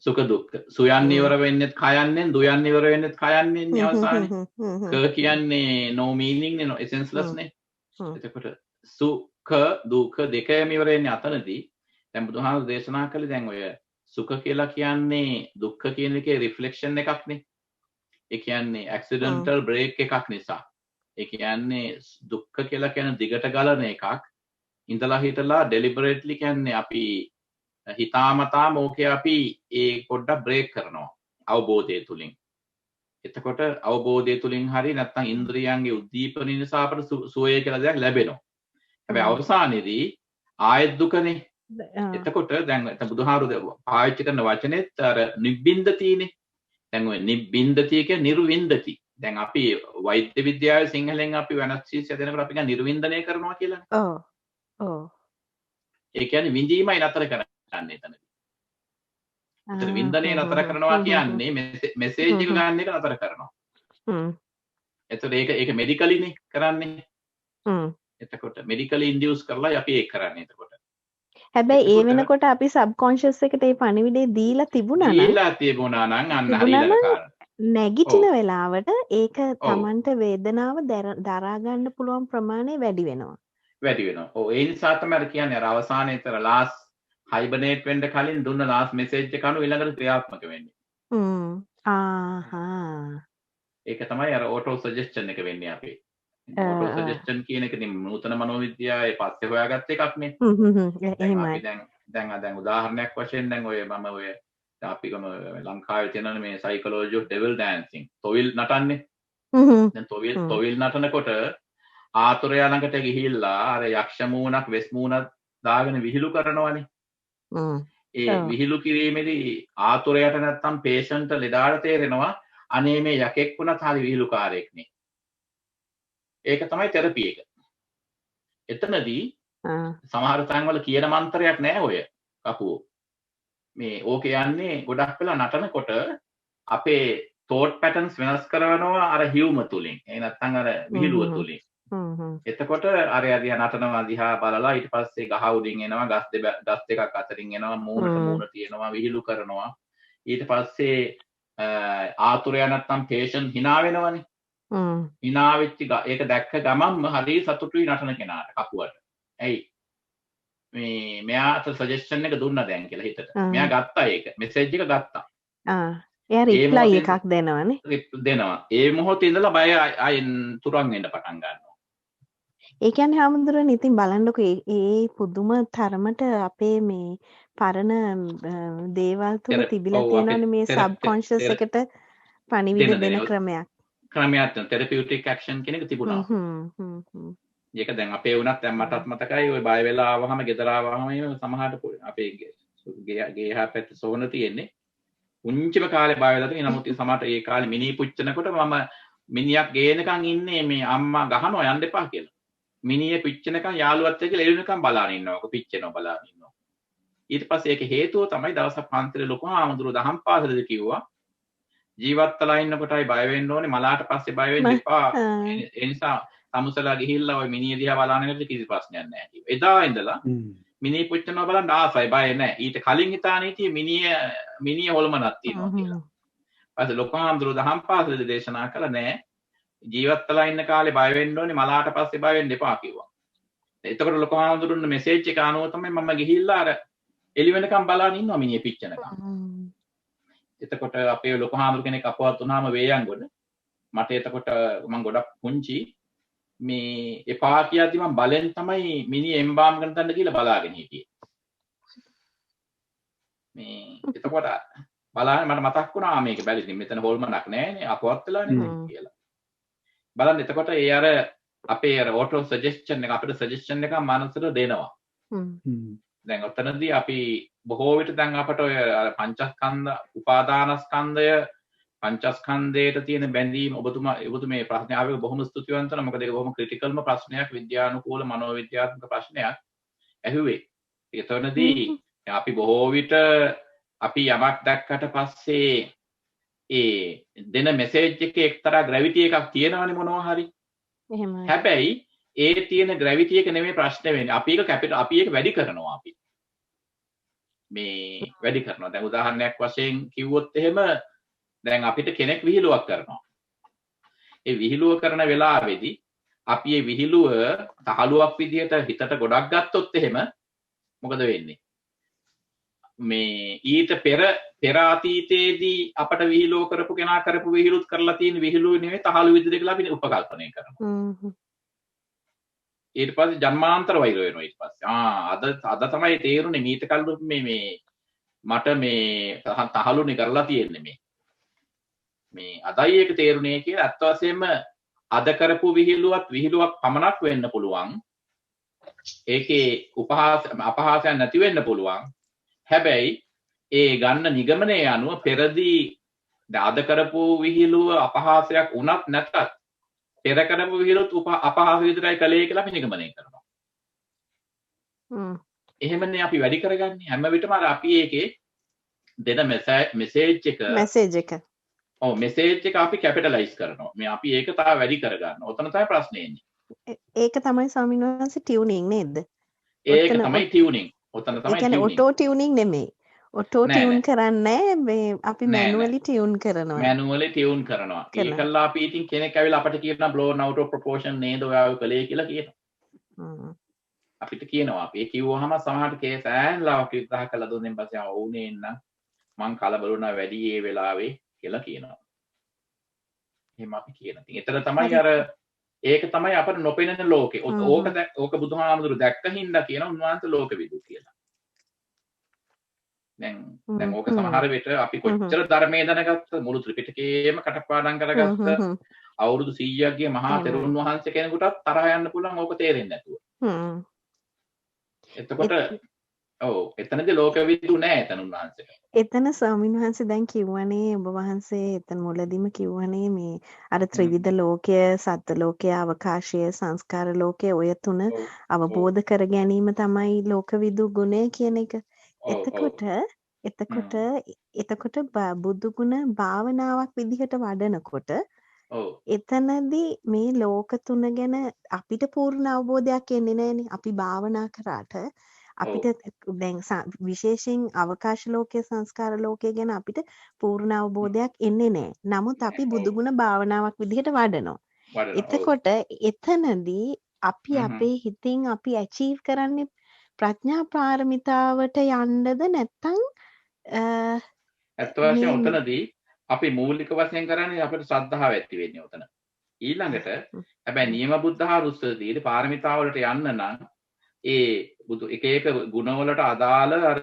සුඛ දුක්ඛ. සුයන් ඉවර වෙන්නෙත් කයන්නෙන්, දුයන් ඉවර වෙන්නෙත් කයන්නෙන් අවසානේ. ක කියන්නේ no meaning නේ, no essenceless නේ. එතකොට සුඛ දුක්ඛ දෙකම ඉවර වෙන්නේ අතනදී. දැන් බුදුහාම දේශනා කළේ දැන් ඔය සුඛ කියලා කියන්නේ දුක්ඛ කියන එකේ රිෆ්ලෙක්ෂන් එකක් නේ. ඒ කියන්නේ accidental break එකක් නිසා. ඒ කියන්නේ දුක්ඛ කියලා කියන දිගට ගලන එකක්. ඉඳලා හිටලා deliberately කියන්නේ අපි හිතාමතාම ඕකේ අපි ඒ පොඩ්ඩක් බ්‍රේක් කරනවා අවබෝධය තුලින්. එතකොට අවබෝධය තුලින් හරි නැත්නම් ඉන්ද්‍රියයන්ගේ උද්දීපන නිසා අපට සුවය කියලා දෙයක් ලැබෙනවා. හැබැයි අවසානයේදී ආයත් දුකනේ. එතකොට දැන් බුදුහාමුදුරුවෝ පාවිච්චි කරන වචනේත් අර නිබ්බින්දතිනේ. දැන් ඔය නිබ්බින්දතිය කියන්නේ නිර්වින්දති. දැන් අපි වෛද්‍ය විද්‍යාවේ සිංහලෙන් අපි වෙනස් ශීර්ෂය දෙනකොට අපි කියන නිර්වින්දනය කරනවා කියලානේ. ඔව්. ඒ කියන්නේ විඳීමයි නතර කරන්නේ එතනදී. එතන වින්දනය නතර කරනවා කියන්නේ මෙසේජ් එක ගන්න එක නතර කරනවා. එතකොට ඒක මෙඩිකලිනේ කරන්නේ. එතකොට මෙඩිකලි ඉන්ඩියුස් කරලා අපි ඒක කරන්නේ එතකොට. හැබැයි ඒ වෙනකොට අපි සබ්කොන්ෂස් එකට ඒ පණිවිඩය දීලා තිබුණා නම් අන්න හරියට නැගිටින වෙලාවට ඒක Tamanට වේදනාව දරා ගන්න පුළුවන් ප්‍රමාණය වැඩි වෙනවා. ඔව් ඒ නිසා තමයි කියන්නේ අර අවසානයේතර ලාස් හයිබර්නේට් වෙන්න කලින් දුන්න ලාස් මෙසේජ් එක අනුව ඊළඟට ක්‍රියාත්මක වෙන්නේ. ඒක තමයි අර ඕටෝ සජෙස්ෂන් එක වෙන්නේ අපේ. ඕටෝ සජෙස්ෂන් කියන එක නූතන මනෝවිද්‍යාවේ පස්සේ හොයාගත්ත එකක් නේ. එහෙමයි. දැන් උදාහරණයක් වශයෙන් දැන් ඔය මම ඔය අපි ලංකාවේ තියෙන මේ psychology of devil dancing තොවිල් නටන්නේ. දැන් තොවිල් නටනකොට ආතුරයා ළඟට ගිහිල්ලා අර යක්ෂ මූණක් වෙස් මූණක් දාගෙන විහිළු කරනවනේ. ඒ විහිළු කිරීමේදී ආතුරයට නැත්තම් පේෂන්ට් ලෙඩාට තේරෙනවා අනේ මේ යකෙක් වුණත් හරි විහිළුකාරයෙක් නේ. ඒක තමයි තෙරපි එක. එතනදී සමහර තැන්වල කියන මන්ත්‍රයක් නෑ ඔය කපුවෝ. මේ ඕක යන්නේ ගොඩක් වෙලා නටනකොට අපේ thought patterns වෙනස් කරනවා අර හියුම තුලින්. ඒ නැත්තම් අර විහිළුව තුලින්. එතකොට අර නටනවා දිහා බලලා ඊට පස්සේ ගහ උඩින් එනවා ගස් දෙකක් අතරින් එනවා මූණට මූණ තියෙනවා විහිළු කරනවා. ඊට පස්සේ ආතුරයා නැත්තම් patient hina වෙනවනේ. hina වෙච්ච ඒක දැක්ක ගමන්ම හරි සතුටුයි නටන කෙනාට කපුවට. ඇයි මේ මෙයාට සජෙස්ෂන් එක දුන්නා දැන් කියලා හිතට. මෙයා ගත්තා ඒක. මෙසේජ් එක ගත්තා. එයා ඒ රිප්ලයි මොහොතේ එකක් දෙනවනේ. දෙනවා. ඒ මොහොතේ ඉඳලා බය ආයෙන් තුරන් වෙන්න පටන් ගන්නවා. ඒ කියන්නේ හාමුදුරනේ ඉතින් බලන්නකො ඒ පුදුම තරමට අපේ මේ පරණ දේවල් තුල තිබිලා ඔව් අපේ තියෙනවනේ මේ සබ්කොන්ෂස් එකට පණිවිඩ දෙන දෙන ක්‍රමයක්. ක්‍රමයක් තෙරපියුටික් ඇක්ෂන් කියන එක තිබුණා. ඒක දැන් අපේ වුණත් දැන් මටත් මතකයි ඔය බය වෙලා ආවහම ගෙදර ආවහම එහෙම සමහරට අපේ ගේ එහා පැත්තේ සෝන තියෙන්නේ. උන්චිම කාලේ බය වෙලා තියෙන නමුත් සමහරට ඒ කාලේ මිනි පුච්චනකොට මම මිනිහක් ගේනකන් ඉන්නේ මේ අම්මා ගහනවා යන්න එපා කියලා. මිනිහ පිච්චෙනකන් යාළුවත් එක්ක එළිනකන් බලාගෙන ඉන්නවා. ඔක පිච්චෙනවා බලාගෙන ඉන්නවා. ඊට පස්සේ ඒක හේතුව තමයි දවසක් පන්සලේ ලොකු හාමුදුරුවෝ දහම් පාසලදී කිව්වා ජීවත් වෙලා ඉන්න කොටයි බය වෙන්න ඕනේ මලාට පස්සේ බය වෙන්න එපා. ඒ නිසා සමුසලා ගිහිල්ලා ওই මිනිහ දිහා බලාගෙන ඉන්න කිසි ප්‍රශ්නයක් නැහැ කිව්වා. එදා ඉඳලා මිනිහ පුච්චනවා බලන්න ආසයි බය නැහැ. ඊට කලින් හිතාන හිටියේ මිනිහ හොල්මනක් තියෙනවා කියලා. පස්සේ ලොකු හාමුදුරුවෝ දහම් පාසලදී දේශනා කළා නෑ ජීවත් වෙලා ඉන්න කාලේ බය වෙන්න ඕනේ මලාට පස්සේ බය වෙන්න එපා කිව්වා. එතකොට ලොකු හාමුදුරුවෝ මෙසේජ් එක අනුව තමයි මම ගිහිල්ලා අර එළි වෙනකම් බලාගෙන ඉන්නවා මිනිහ පිච්චෙනකම්. එතකොට අපේ ලොකු හාමුදුරු කෙනෙක් අපවත් වුණාම වේයන්ගොඩ මට එතකොට මම ගොඩක් පුංචි මේ එපා කියද්දි මම බලෙන් තමයි මිනි එම්බාම් කරන තැනට ගිහලා බලාගෙන හිටියේ. මේ එතකොට බලන්න මට මතක් වුණා මේක බැලි ඉතින් මෙතන හොල්මනක් නැහැනේ අපවත් වෙලානේ කියලා. බලන්න එතකොට ඒ අර අපේ අර ඔටෝ සජෙස්ෂන් එක අපිට සජෙස්ෂන් එකක් මනසට දෙනවා. දැන් ඔතනදී අපි බොහෝ විට දැන් අපට ඔය පංචස්කන්ධ උපාදානස්කන්ධය පංචස්කන්ධයට තියෙන බැඳීම ඔබතුමේ ප්‍රශ්නේ ආවේ බොහොම ස්තුතිවන්ත වෙනවා. මොකද ඒක බොහොම ක්‍රිටිකල්ම ප්‍රශ්නයක් විද්‍යානුකූල මනෝවිද්‍යාත්මක ප්‍රශ්නයක් ඇහුවේ. ඒතනදී අපි බොහෝ විට අපි යමක් දැක්කට පස්සේ ඒ දෙන මෙසේජ් එකේ එක්තරා ග්‍රැවිටි එකක් තියෙනවනේ මොනවා හරි. එහෙමයි. හැබැයි ඒ තියෙන ග්‍රැවිටි එක නෙමෙයි ප්‍රශ්නේ වෙන්නේ. අපි ඒක වැඩි කරනවා අපි. මේ වැඩි කරනවා. දැන් උදාහරණයක් වශයෙන් කිව්වොත් එහෙම දැන් අපිට කෙනෙක් විහිළුවක් කරනවා. ඒ විහිළුව කරන වෙලාවේදී අපි ඒ විහිළුව තහලුවක් විදිහට හිතට ගොඩක් ගත්තොත් එහෙම මොකද වෙන්නේ? මේ ඊට පෙර අතීතයේදී අපට විහිළුව කරපු කෙනා කරපු විහිළුත් කරලා තියෙන විහිළුව නෙවෙයි තහලු විදිහට කියලා අපි උපකල්පනය කරනවා. ඊට පස්සේ ජන්මාන්තර වෛර වෙනවා ඊට පස්සේ. අද තමයි තේරුනේ මීට කල්ලු මේ මට මේ තහලුනේ කරලා තියෙන්නේ මේ අදයි ඒක තේරුනේ කියලා. අත් වශයෙන්ම අද කරපු විහිළුවක් පමණක් වෙන්න පුළුවන්. ඒකේ අපහාසයක් නැති වෙන්න පුළුවන්. හැබැයි ඒ ගන්න නිගමනය අනුව පෙරදී අද කරපු විහිළුව අපහාසයක් වුණත් නැතත් පෙර කරපු විහිළුත් අපහාස විතරයි කළේ කියලා අපි නිගමනය කරනවා. එහෙමනේ අපි වැඩි කරගන්නේ. හැම විටම අර අපි ඒකේ දෙන මෙසේජ් එක ඔව් මෙසේජ් එක අපි කැපිටලයිස් කරනවා. මේ අපි ඒක තව වැඩි කරගන්නවා. ඔතන තමයි ප්‍රශ්නේ එන්නේ. ඒක තමයි ස්වාමීන් වහන්සේ ටියුනින් නේද? ඒක තමයි ටියුනින්. ඔතන තමයි ටියුනින්. ඔටෝ ටියුනින් නෙමෙයි. ඔටෝ ටියුන් කරන්නේ මේ අපි මැනුවලි ටියුන් කරනවා. මැනුවලි ටියුන් කරනවා. ඒකල්ලා අපි ඉතින් කෙනෙක් ඇවිල්ලා අපිට කියනවා blown out of proportion නේද ඔයාව කලේ කියලා කියනවා. අපිට කියනවා අපි කිව්වහම සමහරට කේස් ඈන්ලාවක් විග්‍රහ කළා දුන්නෙන් පස්සේ ඕනේ නං මං කලබල වුණා වැඩි ඒ වෙලාවේ කියලා කියනවා. එහෙම අපි කියනවා. ඉතින් එතන තමයි අර ඒක තමයි අපිට නොපෙනෙන ලෝකේ. ඕක බුදුහාමුදුරු දැක්ක හින්දා කියන උන්වහන්සේ ලෝක විදු කියලා. දැන් ඕක සමහර විට අපි කොච්චර ධර්මයේ දැනගත්ත මුළු ත්‍රිපිටකයේම කටපාඩම් කරගත්ත අවුරුදු 100ක් ගිය මහා තෙරුන් වහන්සේ කෙනෙකුටත් තරහ යන්න පුළුවන් ඕක තේරෙන්නේ නැතුව. එතකොට ඔව් එතනදී ලෝක විදු නෑ එතන උන්වහන්සේට. එතන ස්වාමීන් වහන්සේ දැන් කිව්වනේ ඔබ වහන්සේ එතන මුලදීම කිව්වනේ මේ අර ත්‍රිවිධ ලෝකය, සත්ත්ව ලෝකය, අවකාශය, සංස්කාර ලෝකය ඔය තුන අවබෝධ කර ගැනීම තමයි ලෝක විදු ගුණය කියන එක. එතකොට බුදු ගුණ භාවනාවක් විදිහට වඩනකොට එතනදී මේ ලෝක තුන ගැන අපිට පූර්ණ අවබෝධයක් එන්නේ නැහැනේ. අපි භාවනා කරාට අපිට දැන් විශේෂයෙන් අවකාශ ලෝකයේ සංස්කාර ලෝකයේ ගැන අපිට පූර්ණ අවබෝධයක් එන්නේ නැහැ. නමුත් අපි බුදු ගුණ භාවනාවක් විදිහට වඩනවා. එතකොට එතනදී අපි අපේ හිතින් අපි ඇචීව් කරන්නේ ප්‍රඥා පාරමිතාවට යන්නද නැත්නම් ඇත්ත වශයෙන්ම උතනදී අපි මූලික වශයෙන් කරන්නේ අපිට ශ්‍රද්ධාව ඇති වෙන්නේ උතන. ඊළඟට හැබැයි නියම බුද්ධානුස්සතියේ පාරමිතා වලට යන්න නම් ඒ බුදු එක එක ගුණවලට අදාළ අර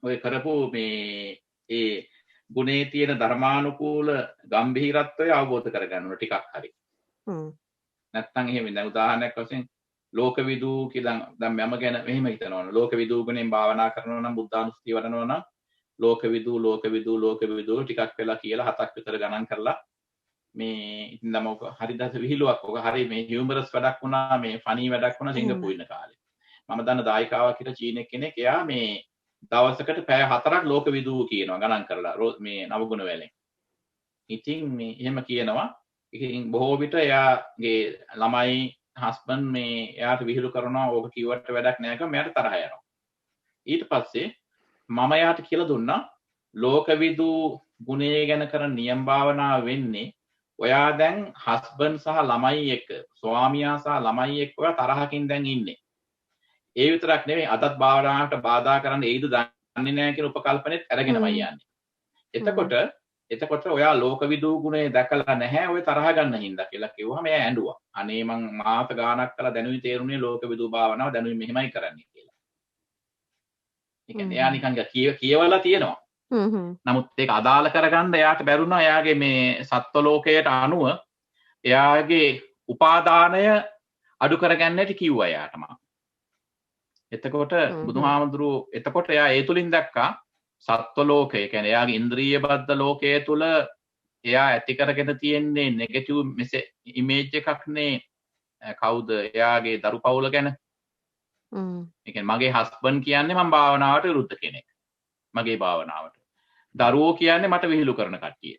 ඔය කරපු මේ ඒ ගුණේ තියෙන ධර්මානුකූල ගැඹීරත්වය අවබෝධ කරගන්න ඕන ටිකක් හරි. නැත්තම් එහෙම දැන් උදාහරණයක් වශයෙන් ලෝකවිදූ කියලා දැන් මම ගැන මෙහෙම හිතනවා. ලෝකවිදූ ගුණෙන් භාවනා කරනවා නම් බුද්ධානුස්සතිය වඩනවා නම් ලෝකවිදූ ටිකක් වෙලා කියලා 7ක් විතර ගණන් කරලා මේ ඉතින් නම් ඔක හරි දැස විහිළුවක් ඔක හරි මේ හියුමරස් වැඩක් වුණා මේ ෆනී වැඩක් වුණා සිංගප්පූරු ඉන්න කාලේ. මම දන්න දායකාවක් හිට චීනෙක් කෙනෙක් එයා මේ දවසකට පැය 4ක් ලෝකවිදූ කියනවා ගණන් කරලා මේ නවගුණ වලින්. ඉතින් මේ එහෙම කියනවා. ඉතින් බොහෝ විට එයාගේ ළමයි හස්බන්ඩ් මේ එයාට විහිළු කරනවා ඕක කිව්වට වැඩක් නැහැ කියලා මෙයාට තරහ යනවා. ඊට පස්සේ මම එයාට කියලා දුන්නා ලෝකවිදූ ගුණය ගැන කරන නියම භාවනාව වෙන්නේ ඔයා දැන් හස්බන්ඩ් සහ ළමයි එක්ක ස්වාමියා සහ ළමයි එක්ක ඔයා තරහකින් දැන් ඉන්නේ. ඒ විතරක් නෙමෙයි අදත් භාවනාවට බාධා කරන්න ඒද දන්නේ නැහැ කියන උපකල්පනෙත් අරගෙනමයි යන්නේ. එතකොට ඔයා ලෝකවිදූ ගුණය දැකලා නැහැ ඔය තරහ ගන්න හින්දා කියලා කිව්වම එයා ඇඬුවා. අනේ මං මාස ගාණක් කළා දැනුයි තේරුනේ ලෝකවිදූ භාවනාව දැනුයි මෙහෙමයි කරන්නේ කියලා. ඒ කියන්නේ එයා නිකන් කියවලා තියෙනවා. නමුත් ඒක අදාළ කරගන්න එයාට බැරුණා එයාගේ මේ සත්ව ලෝකයට අනුව එයාගේ උපාදානය අඩු කරගන්නට කිව්වා එයාට මම. එතකොට බුදුහාමුදුරුවෝ එතකොට එයා ඒ තුලින් දැක්කා සත්ව ලෝකය කියන්නේ එයාගේ ඉන්ද්‍රිය බද්ධ ලෝකයේ තුල එයා ඇති කරගෙන තියෙන්නේ නෙගටිව් ඉමේජ් එකක් නේ කවුද එයාගේ දරු පවුල ගැන. ඒ කියන්නේ මගේ හස්බන්ඩ් කියන්නේ මම භාවනාවට විරුද්ධ කෙනෙක්. මගේ භාවනාවට. දරුවෝ කියන්නේ මට විහිළු කරන කට්ටිය.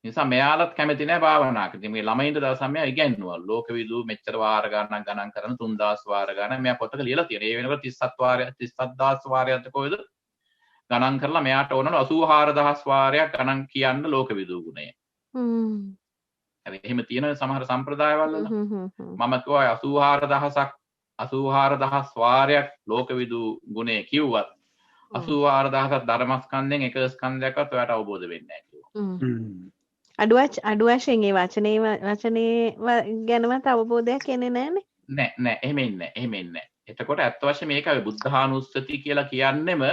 නිසා මෙයාලත් කැමති නැහැ භාවනාවකට. ඉතින් මේ ළමයින්ට දවසක් මෙයා ඉගෙනුවා. ලෝකවිදූ මෙච්චර වාර ගණන් කරන 3000 වාර ගණන් මෙයා පොතක ලියලා තියෙනවා. ඒ වෙනකොට 37000 වාරයක්ද කොහෙද ගණන් කරලා මෙයාට ඕනලු 84000 වාරයක් ගණන් කියන්න ලෝකවිදූ ගුණය. හැබැයි එහෙම තියෙන සමහර සම්ප්‍රදායවල මම කිව්වා 84000 වාරයක් ලෝකවිදූ ගුණය කිව්වත් 84000ක් ධර්මස්කන්ධයෙන් එක ස්කන්ධයක්වත් ඔයාට අවබෝධ වෙන්නේ නැහැ කිව්වා. අඩු වශයෙන් ඒ වචනේ ගැනවත් අවබෝධයක් එන්නේ නැහනේ. නෑ එහෙම ඉන්නේ. එතකොට ඇත්ත වශයෙන්ම මේකයි බුද්ධානුස්සති කියලා කියන්නෙම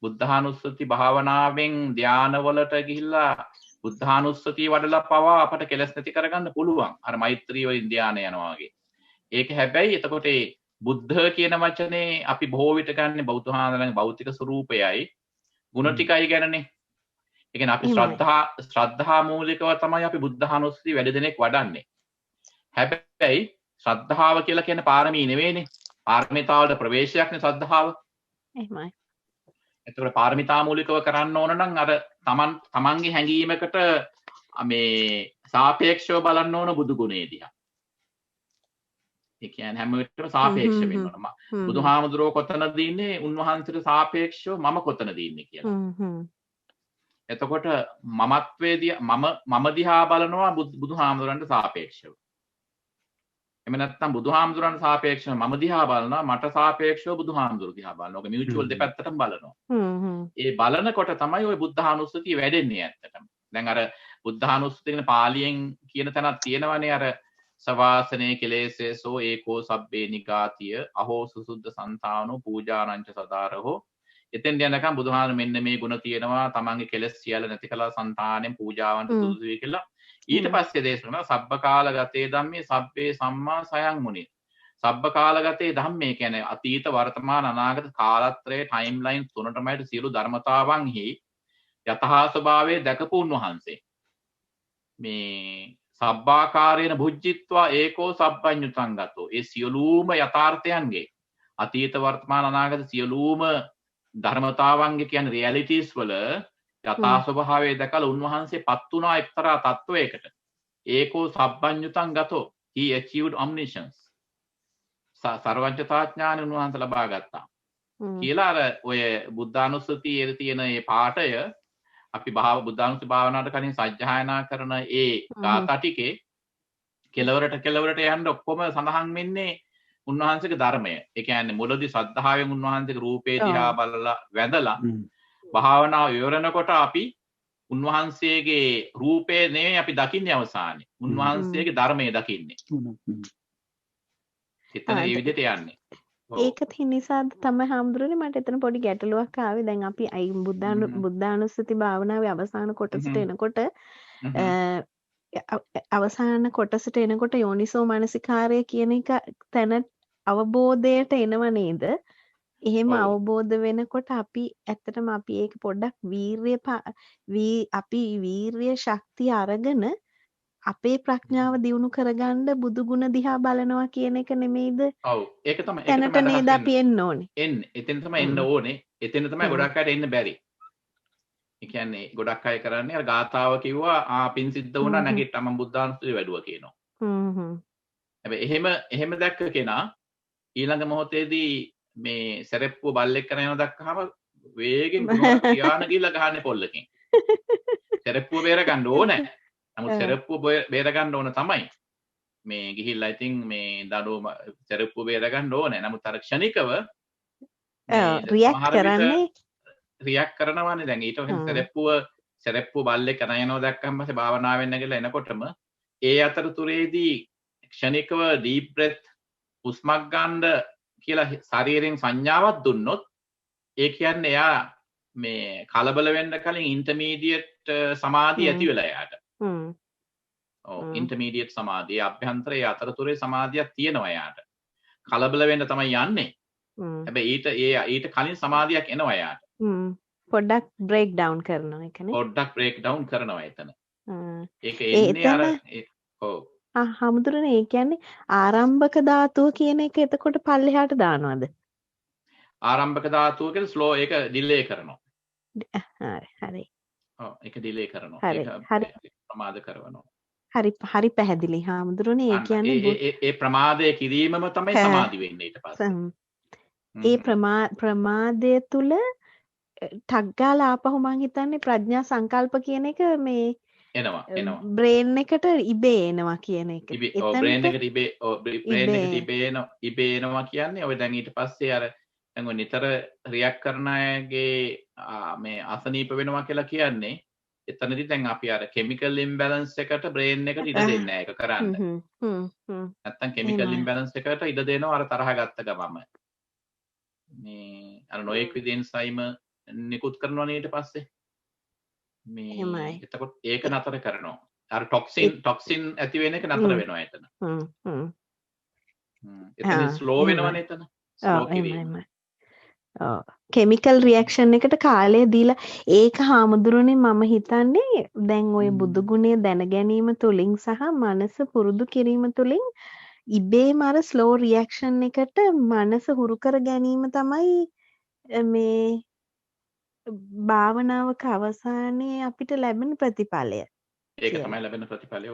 බුද්ධානුස්සති භාවනාවෙන් ධානවලට ගිහිල්ලා බුද්ධානුස්සතිය වඩලා පවා අපට කෙලස් නැති කරගන්න පුළුවන්. අර මෛත්‍රී වලින් ධානය යනවා වගේ. ඒක හැබැයි එතකොට ඒ බුද්ධ කියන වචනේ අපි බොහෝ විට ගන්න බෞද්ධානලගේ භෞතික ස්වરૂපයයි ගුණ ටිකයි ගැනනේ. ඒ කියන්නේ අපි ශ්‍රද්ධා මූලිකව තමයි අපි බුද්ධානුස්සතිය වැඩි දෙනෙක් වඩන්නේ. හැබැයි ශ්‍රද්ධාව කියලා කියන්නේ පාරමී නෙවෙයිනේ. පාරමිතාවලට ප්‍රවේශයක්නේ ශ්‍රද්ධාව. එහෙමයි. එතකොට පාරමිතා මූලිකව කරන්න ඕන නම් අර තමන්ගේ හැඟීමකට මේ සාපේක්ෂව බලන්න ඕන බුදු ගුණේ දිහා. ඒ කියන්නේ හැම වෙලේම සාපේක්ෂ වෙන්න ඕන. බුදුහාමුදුරුවෝ කොතනද ඉන්නේ? උන්වහන්සේට සාපේක්ෂව මම කොතනද ඉන්නේ කියලා. එතකොට මමත්වයේදී මම දිහා බලනවා බුදුහාමුදුරන්ට සාපේක්ෂව. එහෙම නැත්නම් බුදුහාමුදුරන්ට සාපේක්ෂව මම දිහා බලනවා මට සාපේක්ෂව බුදුහාමුදුරු දිහා බලනවා. ඔක මියුචුවල් දෙපැත්තටම බලනවා. ඒ බලනකොට තමයි ওই බුද්ධානුස්සතිය වැඩෙන්නේ ඇත්තටම. දැන් අර බුද්ධානුස්සතිය කියන පාලියෙන් කියන තැනක් තියෙනවනේ අර සවාසනේ කෙලෙසේසෝ ඒකෝ සබ්බේ නිගාතිය අහෝ සුසුද්ධ සන්තානෝ පූජානංච සදාරහෝ. එතෙන් යනකම් බුදුහාම මෙන්න මේ ගුණ තියෙනවා තමන්ගේ කෙලෙස් සියල්ල නැති කළා సంతානෙන් පූජාවන්ට සුදුසුයි කියලා. ඊට පස්සේ දේශනා සබ්බකාල ගතේ ධම්මේ සබ්බේ සම්මා සයං මුනි. සබ්බකාල ගතේ ධම්මේ කියන්නේ අතීත වර්තමාන අනාගත කාලත්‍රයේ ටයිම් ලයින් තුනටමයි සියලු ධර්මතාවන්හි යථා ස්වභාවයේ දැකපු උන්වහන්සේ. මේ සබ්බාකාරේන භුජ්ජිත්වා ඒකෝ සබ්බඤ්ඤුතං ගතෝ. ඒ සියලුම යථාර්ථයන්ගේ අතීත වර්තමාන අනාගත සියලුම ධර්මතාවන්ගේ කියන්නේ රියැලිටිස් වල යථා ස්වභාවය දැකලා උන්වහන්සේ පත් වුණා එක්තරා තත්වයකට. ඒකෝ සබ්බඤ්ඤුතං ගතෝ. he achieved omniscience. සර්වඥතා ඥාන උන්වහන්සේ ලබා ගත්තා. කියලා අර ඔය බුද්ධානුස්සතියේ තියෙන මේ පාඩය අපි බුද්ධානුස්සති භාවනාවට කලින් සජ්ජායනා කරන ඒ ගාථා ටිකේ කෙලවරට යන්න ඔක්කොම සඳහන් වෙන්නේ උන්වහන්සේගේ ධර්මය. ඒ කියන්නේ මුලදී ශ්‍රද්ධාවෙන් උන්වහන්සේගේ රූපේ දිහා බලලා වැඳලා භාවනාව විවරණකොට අපි උන්වහන්සේගේ රූපේ නෙමෙයි අපි දකින්නේ අවසානයේ. උන්වහන්සේගේ ධර්මයේ දකින්නේ. එතන මේ විදිහට යන්නේ. ඒකත් හිනිසාද තමයි හාමුදුරනේ මට එතන පොඩි ගැටලුවක් ආවේ. දැන් අපි අයි බුද්ධානුස්සති භාවනාවේ අවසාන කොටසට එනකොට අවසාන කොටසට එනකොට යෝනිසෝ මනසිකාරය කියන එක තැන අවබෝධයට එනව නේද? එහෙම අවබෝධ වෙනකොට අපි ඇත්තටම අපි ඒක පොඩ්ඩක් අපි වීර්ය ශක්තිය අරගෙන අපේ ප්‍රඥාව දියුණු කරගන්න බුදු ගුණ දිහා බලනවා කියන එක නෙමෙයිද? ඔව් ඒක තමයි දැනට නේද අපි එන්න ඕනේ. එතෙන් තමයි එන්න ඕනේ. එතෙන් තමයි ගොඩක් අයට එන්න බැරි. ඒ කියන්නේ ගොඩක් අය කරන්නේ අර ගාථාව කිව්වා පින් සිද්ධ වුණා නැගිට්ටා මම බුද්ධානුස්සතිය වැඩුවා කියනවා. හැබැයි එහෙම දැක්ක කෙනා ඊළඟ මොහොතේදී මේ සැරෙප්පුව බල්ලෙක් කරන යනවා දැක්කහම වේගෙන් පියාන ගිහලා ගහන්නේ පොල්ලකින්. සැරෙප්පුව බේර ගන්න ඕනේ. නමුත් සැරෙප්පුව බේර ගන්න ඕන තමයි. මේ ගිහිල්ලා ඉතින් මේ දඩුව සැරෙප්පුව බේර ගන්න ඕනේ. නමුත් අර ක්ෂණිකව රියැක්ට් කරනවානේ දැන් ඊට පස්සේ සැරෙප්පුව බල්ලෙක් කරන යනවා දැක්කම පස්සේ භාවනාවෙන් නැගලා එනකොටම ඒ අතරතුරේදී ක්ෂණිකව ඩීප් බ්‍රෙත් හුස්මක් ගන්න කියලා ශරීරයෙන් සංඥාවක් දුන්නොත් ඒ කියන්නේ එයා මේ කලබල වෙන්න කලින් ඉන්ටර්මීඩියට් සමාධිය ඇති වෙලා එයාට. ඉන්ටර්මීඩියට් සමාධිය අභ්‍යන්තරයේ අතරතුරේ සමාධියක් තියෙනවා එයාට. කලබල වෙන්න තමයි යන්නේ. හැබැයි ඊට කලින් සමාධියක් එනවා එයාට. පොඩ්ඩක් බ්‍රේක් ඩවුන් කරනවා එකනේ. පොඩ්ඩක් බ්‍රේක් ඩවුන් කරනවා එතන. ඒක එන්නේ අර ඔව්. හමුදුරනේ ඒ කියන්නේ ආරම්භක ධාතුව කියන එක එතකොට පල්ලෙහාට දානවද? ආරම්භක ධාතුව කියලා ස්ලෝ ඒක ඩිලේ කරනවා. හරි. ඔව් ඒක ඩිලේ කරනවා. හරි. ප්‍රමාද කරනවා. හරි පැහැදිලි හාමුදුරනේ ඒ කියන්නේ ඒ ප්‍රමාදය කිරීමම තමයි සමාධි වෙන්නේ ඊට පස්සේ. ඒ ප්‍රමාදය තුල ටග්ගාලා ආපහු මං හිතන්නේ ප්‍රඥා සංකල්ප කියන එක මේ එනවා බ්‍රේන් එකට ඉබේ එනවා කියන එක. බ්‍රේන් එකට ඉබේ එනවා කියන්නේ ඔය දැන් ඊට පස්සේ අර දැන් ඔය නිතර රියැක්ට් කරන අයගේ මේ අසනීප වෙනවා කියලා කියන්නේ එතනදී දැන් අපි අර කෙමිකල් ඉම්බැලන්ස් එකට බ්‍රේන් එකට ඉඩ දෙන්නේ නැහැ ඒක කරන්න. නැත්තම් කෙමිකල් ඉම්බැලන්ස් එකට ඉඩ දෙනවා අර තරහ ගත්ත ගමම. මේ අර නොයෙක් විදිහෙන් සයිම නිකුත් කරනවා ඊට පස්සේ. මේ එතකොට ඒක නතර කරනවා. අර ටොක්සින් ඇති වෙන එක නතර වෙනවා එතන. එතන ස්ලෝ වෙනවනේ එතන. ස්ලෝ කිරීම. කෙමිකල් රියැක්ෂන් එකට කාලය දීලා ඒක හාමුදුරනේ මම හිතන්නේ දැන් ওই බුදු ගුණය දැන ගැනීම තුලින් සහ මනස පුරුදු කිරීම තුලින් ඉබේම අර ස්ලෝ රියැක්ෂන් එකට මනස හුරු කර ගැනීම තමයි මේ භාවනාවක අවසානයේ අපිට ලැබෙන ප්‍රතිඵලය. ඒක තමයි ලැබෙන ප්‍රතිඵලය.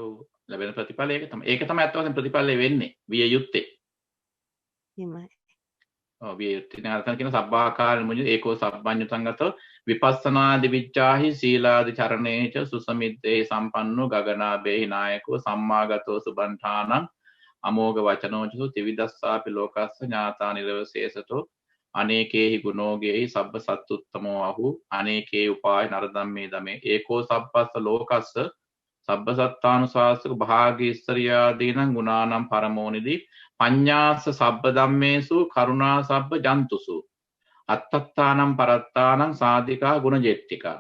ලැබෙන ප්‍රතිඵලය ඒක තමයි. ඒක තමයි අත්වශයෙන්ම ප්‍රතිඵලය වෙන්නේ. විය යුත්තේ. එහෙමයි. විය යුත්තේ නාරතන කියන සබ්බාකාර මුජ ඒකෝ සබ්බඤ්ඤතංගතෝ විපස්සනාදි විච්ඡාහි සීලාදි චරණේච සුසමිද්දේ සම්පන්නෝ ගගනාබේහි නායකෝ සම්මාගතෝ සුබන්ඨානං අමෝඝ වචනෝචසු ත්‍රිවිධස්සාපි ලෝකස්ස ඥාතා නිරවශේෂතෝ අනේකේහි ගුණෝගේහි සබ්බ සත්තුත්තමෝ අහු අනේකේ උපාය නරදම්මේ දමේ ඒකෝ සබ්බස්ස ලෝකස්ස සබ්බ සත්තානුශාසක භාගීස්සරියාදීනං ගුණානම් පරමෝනිදී පඤ්ඤාස්ස සබ්බ ධම්මේසු කරුණා සබ්බ ජන්තුසු අත්තත්තානම් පරත්තානම් සාධිකා ගුණජෙට්ටිකා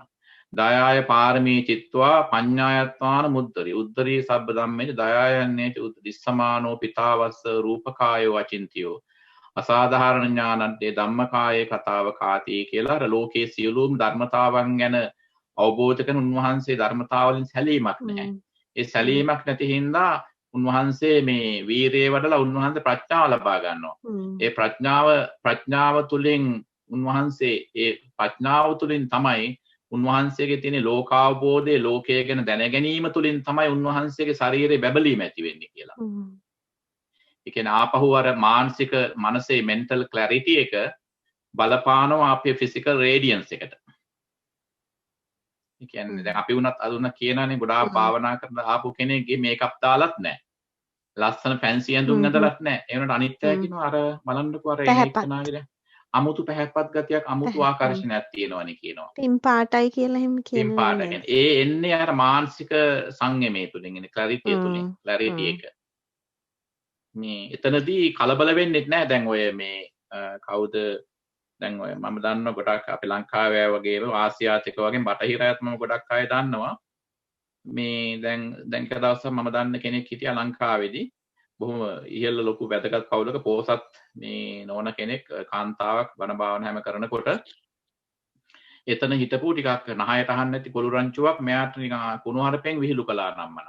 දයාය පාරමී චිත්වා පඤ්ඤායත්වාන මුද්දරි උද්දරී සබ්බ ධම්මේ දයායන්නේ දිස්සමානෝ පිතාවස්ස රූපකායෝ අචින්තියෝ අසාධාරණ ඥානන්තේ ධම්මකායේ කතාව කාති කියලා අර ලෝකයේ සියලුම ධර්මතාවන් ගැන අවබෝධ කරන උන්වහන්සේ ධර්මතාවලින් සැලීමක් නැහැ. ඒ සැලීමක් නැති හින්දා උන්වහන්සේ මේ වීරිය වඩලා උන්වහන්සේ ප්‍රඥාව ලබා ගන්නවා. ඒ ප්‍රඥාව තුලින් උන්වහන්සේ ඒ ප්‍රඥාව තුලින් තමයි උන්වහන්සේගේ තියෙන ලෝකාවබෝධය ලෝකය ගැන දැන ගැනීම තුලින් තමයි උන්වහන්සේගේ ශරීරයේ බැබලීම ඇති වෙන්නේ කියලා. ඒ කියන්නේ ආපහු අර මානසික මනසේ මෙන්ටල් ක්ලැරිටි එක බලපානවා අපේ ෆිසිකල් රේඩියන්ස් එකට. ඒ කියන්නේ දැන් අපි වුණත් අදුන කියනනේ ගොඩාක් භාවනා කරලා ආපු කෙනෙක්ගේ මේකප් දාලත් නැහැ. ලස්සන ෆැන්සි ඇඳුම් ඇඳලත් නැහැ. ඒ වුණාට අනිත් අය කියනවා අර බලන්නකෝ අර එක්කනාගේ අමුතු පැහැපත් ගතියක් අමුතු ආකර්ෂණයක් තියෙනවනේ කියනවා. තින් පාටයි කියලා එහෙම තින් කියනවා පාට නේද? කියන්නේ ඒ එන්නේ අර මානසික සංයමයේ තුලින් එන්නේ ක්ලැරිටිය තුලින්. ක්ලැරිටි එක. මේ එතනදී කලබල වෙන්නෙත් නැහැ. දැන් ඔය මේ කවුද දැන් ඔය මම දන්නවා ගොඩක් අපේ ලංකාවේ වගේම ආසියාතික වගේ බටහිර අයත් මම ගොඩක් අය දන්නවා. මේ දැන් එක දවසක් මම දන්න කෙනෙක් හිටියා ලංකාවේදී බොහොම ඉහළ ලොකු වැදගත් පවුලක පෝසත් මේ නෝන කෙනෙක් කාන්තාවක් බණ භාවනා හැම කරනකොට එතන හිටපු ටිකක් නහයට අහන්න නැති පොළු රංචුවක් මෙයාට නිකන් කුණුහරුපෙන් විහිළු කළා නම්මන.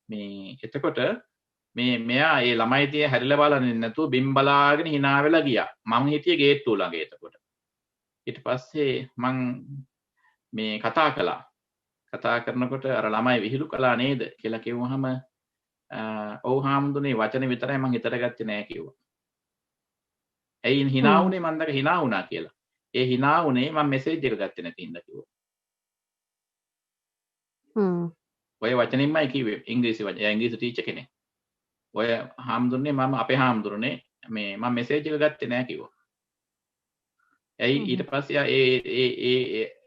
මේ එතකොට මෙයා ඒ ළමයි තිය හැරිලා බලන්නේ නැතුව බිම් බලාගෙන hina වෙලා ගියා. මං හිටියේ ගේට්ටුව ළඟ එතකොට. ඊට පස්සේ මං මේ කතා කළා. කතා කරනකොට අර ළමයි විහිළු කළා නේද කියලා කිව්වහම ඔව් හාමුදුරනේ වචන විතරයි මං හිතට ගත්තේ නෑ කිව්වා. ඇයි hina වුනේ මං දැක hina වුණා කියලා. ඒ hina වුනේ මං මෙසේජ් එක ගත්තේ නැති හින්දා කිව්වා. ඔය වචනින්මයි කිව්වේ ඉංග්‍රීසි වචන. එයා ඉංග්‍රීසි ටීචර් කෙනෙක්. ඔය හාමුදුරනේ මම අපේ හාමුදුරනේ මේ මම මෙසේජ් එක ගත්තේ නෑ කිව්වා. ඇයි ඊට පස්සේ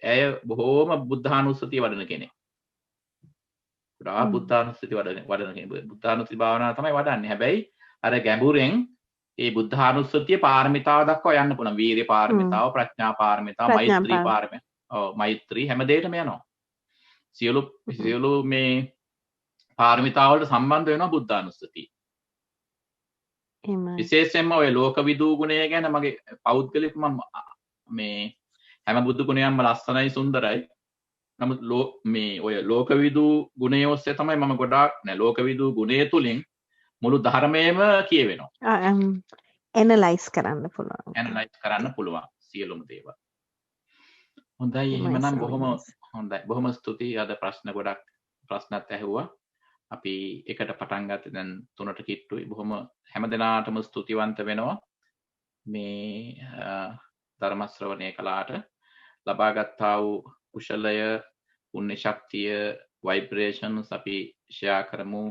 ඇය බොහෝම බුද්ධානුස්සතිය වඩන කෙනෙක්. පුරා බුද්ධානුස්සතිය වඩන කෙනෙක්. බුද්ධානුස්සති භාවනාව තමයි වඩන්නේ. හැබැයි අර ගැඹුරෙන් ඒ බුද්ධානුස්සතිය පාරමිතාව දක්වා යන්න පුළුවන්. වීර්ය පාරමිතාව, ප්‍රඥා පාරමිතාව, මෛත්‍රී පාරමිතාව. ඔව් මෛත්‍රී හැම දෙයකටම යනවා. සියලු මේ පාරමිතාව වලට සම්බන්ධ වෙනවා බුද්ධානුස්සතිය. විශේෂයෙන්ම ඔය ලෝකවිදූ ගුණය ගැන මගේ පෞද්ගලික මම මේ හැම බුදු ගුණයක්ම ලස්සනයි සුන්දරයි. නමුත් මේ ඔය ලෝකවිදූ ගුණය ඔස්සේ තමයි මම ගොඩාක් ලෝකවිදූ ගුණය තුලින් මුළු ධර්මයේම කියවෙනවා. ඇනලයිස් කරන්න පුළුවන්. ඇනලයිස් කරන්න පුළුවන් සියලුම දේවල්. හොඳයි එහෙනම් බොහොම හොඳයි. බොහොම ස්තුතියි. අද ප්‍රශ්න ගොඩක් ප්‍රශ්නත් ඇහුවා. අපි එකට පටන් ගත්තේ දැන් 3ට කිට්ටුයි. බොහොම හැමදෙනාටම ස්තුතිවන්ත වෙනවා. මේ ධර්ම ශ්‍රවණය කළාට ලබාගත්තා වූ කුශලය, පුණ්‍ය ශක්තිය, ভাইබ්‍රේෂන්ස් අපි ෂෙයා කරමු.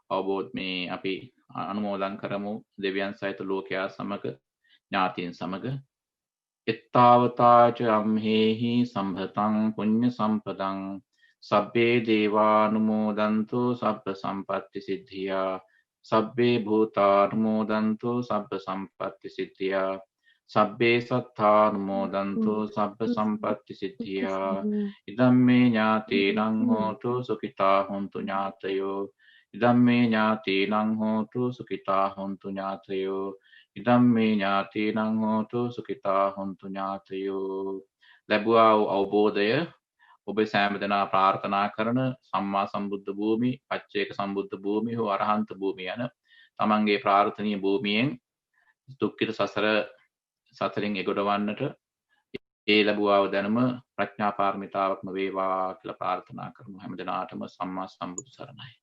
අවබෝධ මේ අපි අනුමෝදන් කරමු දෙවියන් සහිත ලෝකයා සමග, ඥාතීන් සමග. එත්තාවතාච අම්හෙහි සම්භතං පුඤ්ඤ සම්පදං සබ්බේ දේවානුමෝදන්තු සබ්බ සම්පත්ති සිද්ධියා සබ්බේ භූතානුමෝදන්තු සබ්බ සම්පත්ති සිද්ධියා සබ්බේ සත්තානුමෝදන්තු සබ්බ සම්පත්ති සිද්ධියා ඉදම්මේ ඥාතීනං හෝතු සුඛිතා හොන්තු ඥාතයෝ ඉදම්මේ ඥාතීනං හෝතු සුඛිතා හොන්තු ඥාතයෝ ඉදම්මේ ඥාතීනං හෝතු සුඛිතා හොන්තු ඥාතයෝ. ලැබුවා වූ අවබෝධය ඔබ සෑම දෙනා ප්‍රාර්ථනා කරන සම්මා සම්බුද්ධ භූමි, පච්චේක සම්බුද්ධ භූමි හෝ අරහන්ත භූමි යන තමන්ගේ ප්‍රාර්ථනීය භූමියෙන් දුක්ඛිත සසරින් එගොඩවන්නට ඒ ලැබුවා වූ දැනුම ප්‍රඥා පාරමිතාවක්ම වේවා කියලා ප්‍රාර්ථනා කරමු. හැම දිනාටම සම්මා සම්බුදු සරණයි.